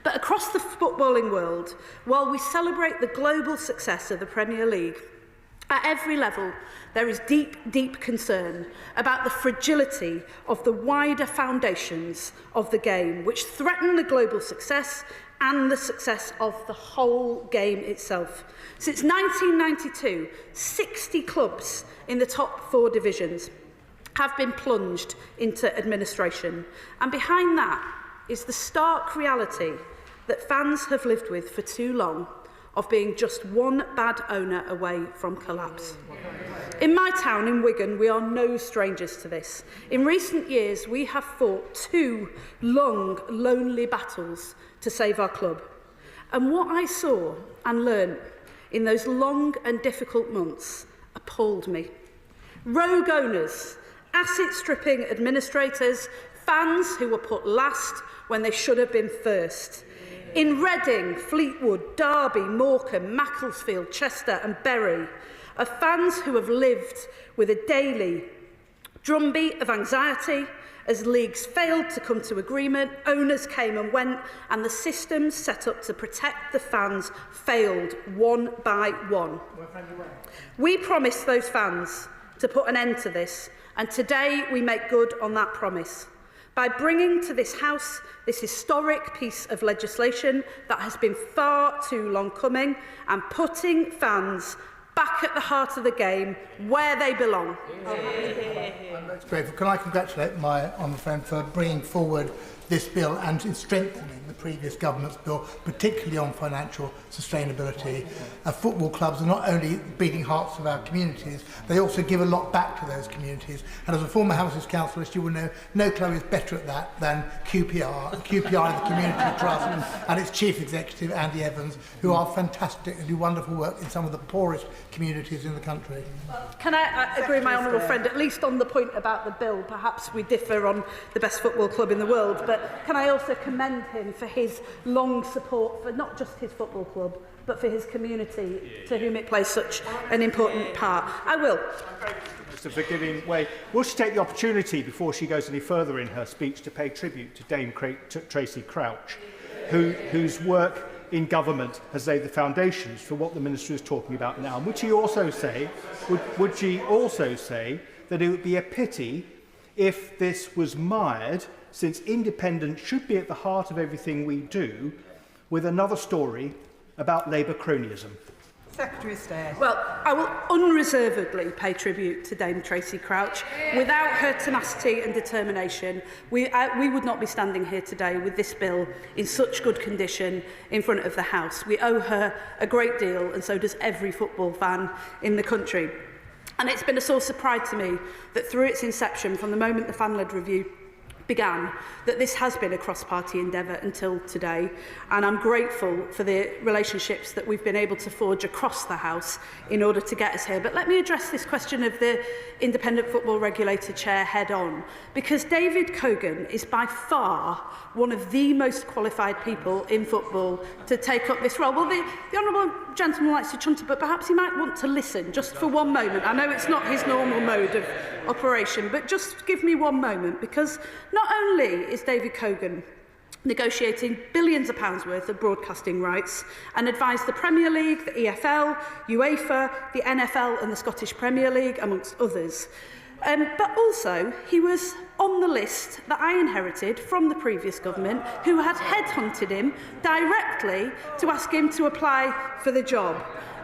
But across the footballing world, while we celebrate the global success of the Premier League, at every level there is deep, deep concern about the fragility of the wider foundations of the game, which threaten the global success and the success of the whole game itself. Since 1992, 60 clubs in the top 4 divisions have been plunged into administration. And behind that is the stark reality that fans have lived with for too long of being just one bad owner away from collapse. In my town, in Wigan, we are no strangers to this. In recent years, we have fought 2 long, lonely battles to save our club. And what I saw and learnt in those long and difficult months appalled me. Rogue owners, asset-stripping administrators, fans who were put last when they should have been first. In Reading, Fleetwood, Derby, Morecambe, Macclesfield, Chester and Bury are fans who have lived with a daily drumbeat of anxiety as leagues failed to come to agreement, owners came and went, and the systems set up to protect the fans failed one by one. We promised those fans to put an end to this, and today we make good on that promise by bringing to this House this historic piece of legislation that has been far too long coming and putting fans back at the heart of the game where they belong. That's great. Can I congratulate my honourable friend for bringing forward this bill and in strengthening the previous government's bill, particularly on financial sustainability. Football clubs are not only beating hearts of our communities, they also give a lot back to those communities. And as a former Houses councillor, you will know no club is better at that than QPR. QPR, the Community Trust, and its chief executive, Andy Evans, who are fantastic and do wonderful work in some of the poorest communities in the country. Can I agree with my honourable friend, at least on the point about the bill? Perhaps we differ on the best football club in the world, but can I also commend him for his long support for not just his football club, but for his community, to whom it plays such an important part. I will. For giving way. Will she take the opportunity, before she goes any further in her speech, to pay tribute to Dame Tracy Crouch, whose work in government has laid the foundations for what the Minister is talking about now? And would she also say that it would be a pity if this was mired, since independence should be at the heart of everything we do, with another story about Labour cronyism? Secretary of State. Well, I will unreservedly pay tribute to Dame Tracy Crouch. Without her tenacity and determination, we would not be standing here today with this bill in such good condition in front of the House. We owe her a great deal, and so does every football fan in the country. And it's been a source of pride to me that through its inception, from the moment the fan-led review began, that this has been a cross-party endeavour until today, and I'm grateful for the relationships that we've been able to forge across the House in order to get us here. But let me address this question of the Independent Football Regulator Chair head on, because David Cogan is by far one of the most qualified people in football to take up this role. Well, the honourable gentleman likes to chunt it, but perhaps he might want to listen just for one moment. I know it's not his normal mode of operation, but just give me one moment, because not only is David Cogan negotiating billions of pounds worth of broadcasting rights and advised the Premier League, the EFL, UEFA, the NFL and the Scottish Premier League, amongst others, but also he was on the list that I inherited from the previous government, who had headhunted him directly to ask him to apply for the job.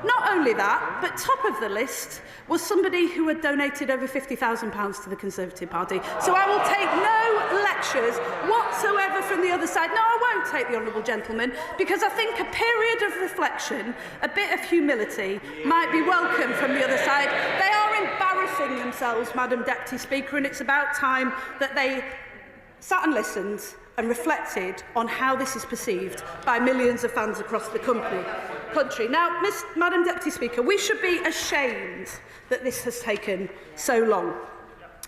Not only that, but top of the list was somebody who had donated over £50,000 to the Conservative Party. So I will take no lectures whatsoever from the other side. No, I won't take the honourable gentleman, because I think a period of reflection, a bit of humility, might be welcome from the other side. They are embarrassing themselves, Madam Deputy Speaker, and it's about time that they sat and listened and reflected on how this is perceived by millions of fans across the country. Now, Madam Deputy Speaker, we should be ashamed that this has taken so long.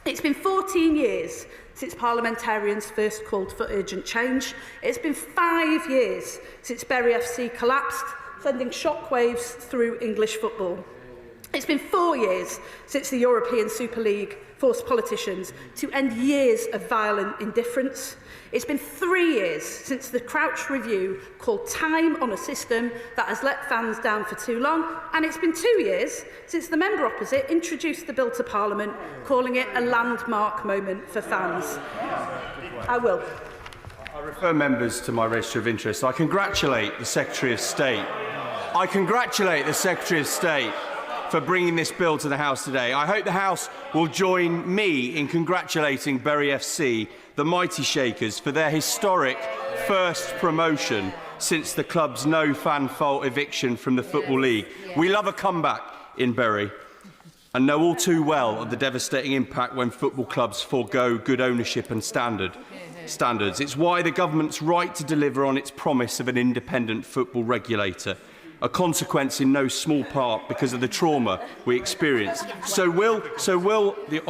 It's been 14 years since parliamentarians first called for urgent change. It's been 5 years since Bury FC collapsed, sending shockwaves through English football. It's been 4 years since the European Super League forced politicians to end years of violent indifference. It's been 3 years since the Crouch Review called time on a system that has let fans down for too long, and it's been 2 years since the member opposite introduced the bill to Parliament, calling it a landmark moment for fans. I will. I refer members to my register of interest. I congratulate the Secretary of State. For bringing this bill to the House today. I hope the House will join me in congratulating Bury FC, the Mighty Shakers, for their historic first promotion since the club's no-fan-fault eviction from the Football League. We love a comeback in Bury and know all too well of the devastating impact when football clubs forego good ownership and standards. It's why the government's right to deliver on its promise of an independent football regulator, a consequence in no small part because of the trauma we experienced. So will the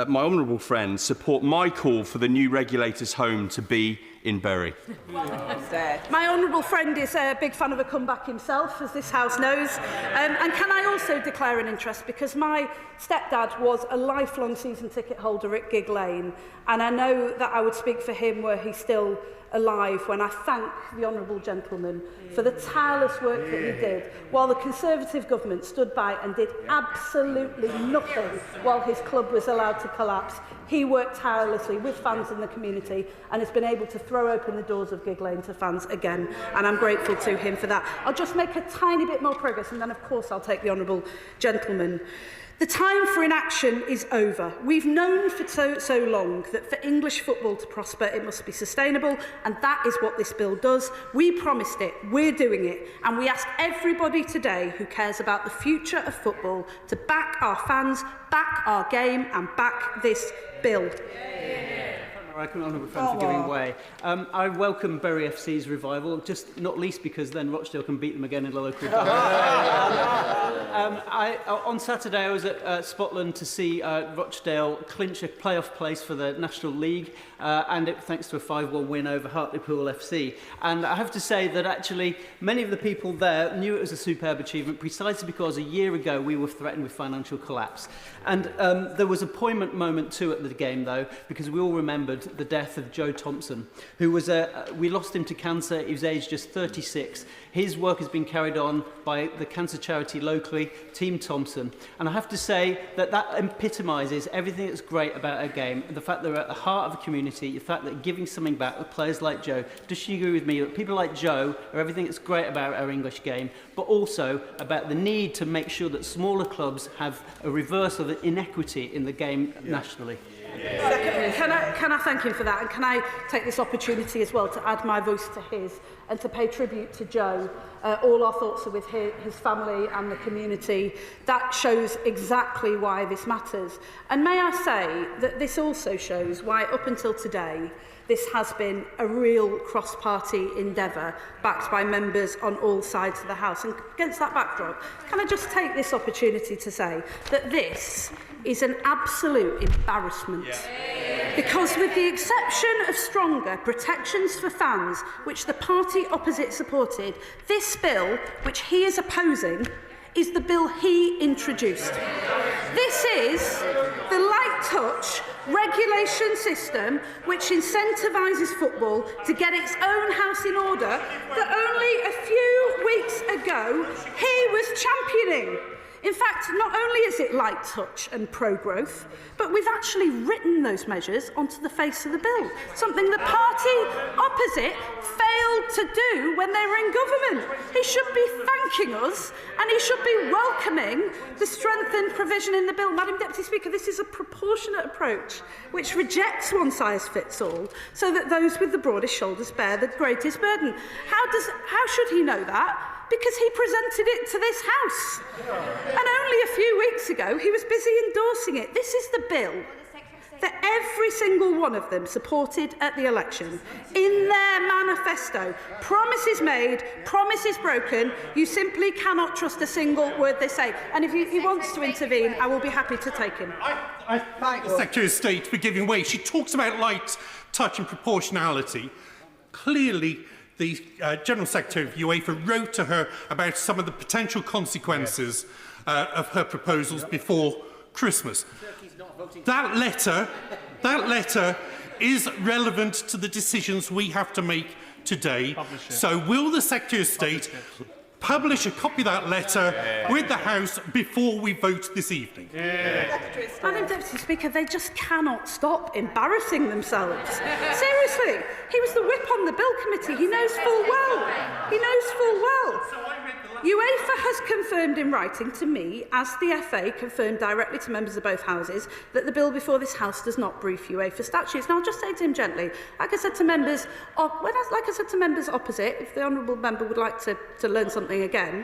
my honourable friend support my call for the new regulator's home to be in Bury. My honourable friend is a big fan of a comeback himself, as this House knows. And can I also declare an interest? Because my stepdad was a lifelong season ticket holder at Gig Lane, and I know that I would speak for him were he still alive when I thank the honourable gentleman for the tireless work that he did while the Conservative government stood by and did absolutely nothing while his club was allowed to collapse. He worked tirelessly with fans in the community and has been able to throw open the doors of Gig Lane to fans again, and I'm grateful to him for that. I'll just make a tiny bit more progress and then of course I'll take the honourable gentleman. The time for inaction is over. We've known for so long that for English football to prosper, it must be sustainable, and that is what this bill does. We promised it, we're doing it, and we ask everybody today who cares about the future of football to back our fans, back our game, and back this bill. Honourable friend for giving way. I welcome Bury FC's revival, just not least because then Rochdale can beat them again in the local derby. On Saturday I was at Spotland to see Rochdale clinch a playoff place for the National League, and thanks to a 5-1 win over Hartlepool FC. And I have to say that actually many of the people there knew it was a superb achievement precisely because a year ago we were threatened with financial collapse. And there was a poignant moment too at the game though, because we all remembered the death of Joe Thompson, who was we lost him to cancer. He was aged just 36. His work has been carried on by the cancer charity locally, Team Thompson. And I have to say that that epitomises everything that's great about our game. The fact that we're at the heart of the community, the fact that giving something back with players like Joe. Does she agree with me that people like Joe are everything that's great about our English game, but also about the need to make sure that smaller clubs have a reverse of the inequity in the game nationally? Can I thank him for that, and can I take this opportunity as well to add my voice to his and to pay tribute to Joe. All our thoughts are with his family and the community. That shows exactly why this matters. And may I say that this also shows why up until today this has been a real cross-party endeavour backed by members on all sides of the House. And against that backdrop, can I just take this opportunity to say that this is an absolute embarrassment. Because with the exception of stronger protections for fans, which the party opposite supported, this bill, which he is opposing, is the bill he introduced. This is the light touch regulation system which incentivises football to get its own house in order that only a few weeks ago he was championing. In fact, not only is it light touch and pro-growth, but we've actually written those measures onto the face of the bill, something the party opposite failed to do when they were in government. He should be thanking us, and he should be welcoming the strengthened provision in the bill. Madam Deputy Speaker, this is a proportionate approach which rejects one-size-fits-all so that those with the broadest shoulders bear the greatest burden. How should he know that? Because he presented it to this House. And only a few weeks ago, he was busy endorsing it. This is the bill that every single one of them supported at the election. In their manifesto, promises made, promises broken. You simply cannot trust a single word they say. And if he wants to intervene, I will be happy to take him. I thank the Secretary of State for giving way. She talks about light touch and proportionality. Clearly, the General Secretary of UEFA wrote to her about some of the potential consequences of her proposals before Christmas. That letter is relevant to the decisions we have to make today. So will the Secretary of State publish a copy of that letter with the House before we vote this evening? Madam Deputy Speaker, they just cannot stop embarrassing themselves. Seriously, he was the whip on the bill committee. He knows full well. He knows full well. UEFA has confirmed in writing to me, as the FA confirmed directly to members of both houses, that the bill before this House does not brief UEFA statutes. Now, I'll just say to him gently, like I said to members opposite, if the honourable member would like to learn something again,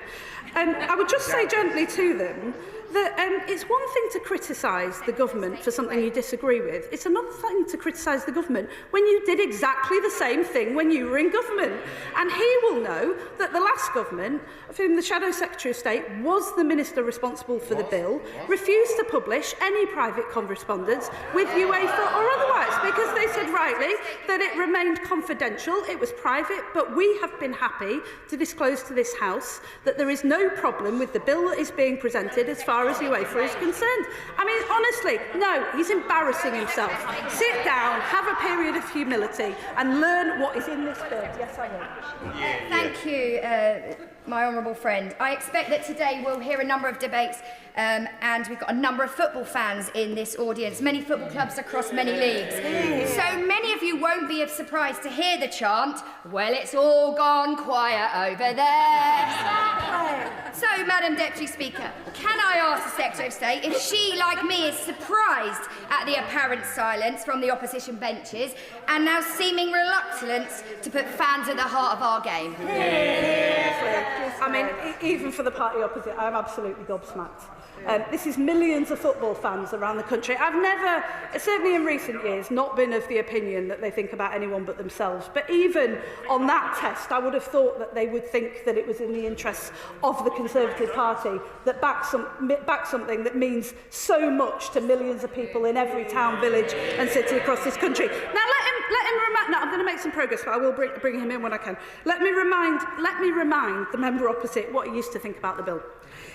I would just say gently to them that it's one thing to criticise the government for something you disagree with. It's another thing to criticise the government when you did exactly the same thing when you were in government. And he will know that the last government, of whom the Shadow Secretary of State was the Minister responsible for the bill, refused to publish any private correspondence with UEFA or otherwise, because they said rightly that it remained confidential, it was private, but we have been happy to disclose to this House that there is no problem with the bill that is being presented as far as UEFA is concerned. I mean, honestly, no, he's embarrassing himself. Sit down, have a period of humility and learn what is in this bill. Yes, I will. Thank you, my honourable friend. I expect that today we'll hear a number of debates and we've got a number of football fans in this audience, many football clubs across many leagues. So many of you won't be surprised to hear the chant, well, it's all gone quiet over there. So, Madam Deputy Speaker, can I ask the Secretary of State if she, like me, is surprised at the apparent silence from the opposition benches and now seeming reluctance to put fans at the heart of our game? I mean, even for the party opposite, I'm absolutely gobsmacked. This is millions of football fans around the country. I've never, certainly in recent years, not been of the opinion that they think about anyone but themselves. But even on that test, I would have thought that they would think that it was in the interests of the Conservative Party that backs something that means so much to millions of people in every town, village and city across this country. Now, let him remind. No, I'm going to make some progress, but I will bring him in when I can. Let me remind the member opposite what he used to think about the bill.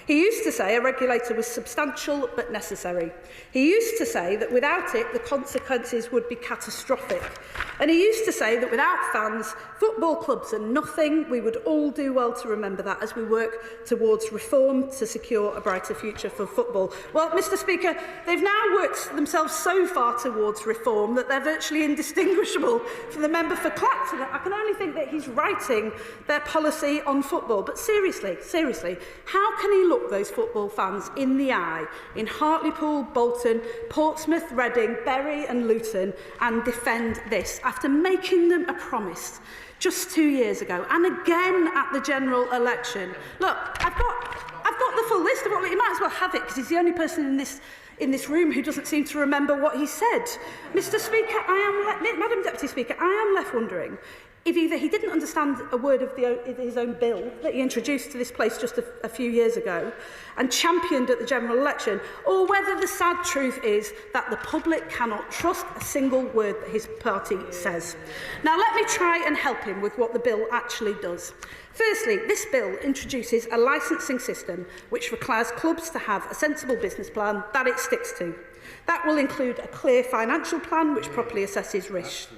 He used to say a regulator was substantial but necessary. He used to say that without it, the consequences would be catastrophic. And he used to say that without fans, football clubs are nothing. We would all do well to remember that as we work towards reform to secure a brighter future for football. Well, Mr. Speaker, they've now worked themselves so far towards reform that they're virtually indistinguishable from the member for Clacton. I can only think that he's writing their policy on football. But seriously, how can he look those football fans in the eye in Hartlepool, Bolton, Portsmouth, Reading, Bury and Luton and defend this after making them a promise just 2 years ago and again at the general election? Look, I've got the full list of what you might as well have it because he's the only person in this room who doesn't seem to remember what he said. Mr. Speaker, Madam Deputy Speaker, I am left wondering if either he didn't understand a word of his own bill that he introduced to this place just a few years ago and championed at the general election, or whether the sad truth is that the public cannot trust a single word that his party says. Now, let me try and help him with what the bill actually does. Firstly, this bill introduces a licensing system which requires clubs to have a sensible business plan that it sticks to. That will include a clear financial plan which properly assesses risk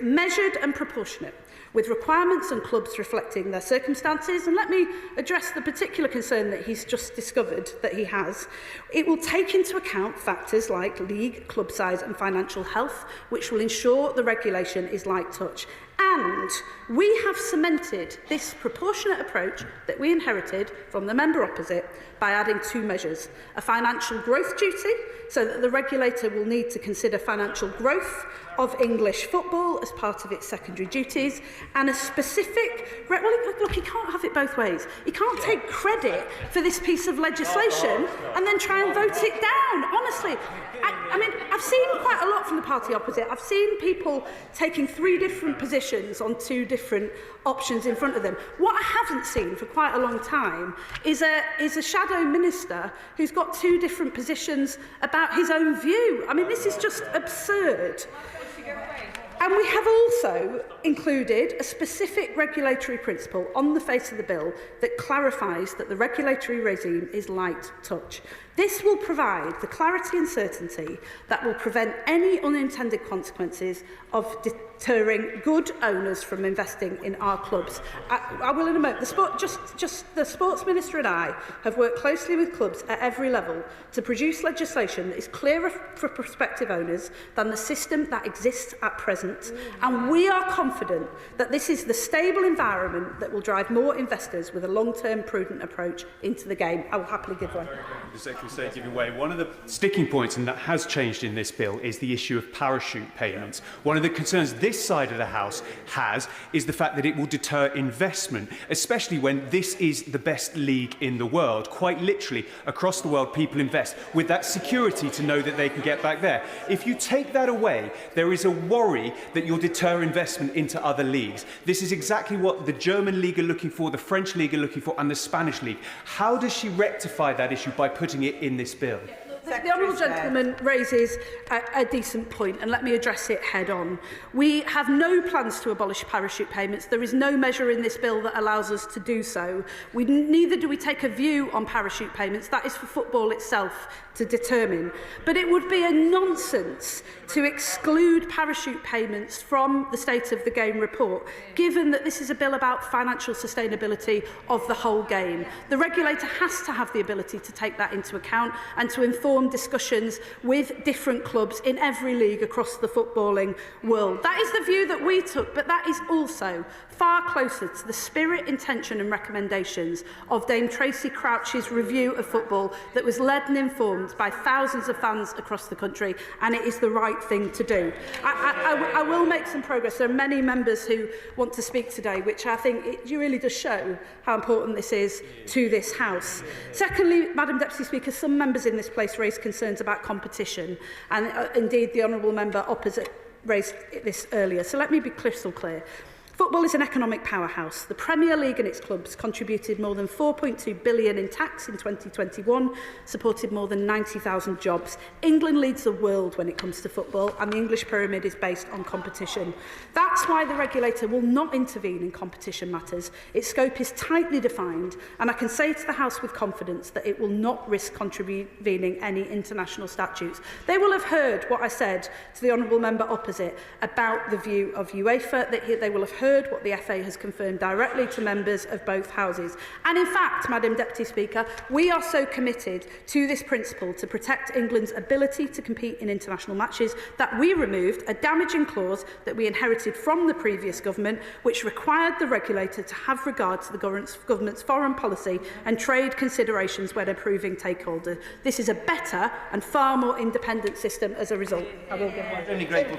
measured and proportionate, with requirements and clubs reflecting their circumstances. And let me address the particular concern that he's just discovered that he has. It will take into account factors like league, club size and financial health, which will ensure the regulation is light touch. And we have cemented this proportionate approach that we inherited from the member opposite by adding 2 measures: a financial growth duty, so that the regulator will need to consider financial growth of English football as part of its secondary duties, and a specific... Well, look, he can't have it both ways. He can't take credit for this piece of legislation and then try and vote it down. Honestly, I mean, I've seen quite a lot from the party opposite. I've seen people taking 3 different positions on 2 different options in front of them. What I haven't seen for quite a long time is a shadow minister who's got 2 different positions about his own view. I mean, this is just absurd. And we have also included a specific regulatory principle on the face of the bill that clarifies that the regulatory regime is light touch. This will provide the clarity and certainty that will prevent any unintended consequences of deterring good owners from investing in our clubs. I will in a moment. The Sports Minister and I have worked closely with clubs at every level to produce legislation that is clearer for prospective owners than the system that exists at present. And we are confident that this is the stable environment that will drive more investors with a long-term prudent approach into the game. I will happily give way. The Secretary of State giving way. One of the sticking points, and that has changed in this bill, is the issue of parachute payments. One of the concerns this side of the House has is the fact that it will deter investment, especially when this is the best league in the world. Quite literally, across the world, people invest with that security to know that they can get back there. If you take that away, there is a worry that you'll deter investment into other leagues. This is exactly what the German league are looking for, the French league are looking for, and the Spanish league. How does she rectify that issue by putting it in this bill? The honourable gentleman raises a decent point, and let me address it head on. We have no plans to abolish parachute payments. There is no measure in this bill that allows us to do so. Neither do we take a view on parachute payments. That is for football itself to determine. But it would be a nonsense to exclude parachute payments from the State of the Game report, given that this is a bill about financial sustainability of the whole game. The regulator has to have the ability to take that into account and to inform discussions with different clubs in every league across the footballing world. That is the view that we took, but that is also far closer to the spirit, intention and recommendations of Dame Tracy Crouch's review of football that was led and informed by thousands of fans across the country, and it is the right thing to do. I will make some progress. There are many members who want to speak today, which I think it really does show how important this is to this House. Secondly, Madam Deputy Speaker, some members in this place raised concerns about competition, and indeed the honourable member opposite raised this earlier. So let me be crystal clear. Football is an economic powerhouse. The Premier League and its clubs contributed more than £4.2 billion in tax in 2021, supported more than 90,000 jobs. England leads the world when it comes to football, and the English pyramid is based on competition. That's why the regulator will not intervene in competition matters. Its scope is tightly defined, and I can say to the House with confidence that it will not risk contravening any international statutes. They will have heard what I said to the honourable member opposite about the view of UEFA. They will have heard what the FA has confirmed directly to members of both houses. And in fact, Madam Deputy Speaker, we are so committed to this principle to protect England's ability to compete in international matches that we removed a damaging clause that we inherited from the previous government, which required the regulator to have regard to the government's foreign policy and trade considerations when approving takeholder. This is a better and far more independent system as a result. I will give way. I'm only grateful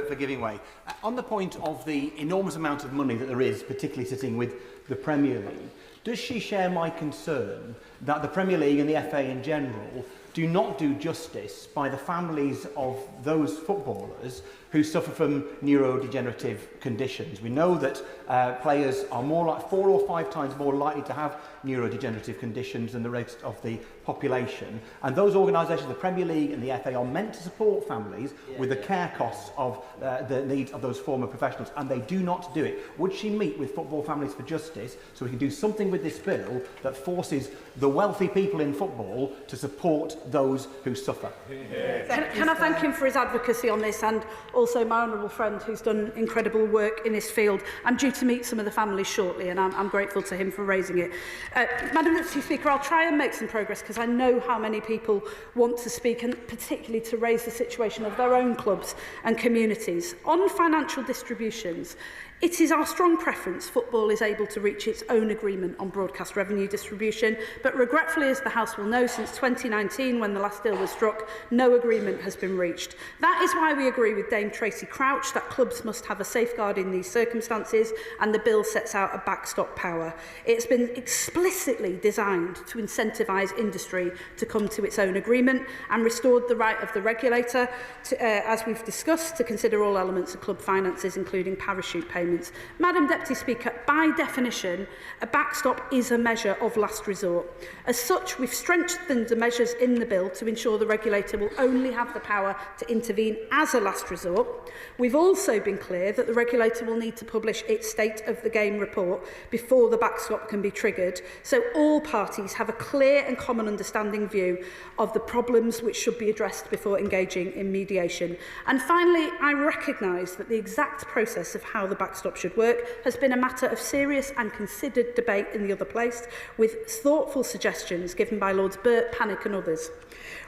for giving way. On the point of the enormous amount of money that there is, particularly sitting with the Premier League, does she share my concern that the Premier League and the FA in general do not do justice by the families of those footballers who suffer from neurodegenerative conditions? We know that players are more like 4 or 5 times more likely to have neurodegenerative conditions than the rest of the population. And those organisations, the Premier League and the FA, are meant to support families with the care costs of the needs of those former professionals, and they do not do it. Would she meet with Football Families for Justice so we can do something with this bill that forces the wealthy people in football to support those who suffer? Can I thank him for his advocacy on this, and also my honourable friend who's done incredible work in this field. I'm due to meet some of the families shortly, and I'm grateful to him for raising it. Madam Deputy Speaker, I'll try and make some progress because I know how many people want to speak, and particularly to raise the situation of their own clubs and communities. On financial distributions, it is our strong preference football is able to reach its own agreement on broadcast revenue distribution, but regretfully, as the House will know, since 2019, when the last deal was struck, no agreement has been reached. That is why we agree with Dame Tracy Crouch that clubs must have a safeguard in these circumstances, and the bill sets out a backstop power. It's been explicitly designed to incentivise industry to come to its own agreement, and restored the right of the regulator, to, as we've discussed, to consider all elements of club finances, including parachute payments. Madam Deputy Speaker, by definition, a backstop is a measure of last resort. As such, we've strengthened the measures in the bill to ensure the regulator will only have the power to intervene as a last resort. We've also been clear that the regulator will need to publish its State of the Game report before the backstop can be triggered, so all parties have a clear and common understanding view of the problems which should be addressed before engaging in mediation. And finally, I recognise that the exact process of how the backstop should work has been a matter of serious and considered debate in the other place, with thoughtful suggestions given by Lords Burt, Pannick and others.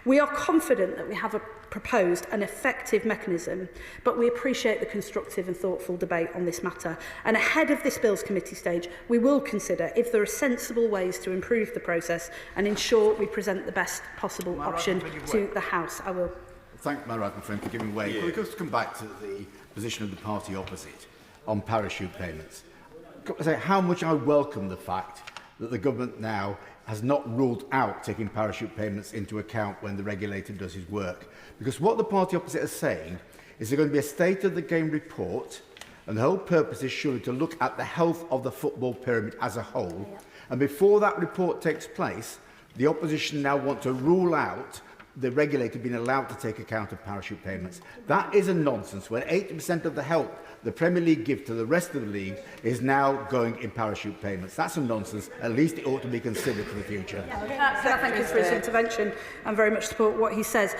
We are confident that we have proposed an effective mechanism, but we appreciate the constructive and thoughtful debate on this matter. And ahead of this bill's committee stage, we will consider if there are sensible ways to improve the process and ensure we present the best possible option to the House. I will. Thank my right friend for giving way. Can we just come back to the position of the party opposite on parachute payments? How much I welcome the fact that the government now has not ruled out taking parachute payments into account when the regulator does his work. Because what the party opposite is saying Is there going to be a state of the game report? And the whole purpose is surely to look at the health of the football pyramid as a whole. And before that report takes place, the opposition now want to rule out the regulator being allowed to take account of parachute payments. That is a nonsense when 80% of the help the Premier League give to the rest of the league is now going in parachute payments. That's a nonsense. At least it ought to be considered for the future. Thank you for his intervention and very much support what he says.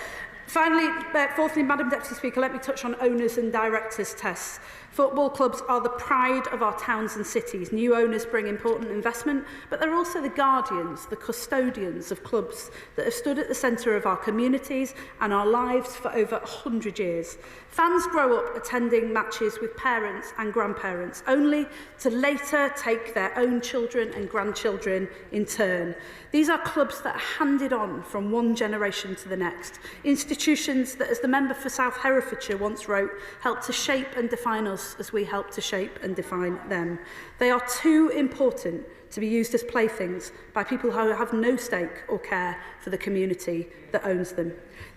Finally, fourthly, Madam Deputy Speaker, let me touch on owners and directors tests. Football clubs are the pride of our towns and cities. New owners bring important investment, but they're also the guardians, the custodians of clubs that have stood at the centre of our communities and our lives for over 100 years. Fans grow up attending matches with parents and grandparents, only to later take their own children and grandchildren in turn. These are clubs that are handed on from one generation to the next. Institutions that, as the member for South Herefordshire once wrote, help to shape and define us as we help to shape and define them. They are too important to be used as playthings by people who have no stake or care for the community that owns them.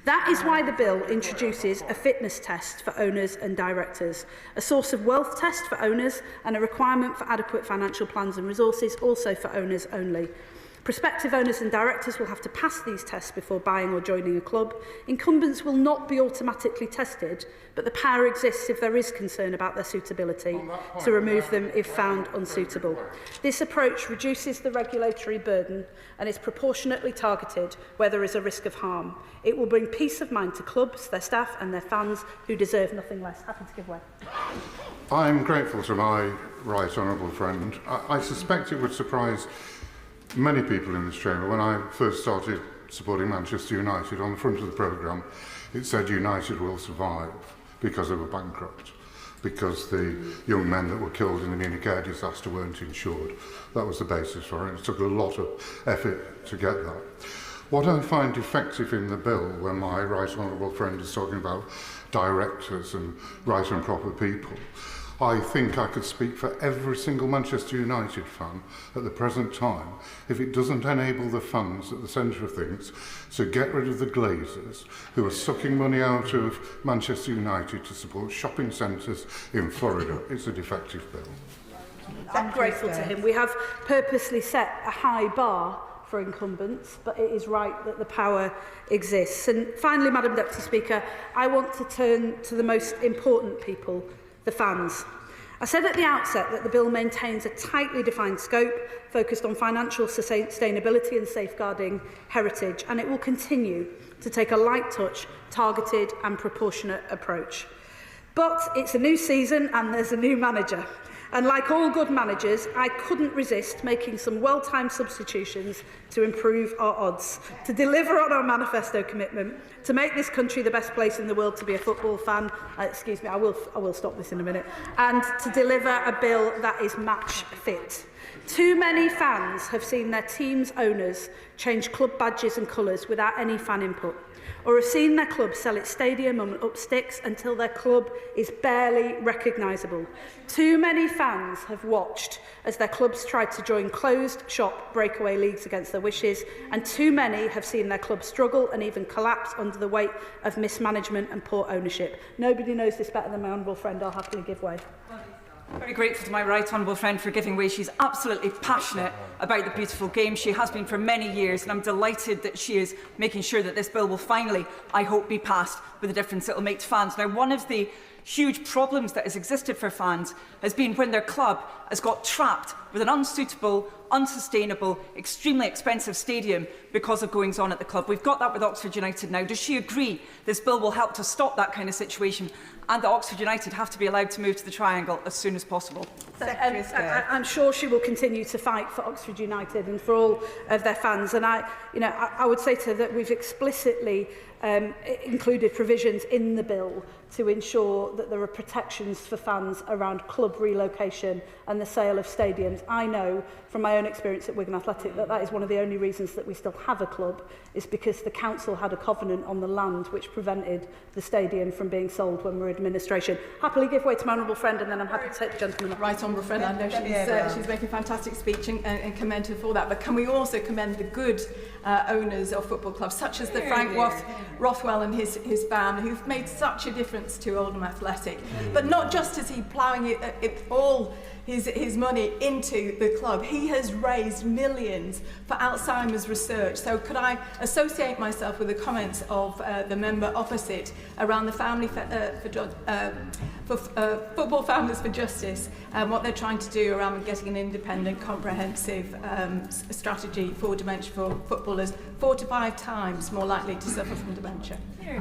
That is why the bill introduces a fitness test for owners and directors, a source of wealth test for owners, and a requirement for adequate financial plans and resources also for owners only. Prospective owners and directors will have to pass these tests before buying or joining a club. Incumbents will not be automatically tested, but the power exists if there is concern about their suitability to remove them if found unsuitable. This approach reduces the regulatory burden and is proportionately targeted where there is a risk of harm. It will bring peace of mind to clubs, their staff and their fans who deserve nothing less. Happy to give way. I'm grateful to my right honourable friend. I suspect it would surprise many people in this chamber. When I first started supporting Manchester United, on the front of the programme it said United will survive because they were bankrupt, because the young men that were killed in the Munich air disaster weren't insured. That was the basis for it. It took a lot of effort to get that. What I find defective in the bill, when my right honourable friend is talking about directors and right and proper people, I think I could speak for every single Manchester United fan at the present time if it doesn't enable the fans at the centre of things to get rid of the Glazers who are sucking money out of Manchester United to support shopping centres in Florida. It's a defective bill. I'm grateful to him. We have purposely set a high bar for incumbents, but it is right that the power exists. And finally, Madam Deputy Speaker, I want to turn to the most important people, the fans. I said at the outset that the bill maintains a tightly defined scope focused on financial sustainability and safeguarding heritage, and it will continue to take a light touch, targeted and proportionate approach. But it's a new season and there's a new manager. And like all good managers, I couldn't resist making some well-timed substitutions to improve our odds, to deliver on our manifesto commitment, to make this country the best place in the world to be a football fan. Excuse me, I will stop this in a minute. And to deliver a bill that is match fit. Too many fans have seen their team's owners change club badges and colours without any fan input, or have seen their club sell its stadium and up sticks until their club is barely recognisable. Too many fans have watched as their clubs tried to join closed-shop breakaway leagues against their wishes, and too many have seen their club struggle and even collapse under the weight of mismanagement and poor ownership. Nobody knows this better than my honourable friend. I'll happily give way. Very grateful to my right honourable friend for giving way. She's absolutely passionate about the beautiful game. She has been for many years, and I'm delighted that she is making sure that this bill will finally, I hope, be passed with the difference it will make to fans. Now, one of the huge problems that has existed for fans has been when their club has got trapped with an unsuitable, unsustainable, extremely expensive stadium because of goings on at the club. We've got that with Oxford United now. Does she agree this bill will help to stop that kind of situation, and that Oxford United have to be allowed to move to the Triangle as soon as possible? I'm sure she will continue to fight for Oxford United and for all of their fans. And I would say to her that we've explicitly included provisions in the bill to ensure that there are protections for fans around club relocation and the sale of stadiums. I know from my own experience at Wigan Athletic that is one of the only reasons that we still have a club, is because the council had a covenant on the land which prevented the stadium from being sold when we were administration. Happily give way to my honourable friend, and then I'm happy to take the gentleman up. Right honourable friend, I know she's making a fantastic speech and commend her for that, but can we also commend the good owners of football clubs, such as the Frank Rothwell and his family, who've made such a difference reference to Oldham Athletic, but not just is he ploughing all his money into the club, he has raised millions for Alzheimer's research. So could I associate myself with the comments of the member opposite around the family Football Families for Justice and what they're trying to do around getting an independent, comprehensive strategy for dementia for footballers, 4 to 5 times more likely to suffer from dementia.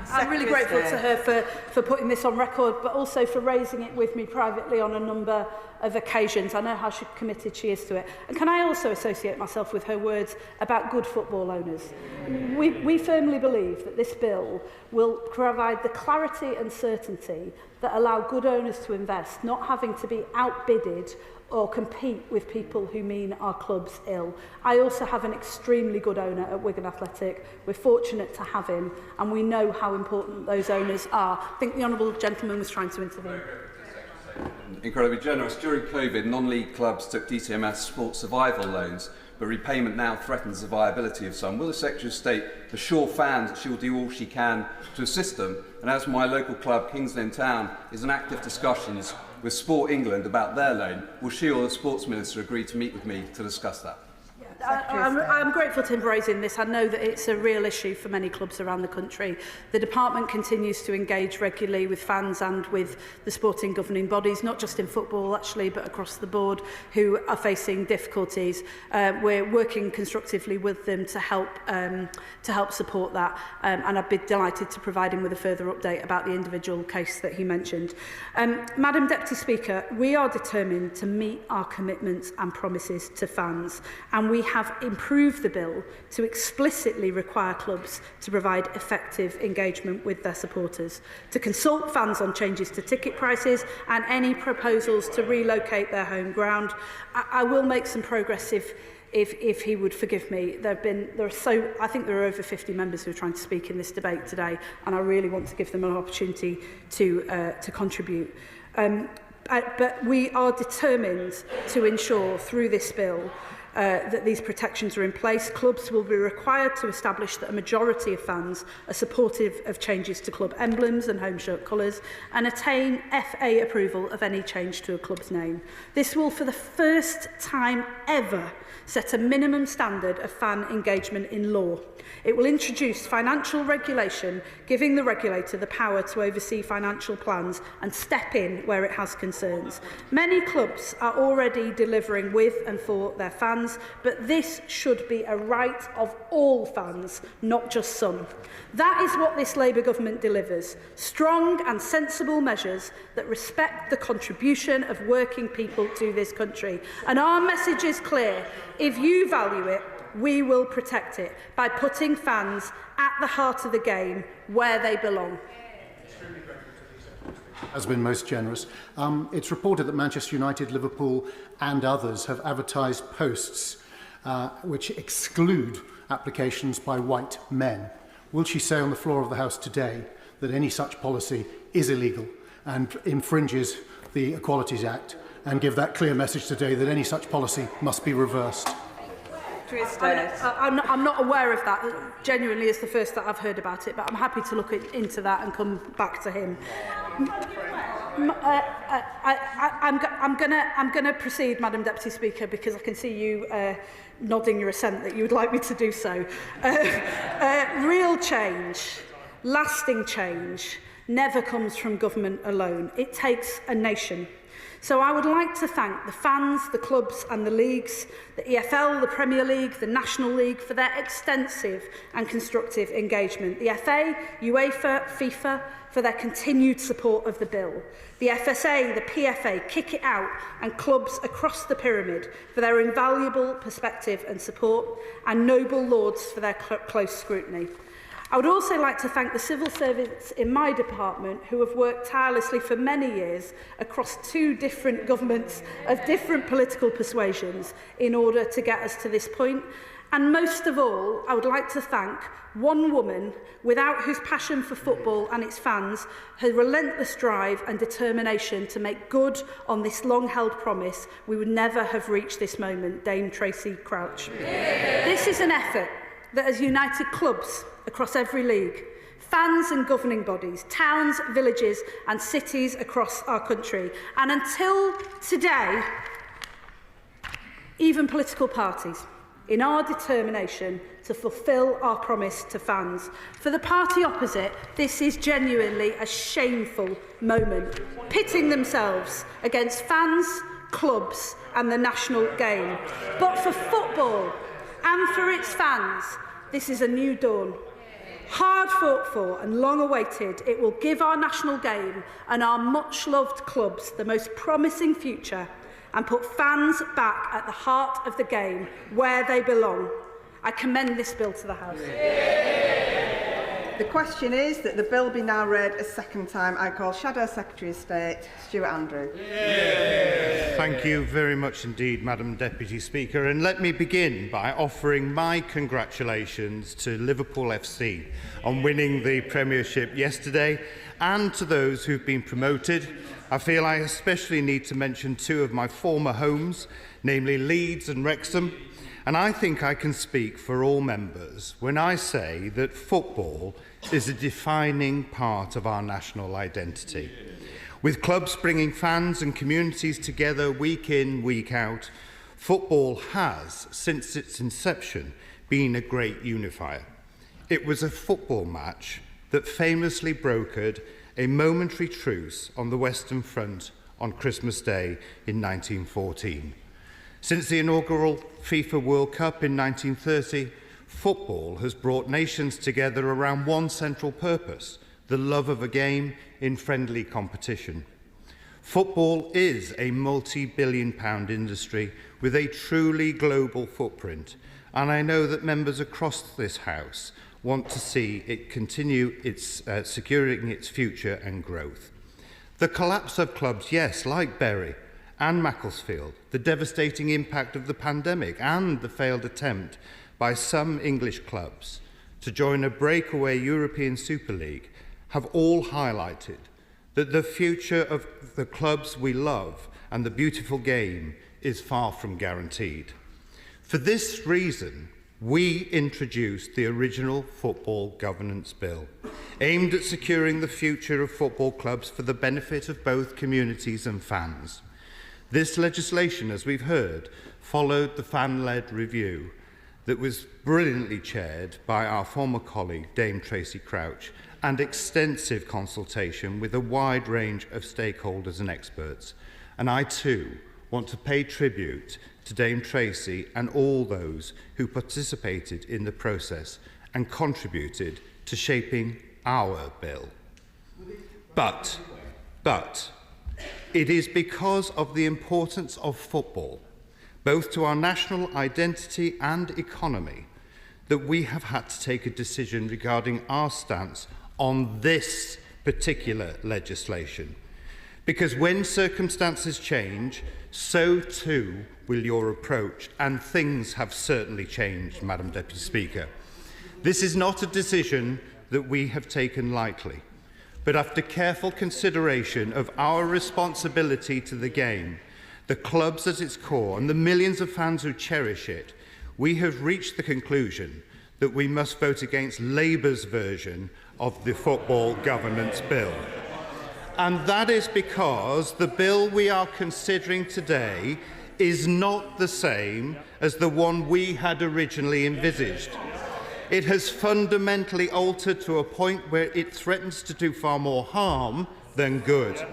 I'm really grateful to her for putting this on record, but also for raising it with me privately on a number of occasions. I know how committed she is to it. And can I also associate myself with her words about good football owners? We firmly believe that this bill will provide the clarity and certainty that allow good owners to invest, not having to be outbidded or compete with people who mean our clubs ill. I also have an extremely good owner at Wigan Athletic. We're fortunate to have him, and we know how important those owners are. I think the honourable gentleman was trying to intervene. Incredibly generous. During COVID, non-league clubs took DCMS sports survival loans, but repayment now threatens the viability of some. Will the Secretary of State assure fans that she will do all she can to assist them? And as my local club, Kings Lynn Town, is in active discussions with Sport England about their loan, will she or the Sports Minister agree to meet with me to discuss that? I'm grateful to him for raising this. I know that it's a real issue for many clubs around the country. The department continues to engage regularly with fans and with the sporting governing bodies, not just in football actually, but across the board, who are facing difficulties. We're working constructively with them to help support that, and I'd be delighted to provide him with a further update about the individual case that he mentioned. Madam Deputy Speaker, we are determined to meet our commitments and promises to fans, and we have improved the bill to explicitly require clubs to provide effective engagement with their supporters, to consult fans on changes to ticket prices and any proposals to relocate their home ground. I will make some progress if he would forgive me. I think there are over 50 members who are trying to speak in this debate today, and I really want to give them an opportunity to contribute. But we are determined to ensure through this bill that these protections are in place. Clubs will be required to establish that a majority of fans are supportive of changes to club emblems and home shirt colours and attain FA approval of any change to a club's name. This will, for the first time ever, set a minimum standard of fan engagement in law. It will introduce financial regulation, giving the regulator the power to oversee financial plans and step in where it has concerns. Many clubs are already delivering with and for their fans, but this should be a right of all fans, not just some. That is what this Labour government delivers: strong and sensible measures that respect the contribution of working people to this country. And our message is clear: if you value it, we will protect it by putting fans at the heart of the game, where they belong. Has been most generous. It's reported that Manchester United, Liverpool and others have advertised posts which exclude applications by white men. Will she say on the floor of the House today that any such policy is illegal and infringes the Equalities Act, and give that clear message today that any such policy must be reversed? I'm not aware of that. Genuinely, it's the first that I've heard about it, but I'm happy to look into that and come back to him. I'm going to proceed, Madam Deputy Speaker, because I can see you nodding your assent that you would like me to do so. Real change, lasting change, never comes from government alone. It takes a nation. So I would like to thank the fans, the clubs and the leagues, the EFL, the Premier League, the National League, for their extensive and constructive engagement. The FA, UEFA, FIFA, for their continued support of the bill. The FSA, the PFA, Kick It Out and clubs across the pyramid for their invaluable perspective and support, and Noble Lords for their close scrutiny. I would also like to thank the civil servants in my department who have worked tirelessly for many years across 2 different governments of different political persuasions in order to get us to this point. And most of all, I would like to thank one woman without whose passion for football and its fans, her relentless drive and determination to make good on this long-held promise, we would never have reached this moment, Dame Tracy Crouch. This is an effort that has united clubs across every league, fans and governing bodies, towns, villages and cities across our country. And until today, even political parties, in our determination to fulfil our promise to fans. For the party opposite, this is genuinely a shameful moment, pitting themselves against fans, clubs and the national game. But for football and for its fans, this is a new dawn. Hard fought for and long awaited, it will give our national game and our much loved clubs the most promising future and put fans back at the heart of the game where they belong. I commend this bill to the House. The question is that the bill be now read a second time. I call Shadow Secretary of State, Stuart Andrew. Thank you very much indeed, Madam Deputy Speaker. And let me begin by offering my congratulations to Liverpool FC on winning the Premiership yesterday, and to those who've been promoted. I feel I especially need to mention two of my former homes, namely Leeds and Wrexham, and I think I can speak for all members when I say that football is a defining part of our national identity. With clubs bringing fans and communities together week in, week out, football has, since its inception, been a great unifier. It was a football match that famously brokered a momentary truce on the Western Front on Christmas Day in 1914. Since the inaugural FIFA World Cup in 1930, football has brought nations together around one central purpose: the love of a game in friendly competition. Football is a multi-billion-pound industry with a truly global footprint, and I know that members across this House want to see it continue securing its future and growth. The collapse of clubs, yes, like Bury and Macclesfield, the devastating impact of the pandemic and the failed attempt by some English clubs to join a breakaway European Super League have all highlighted that the future of the clubs we love and the beautiful game is far from guaranteed. For this reason, we introduced the original Football Governance Bill, aimed at securing the future of football clubs for the benefit of both communities and fans. This legislation, as we've heard, followed the fan-led review that was brilliantly chaired by our former colleague, Dame Tracy Crouch, and extensive consultation with a wide range of stakeholders and experts. And I too want to pay tribute to Dame Tracy and all those who participated in the process and contributed to shaping our bill. But it is because of the importance of football, both to our national identity and economy, that we have had to take a decision regarding our stance on this particular legislation. Because when circumstances change, so too will your approach, and things have certainly changed, Madam Deputy Speaker. This is not a decision that we have taken lightly, but after careful consideration of our responsibility to the game, the clubs at its core, and the millions of fans who cherish it, we have reached the conclusion that we must vote against Labour's version of the Football Governance Bill. And that is because the bill we are considering today is not the same as the one we had originally envisaged. It has fundamentally altered to a point where it threatens to do far more harm than good.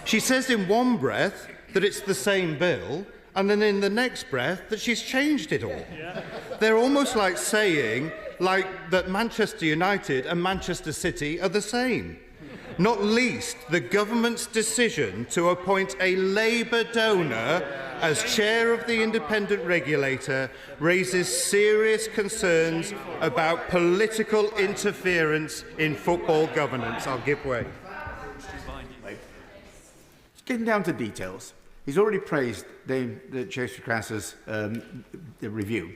She says in one breath that it's the same bill, and then in the next breath that she's changed it all. They're almost like saying that Manchester United and Manchester City are the same. Not least the government's decision to appoint a Labour donor as chair of the independent regulator raises serious concerns about political interference in football governance. I'll give way. Getting down to details, he's already praised the Chase Crasser's the review,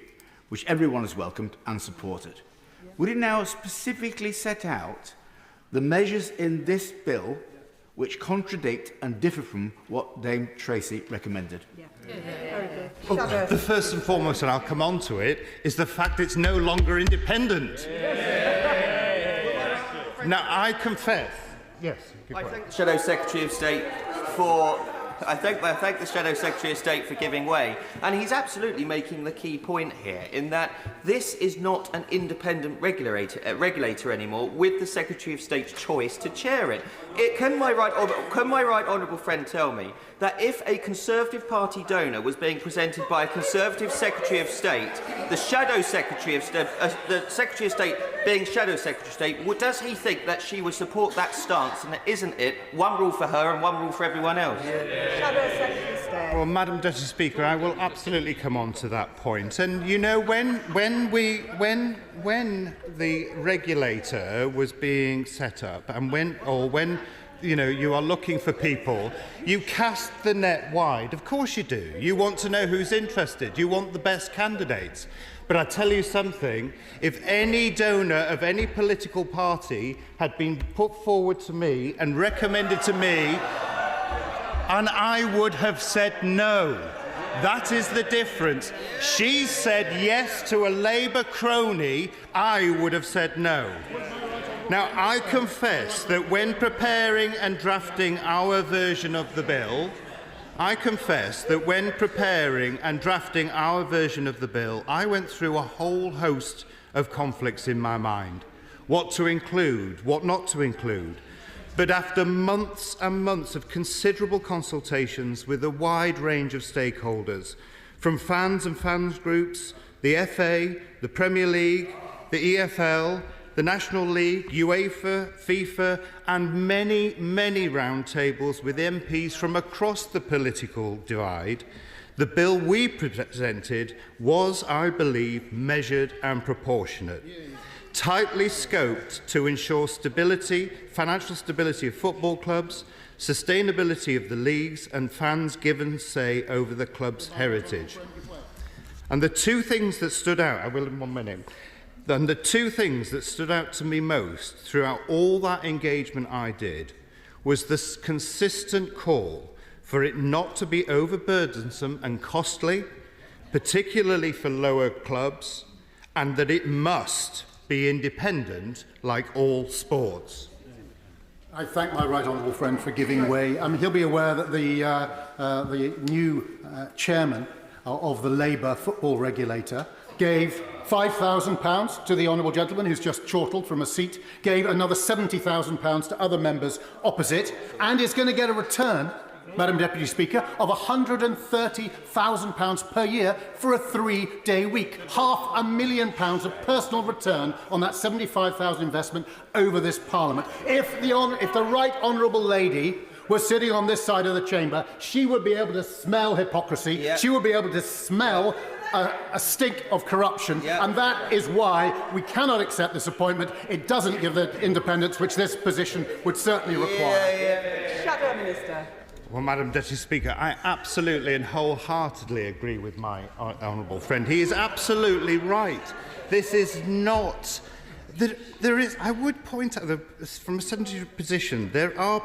which everyone has welcomed and supported. Would it now specifically set out the measures in this bill which contradict and differ from what Dame Tracy recommended? Well, the first and foremost, and I'll come on to it, is the fact it's no longer independent. Now, I confess... Yes. I thank the Shadow Secretary of State for... I thank the Shadow Secretary of State for giving way, and he's absolutely making the key point here in that this is not an independent regulator anymore, with the Secretary of State's choice to chair it. Can my right honourable friend tell me that if a Conservative Party donor was being presented by a Conservative Secretary of State, the Shadow Secretary of State, the Secretary of State being Shadow Secretary of State, does he think that she would support that stance, and isn't it one rule for her and one rule for everyone else? Shadow Secretary of State. Well, Madam Deputy Speaker, I will absolutely come on to that point. And you know, when the regulator was being set up, and when you know you are looking for people, you cast the net wide. Of course you do. You want to know who's interested. You want the best candidates. But I tell you something, if any donor of any political party had been put forward to me and recommended to me, and I would have said no. That is the difference. She said yes to a Labour crony, I would have said no. Now, I confess that when preparing and drafting our version of the bill, I went through a whole host of conflicts in my mind. What to include, what not to include. But after months and months of considerable consultations with a wide range of stakeholders, from fans and fans groups, the FA, the Premier League, the EFL, the National League, UEFA, FIFA, and many, many roundtables with MPs from across the political divide, the bill we presented was, I believe, measured and proportionate. Tightly scoped to ensure stability, financial stability of football clubs, sustainability of the leagues, and fans given say over the club's heritage. And the two things that stood out, I will in 1 minute, and the two things that stood out to me most throughout all that engagement I did was this consistent call for it not to be overburdensome and costly, particularly for lower clubs, and that it must be independent like all sports. I thank my right honourable friend for giving way. He'll be aware that the new chairman of the Labour football regulator gave £5,000 to the honourable gentleman who's just chortled from a seat, gave another £70,000 to other members opposite, and is going to get a return, Madam Deputy Speaker, of £130,000 per year for a 3-day week. £500,000 of personal return on that £75,000 investment over this Parliament. If the right honourable lady was sitting on this side of the chamber, she would be able to smell hypocrisy. Yep. She would be able to smell a stink of corruption, and that is why we cannot accept this appointment. It doesn't give the independence which this position would certainly require. Shadow Minister. Well, Madam Deputy Speaker, I absolutely and wholeheartedly agree with my honourable friend. He is absolutely right. This is not... There is... I would point out, from a sedentary position, there are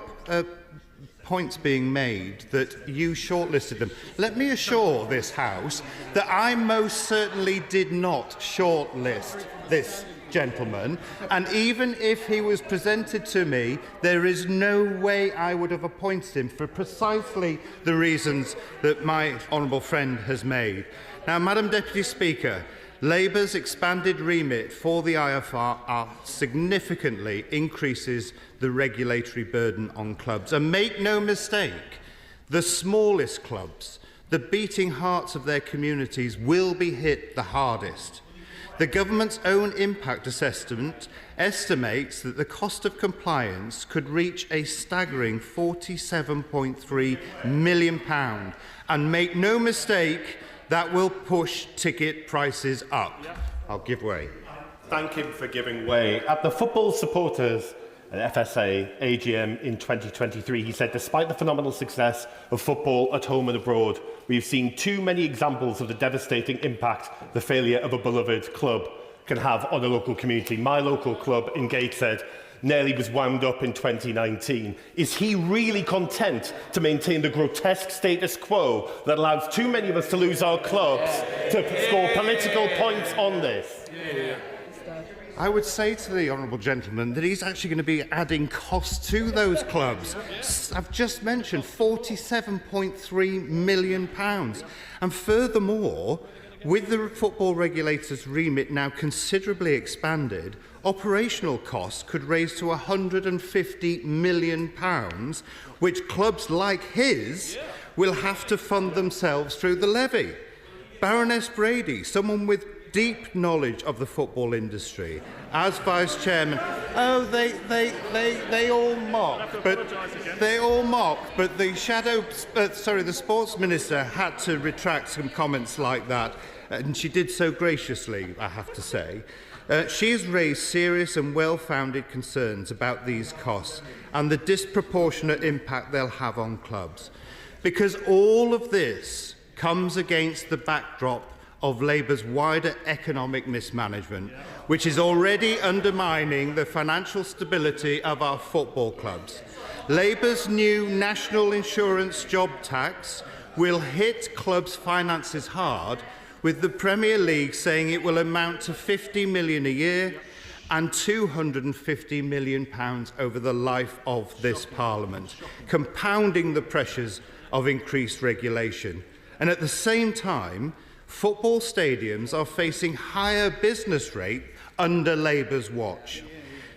points being made that you shortlisted them. Let me assure this House that I most certainly did not shortlist this gentleman, and even if he was presented to me, there is no way I would have appointed him for precisely the reasons that my honourable friend has made. Now, Madam Deputy Speaker, Labour's expanded remit for the IFR significantly increases the regulatory burden on clubs. And make no mistake, the smallest clubs, the beating hearts of their communities, will be hit the hardest. The government's own impact assessment estimates that the cost of compliance could reach a staggering £47.3 million. And make no mistake, that will push ticket prices up. I'll give way. Thank him for giving way. At the Football Supporters FSA AGM in 2023, he said, despite the phenomenal success of football at home and abroad, we've seen too many examples of the devastating impact the failure of a beloved club can have on a local community. My local club in Gateshead nearly was wound up in 2019. Is he really content to maintain the grotesque status quo that allows too many of us to lose our clubs to score political points on this? Minister. I would say to the honourable gentleman that he's actually going to be adding costs to those clubs. I've just mentioned £47.3 million. And furthermore, with the football regulator's remit now considerably expanded, operational costs could raise to £150 million, which clubs like his will have to fund themselves through the levy. Baroness Brady, someone with deep knowledge of the football industry, as Vice Chairman. Oh, they all mock, but the Sports Minister had to retract some comments like that, and she did so graciously, I have to say. She has raised serious and well-founded concerns about these costs and the disproportionate impact they'll have on clubs. Because all of this comes against the backdrop of Labour's wider economic mismanagement, which is already undermining the financial stability of our football clubs. Labour's new national insurance job tax will hit clubs' finances hard, with the Premier League saying it will amount to £50 million a year and £250 million over the life of this Parliament, compounding the pressures of increased regulation. And at the same time, football stadiums are facing higher business rate under Labour's watch.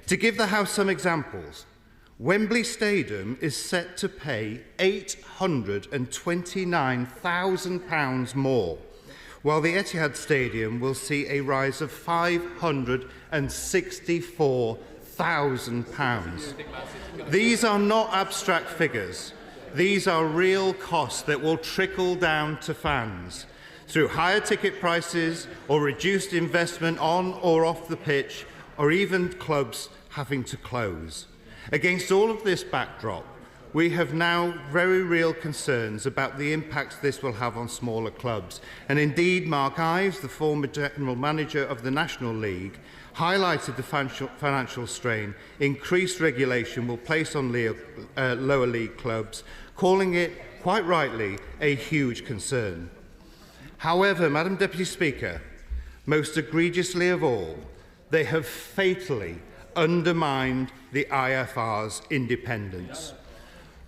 To give the House some examples, Wembley Stadium is set to pay £829,000 more, while the Etihad Stadium will see a rise of £564,000. These are not abstract figures. These are real costs that will trickle down to fans through higher ticket prices or reduced investment on or off the pitch, or even clubs having to close. Against all of this backdrop, we have now very real concerns about the impact this will have on smaller clubs. And indeed, Mark Ives, the former General Manager of the National League, highlighted the financial strain increased regulation will place on lower league clubs, calling it, quite rightly, a huge concern. However, Madam Deputy Speaker, most egregiously of all, they have fatally undermined the IFR's independence.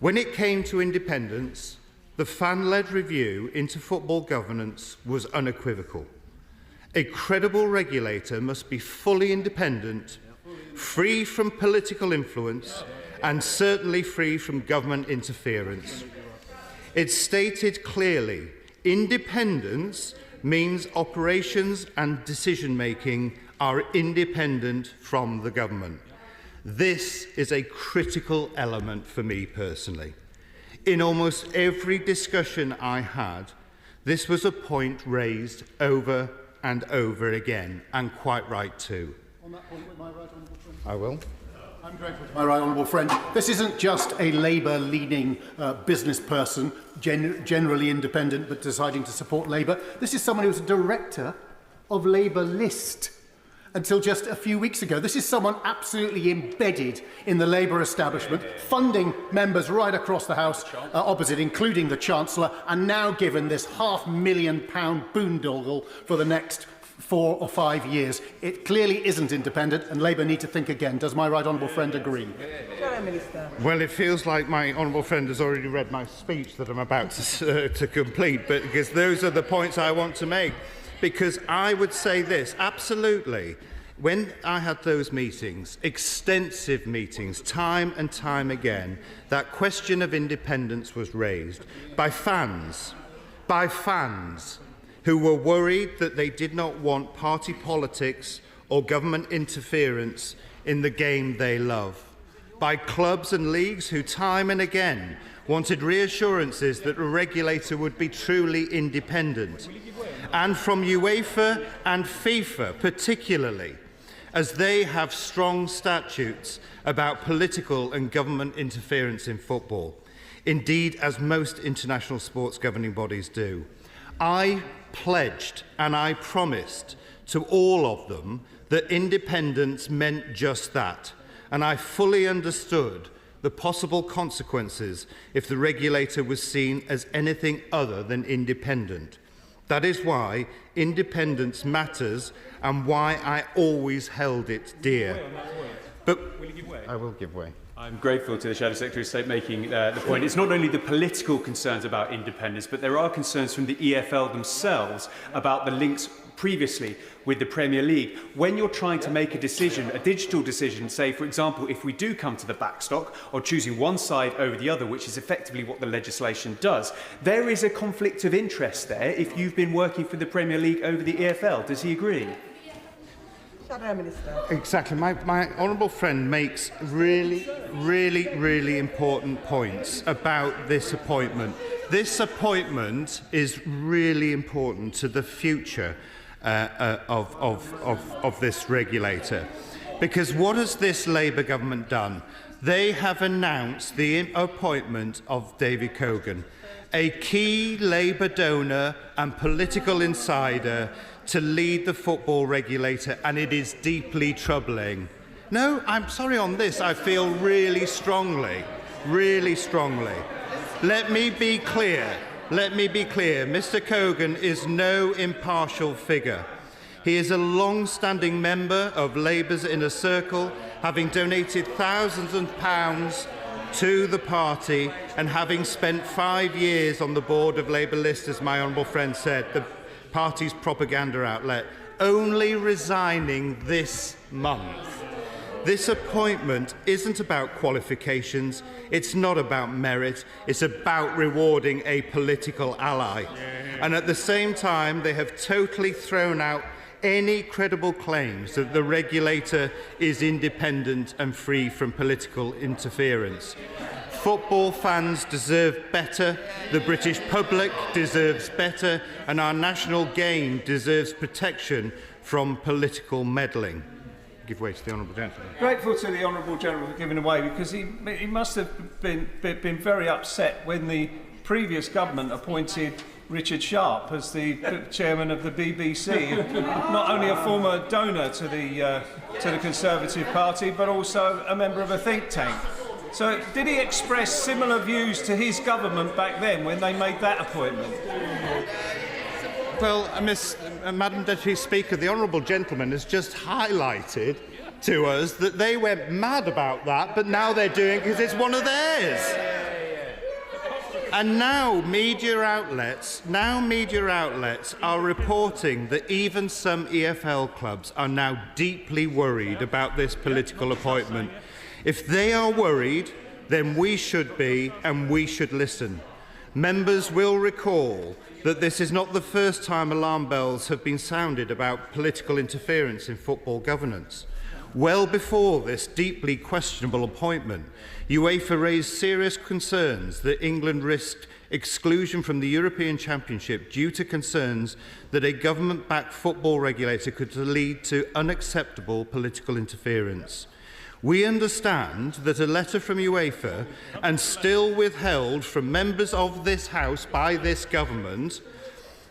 When it came to independence, the fan-led review into football governance was unequivocal. A credible regulator must be fully independent, free from political influence, and certainly free from government interference. It stated clearly, independence means operations and decision-making are independent from the government. This is a critical element for me personally. In almost every discussion I had, this was a point raised over and over again, and quite right too. On that point, with my right honourable friend. I will. I'm grateful to my right honourable friend. This isn't just a Labour-leaning business person, generally independent but deciding to support Labour. This is someone who was a director of Labour List until just a few weeks ago. This is someone absolutely embedded in the Labour establishment, funding members right across the House opposite, including the Chancellor, and now given this £500,000 boondoggle for the next 4 or 5 years. It clearly isn't independent, and Labour need to think again. Does my right honourable friend agree? Well, it feels like my honourable friend has already read my speech that I'm about to complete, but because those are the points I want to make. Because I would say this, absolutely, when I had those meetings, extensive meetings, time and time again, that question of independence was raised by fans who were worried that they did not want party politics or government interference in the game they love, by clubs and leagues who time and again wanted reassurances that a regulator would be truly independent, and from UEFA and FIFA particularly, as they have strong statutes about political and government interference in football, indeed as most international sports governing bodies do. I pledged and I promised to all of them that independence meant just that, and I fully understood the possible consequences if the regulator was seen as anything other than independent. That is why independence matters and why I always held it dear. But will you give way? I will give way. I'm grateful to the Shadow Secretary of State making the point. It's not only the political concerns about independence, but there are concerns from the EFL themselves about the links previously with the Premier League. When you're trying to make a decision, a digital decision, say, for example, if we do come to the backstock or choosing one side over the other, which is effectively what the legislation does, there is a conflict of interest there if you've been working for the Premier League over the EFL. Does he agree? Shadow Minister. Exactly. My honourable friend makes really important points about this appointment. This appointment is really important to the future of this regulator. Because what has this Labour government done? They have announced the appointment of David Cogan, a key Labour donor and political insider, to lead the football regulator, and it is deeply troubling. No, I'm sorry on this. I feel really strongly. Let me be clear. Mr. Cogan is no impartial figure. He is a long-standing member of Labour's inner circle, having donated thousands of pounds to the party and having spent 5 years on the board of Labour List, as my honourable friend said, the party's propaganda outlet, only resigning this month. This appointment isn't about qualifications, it's not about merit, it's about rewarding a political ally. And at the same time, they have totally thrown out any credible claims that the regulator is independent and free from political interference. Football fans deserve better, the British public deserves better, and our national game deserves protection from political meddling. Give way to the honourable gentleman. Grateful to the honourable gentleman for giving away, because he must have been very upset when the previous government appointed Richard Sharp as the chairman of the BBC, not only a former donor to the Conservative Party, but also a member of a think tank. So did he express similar views to his government back then when they made that appointment? Well, Madam Deputy Speaker, the honourable gentleman has just highlighted to us that they went mad about that, but now they're doing it because it's one of theirs. And now media outlets are reporting that even some EFL clubs are now deeply worried about this political appointment. If they are worried, then we should be, and we should listen. Members will recall that this is not the first time alarm bells have been sounded about political interference in football governance. Well before this deeply questionable appointment, UEFA raised serious concerns that England risked exclusion from the European Championship due to concerns that a government-backed football regulator could lead to unacceptable political interference. We understand that a letter from UEFA, and still withheld from members of this House by this government,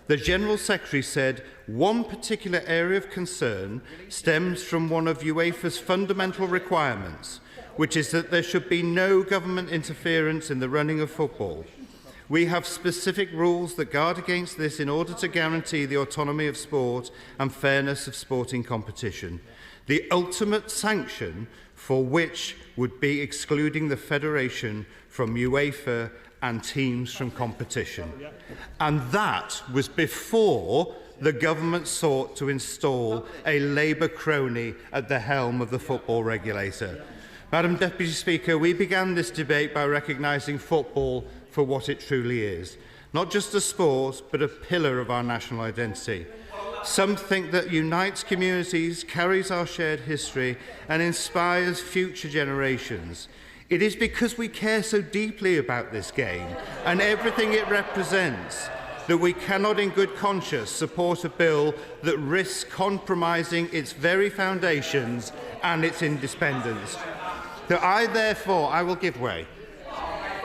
the General Secretary said one particular area of concern stems from one of UEFA's fundamental requirements, which is that there should be no government interference in the running of football. We have specific rules that guard against this in order to guarantee the autonomy of sport and fairness of sporting competition. The ultimate sanction for which would be excluding the Federation from UEFA and teams from competition. And that was before the government sought to install a Labour crony at the helm of the football regulator. Madam Deputy Speaker, we began this debate by recognising football for what it truly is. Not just a sport, but a pillar of our national identity. Something that unites communities, carries our shared history, and inspires future generations. It is because we care so deeply about this game and everything it represents that we cannot in good conscience support a bill that risks compromising its very foundations and its independence. So I will give way.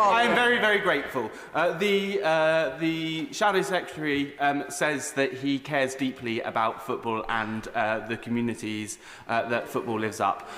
I am very, very grateful. The Shadow Secretary says that he cares deeply about football and the communities that football lives up.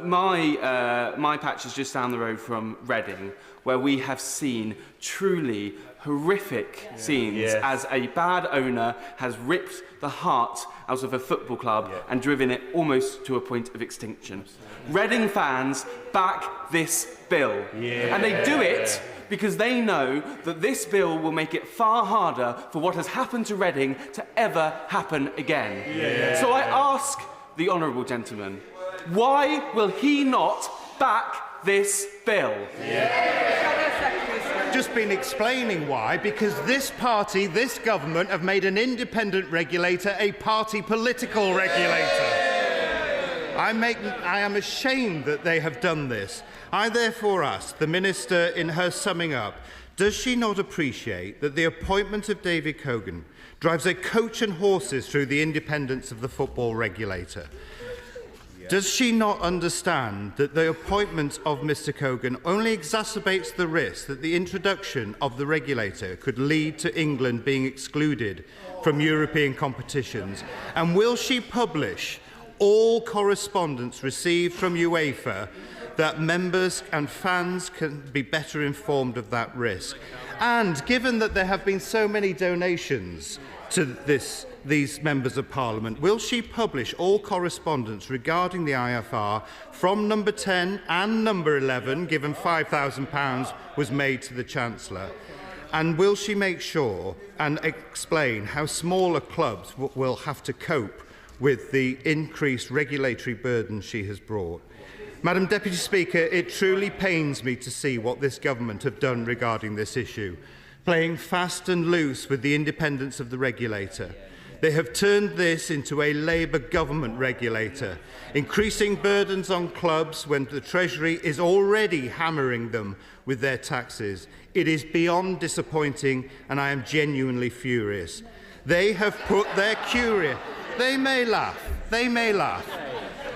My patch is just down the road from Reading, where we have seen truly horrific scenes as a bad owner has ripped the heart out of a football club and driven it almost to a point of extinction. Reading fans back this bill. And they do it because they know that this bill will make it far harder for what has happened to Reading to ever happen again. So I ask the honourable gentleman, why will he not back this bill? Just been explaining why, because this party, this government, have made an independent regulator a party political regulator. I am ashamed that they have done this. I therefore ask the Minister, in her summing up, does she not appreciate that the appointment of David Cogan drives a coach and horses through the independence of the football regulator? Does she not understand that the appointment of Mr Cogan only exacerbates the risk that the introduction of the regulator could lead to England being excluded from European competitions? And will she publish all correspondence received from UEFA that members and fans can be better informed of that risk? And given that there have been so many donations to these members of Parliament, will she publish all correspondence regarding the IFR from number 10 and number 11, given £5,000 was made to the Chancellor? And will she make sure and explain how smaller clubs will have to cope with the increased regulatory burden she has brought? Madam Deputy Speaker, it truly pains me to see what this government have done regarding this issue, playing fast and loose with the independence of the regulator. They have turned this into a Labour government regulator, increasing burdens on clubs when the Treasury is already hammering them with their taxes. It is beyond disappointing, and I am genuinely furious. They have put their curia... They may laugh,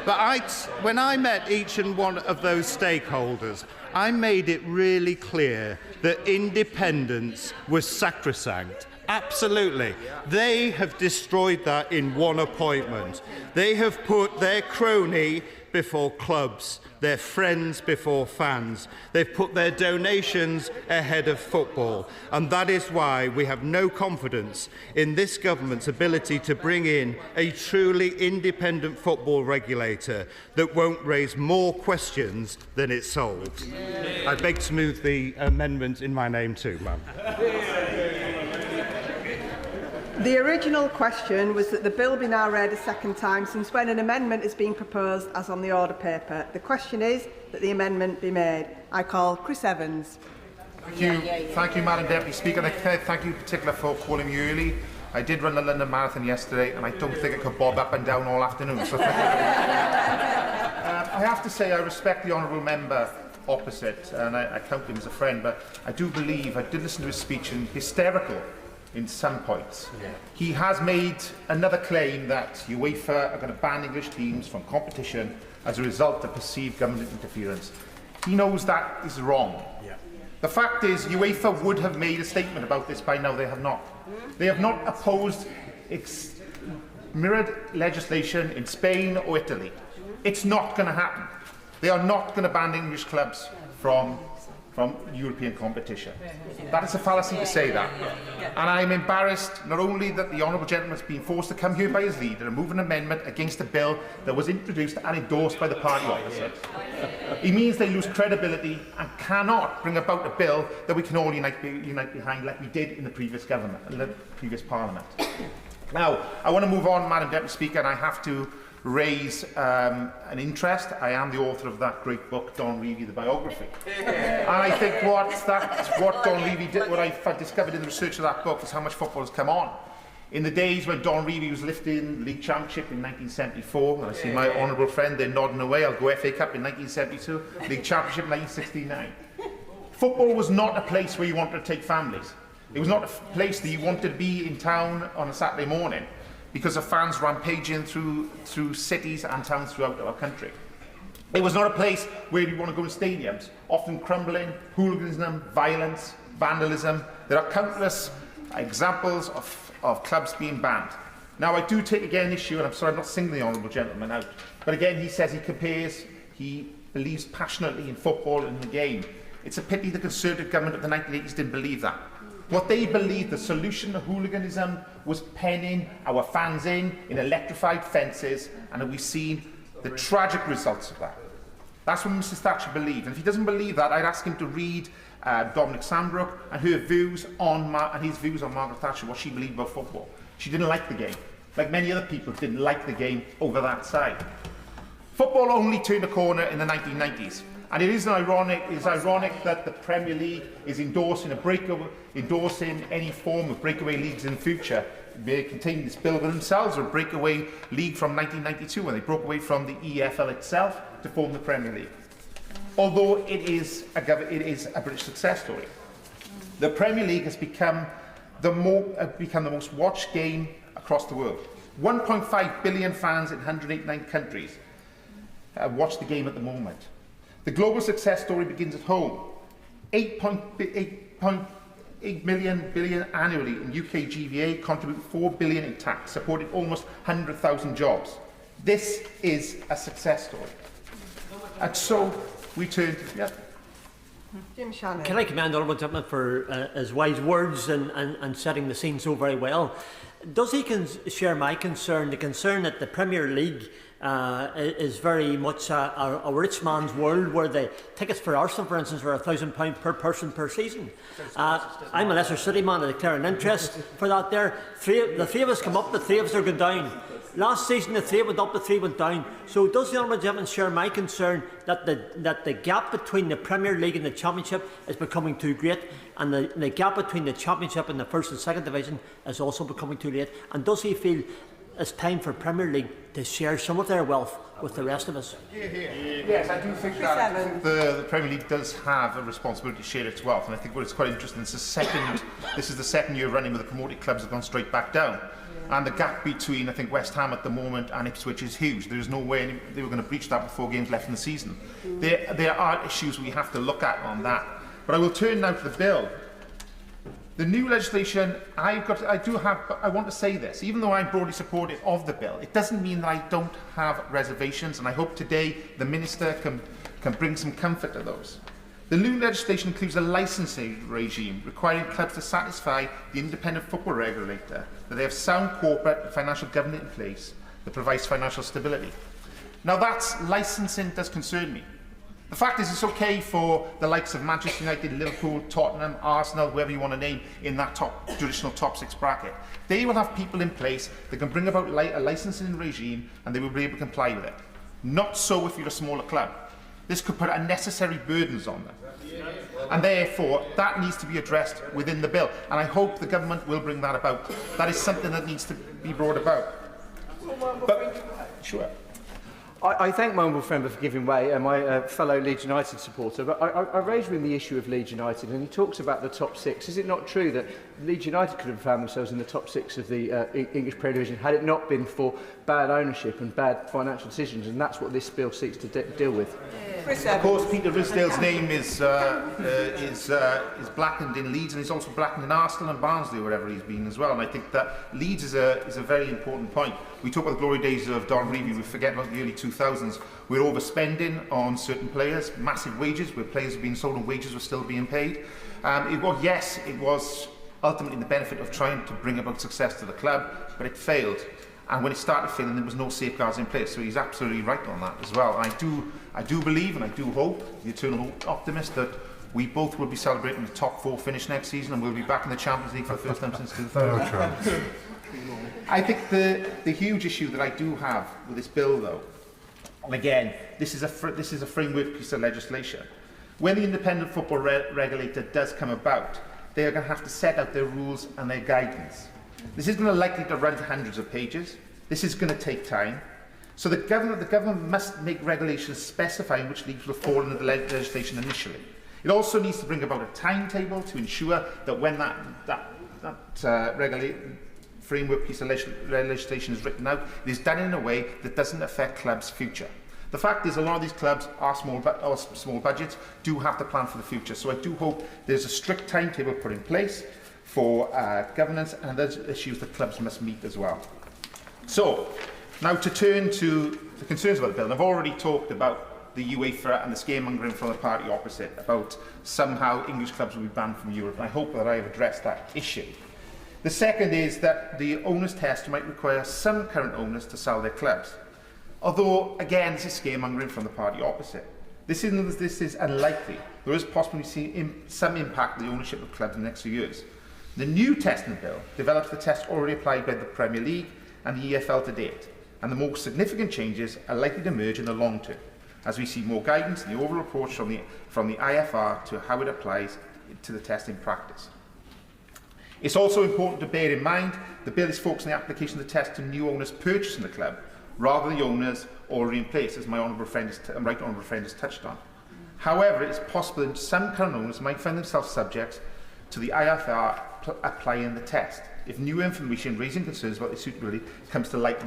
but when I met each and one of those stakeholders, I made it really clear that independence was sacrosanct. Absolutely. They have destroyed that in one appointment. They have put their crony before clubs, their friends before fans. They've put their donations ahead of football. And that is why we have no confidence in this government's ability to bring in a truly independent football regulator that won't raise more questions than it solves. I beg to move the amendment in my name too, ma'am. The original question was that the bill be now read a second time since when an amendment is being proposed as on the order paper. The question is that the amendment be made. I call Chris Evans. Thank you, Madam Deputy Speaker. And thank you in particular for calling me early. I did run the London Marathon yesterday and I don't think I could bob up and down all afternoon. So thank you. I have to say I respect the honourable member opposite and I count him as a friend, but I do believe, I did listen to his speech, and hysterical in some points. He has made another claim that UEFA are going to ban English teams from competition as a result of perceived government interference. He knows that is wrong. The fact is, UEFA would have made a statement about this by now. They have not. They have not opposed mirrored legislation in Spain or Italy. It's not going to happen. They are not going to ban English clubs from European competition. That is a fallacy to say that. And I'm embarrassed not only that the honourable gentleman has been forced to come here by his leader and move an amendment against a bill that was introduced and endorsed by the party opposite. It means they lose credibility and cannot bring about a bill that we can all unite behind like we did in the previous government, in the previous parliament. Now, I want to move on, Madam Deputy Speaker, and I have to raise an interest. I am the author of that great book, Don Reevy, the biography. And I think what Don Reevy did, what I've discovered in the research of that book, is how much football has come on. In the days when Don Reevy was lifting the League Championship in 1974, and I see my honourable friend there nodding away, I'll go FA Cup in 1972, League Championship in 1969. Football was not a place where you wanted to take families. It was not a place that you wanted to be in town on a Saturday morning, because of fans rampaging through cities and towns throughout our country. It was not a place where you want to go to stadiums, often crumbling, hooliganism, violence, vandalism. There are countless examples of clubs being banned. Now, I do take again issue, and I'm sorry I'm not singling the honourable gentleman out, but again he says he believes passionately in football and the game. It's a pity the Conservative government of the 1980s didn't believe that. What they believed the solution to hooliganism was penning our fans in electrified fences, and we've seen the tragic results of that. That's what Mrs Thatcher believed. And if he doesn't believe that, I'd ask him to read Dominic Sandbrook and her views on his views on Margaret Thatcher, what she believed about football. She didn't like the game. Like many other people didn't like the game over that side. Football only turned a corner in the 1990s. And it is ironic that the Premier League is endorsing any form of breakaway leagues in the future. They contain this bill with themselves, or a breakaway league from 1992, when they broke away from the EFL itself to form the Premier League. Although it is a British success story. The Premier League has become the most watched game across the world. 1.5 billion fans in 189 countries watch the game at the moment. The global success story begins at home. 8.8 billion annually in UK GVA, contribute 4 billion in tax, supporting almost 100,000 jobs. This is a success story. And so we turn to Jim Shannon. Can I commend Honourable Gentleman for his wise words and setting the scene so very well? Does he share my concern, the concern that the Premier League is very much a rich man's world, where the tickets for Arsenal, for instance, are £1,000 per person per season? I'm a Leicester City man, I declare an interest for that there. The three of us come up, the three of us are going down. Last season the three went up, the three went down. So does the Honourable Gentleman share my concern that the gap between the Premier League and the Championship is becoming too great, and the gap between the Championship and the First and Second Division is also becoming too late? And does he feel it's time for Premier League to share some of their wealth with the rest of us? Yes, I do think that the Premier League does have a responsibility to share its wealth, and I think what is quite interesting is this is the second year running where the promoted clubs have gone straight back down. And the gap between, I think, West Ham at the moment and Ipswich is huge. There is no way they were going to breach that with 4 games left in the season. There are issues we have to look at on that. But I will turn now to the bill. The new legislation, I want to say this, even though I'm broadly supportive of the bill, it doesn't mean that I don't have reservations, and I hope today the Minister can bring some comfort to those. The new legislation includes a licensing regime requiring clubs to satisfy the independent football regulator that they have sound corporate and financial governance in place that provides financial stability. Now that's licensing does concern me. The fact is, it's okay for the likes of Manchester United, Liverpool, Tottenham, Arsenal, whoever you want to name in that traditional top 6 bracket. They will have people in place that can bring about a licensing regime, and they will be able to comply with it. Not so if you're a smaller club. This could put unnecessary burdens on them. And therefore, that needs to be addressed within the bill. And I hope the government will bring that about. That is something that needs to be brought about. Sure. I thank my honourable friend for giving way, and my fellow Leeds United supporter, but I raised with him the issue of Leeds United, and he talks about the top 6. Is it not true that Leeds United could have found themselves in the top 6 of the English Premier Division had it not been for bad ownership and bad financial decisions, and that's what this bill seeks to deal with? Of course, Peter Ridsdale's name is blackened in Leeds, and he's also blackened in Arsenal and Barnsley, wherever he's been as well. And I think that Leeds is a very important point. We talk about the glory days of Don Revie, we forget about the early 2000s. We're overspending on certain players, massive wages, where players have been sold and wages were still being paid. It was ultimately in the benefit of trying to bring about success to the club, but it failed. And when it started failing, there was no safeguards in place. So he's absolutely right on that as well. And I do believe, and I do hope, the eternal optimist, that we both will be celebrating the top 4 finish next season, and we'll be back in the Champions League for the first time since 2000. I think the huge issue that I do have with this bill, though, and again, this is a framework piece of legislation. When the independent football regulator does come about, they are going to have to set out their rules and their guidance. This isn't likely to run to hundreds of pages. This is going to take time. So the government must make regulations specifying which leagues will fall under the legislation initially. It also needs to bring about a timetable to ensure that when that framework piece of legislation is written out, it is done in a way that doesn't affect clubs' future. The fact is, a lot of these clubs are small budgets, do have to plan for the future. So I do hope there's a strict timetable put in place for governance, and there's issues that clubs must meet as well. So, now to turn to the concerns about the bill. And I've already talked about the UEFA and the scaremongering from the party opposite about somehow English clubs will be banned from Europe. And I hope that I have addressed that issue. The second is that the owners test might require some current owners to sell their clubs. Although, again, this is scaremongering from the party opposite. This is unlikely. There is possibly some impact on the ownership of clubs in the next few years. The new testing bill develops the test already applied by the Premier League and the EFL to date, and the more significant changes are likely to emerge in the long term, as we see more guidance in the overall approach from the IFR to how it applies to the test in practice. It's also important to bear in mind the bill is focused on the application of the test to new owners purchasing the club, rather than the owners already in place, as my right honourable friend has touched on. However, it is possible that some current owners might find themselves subject to the IFR applying the test if new information raising concerns about the suitability comes to light.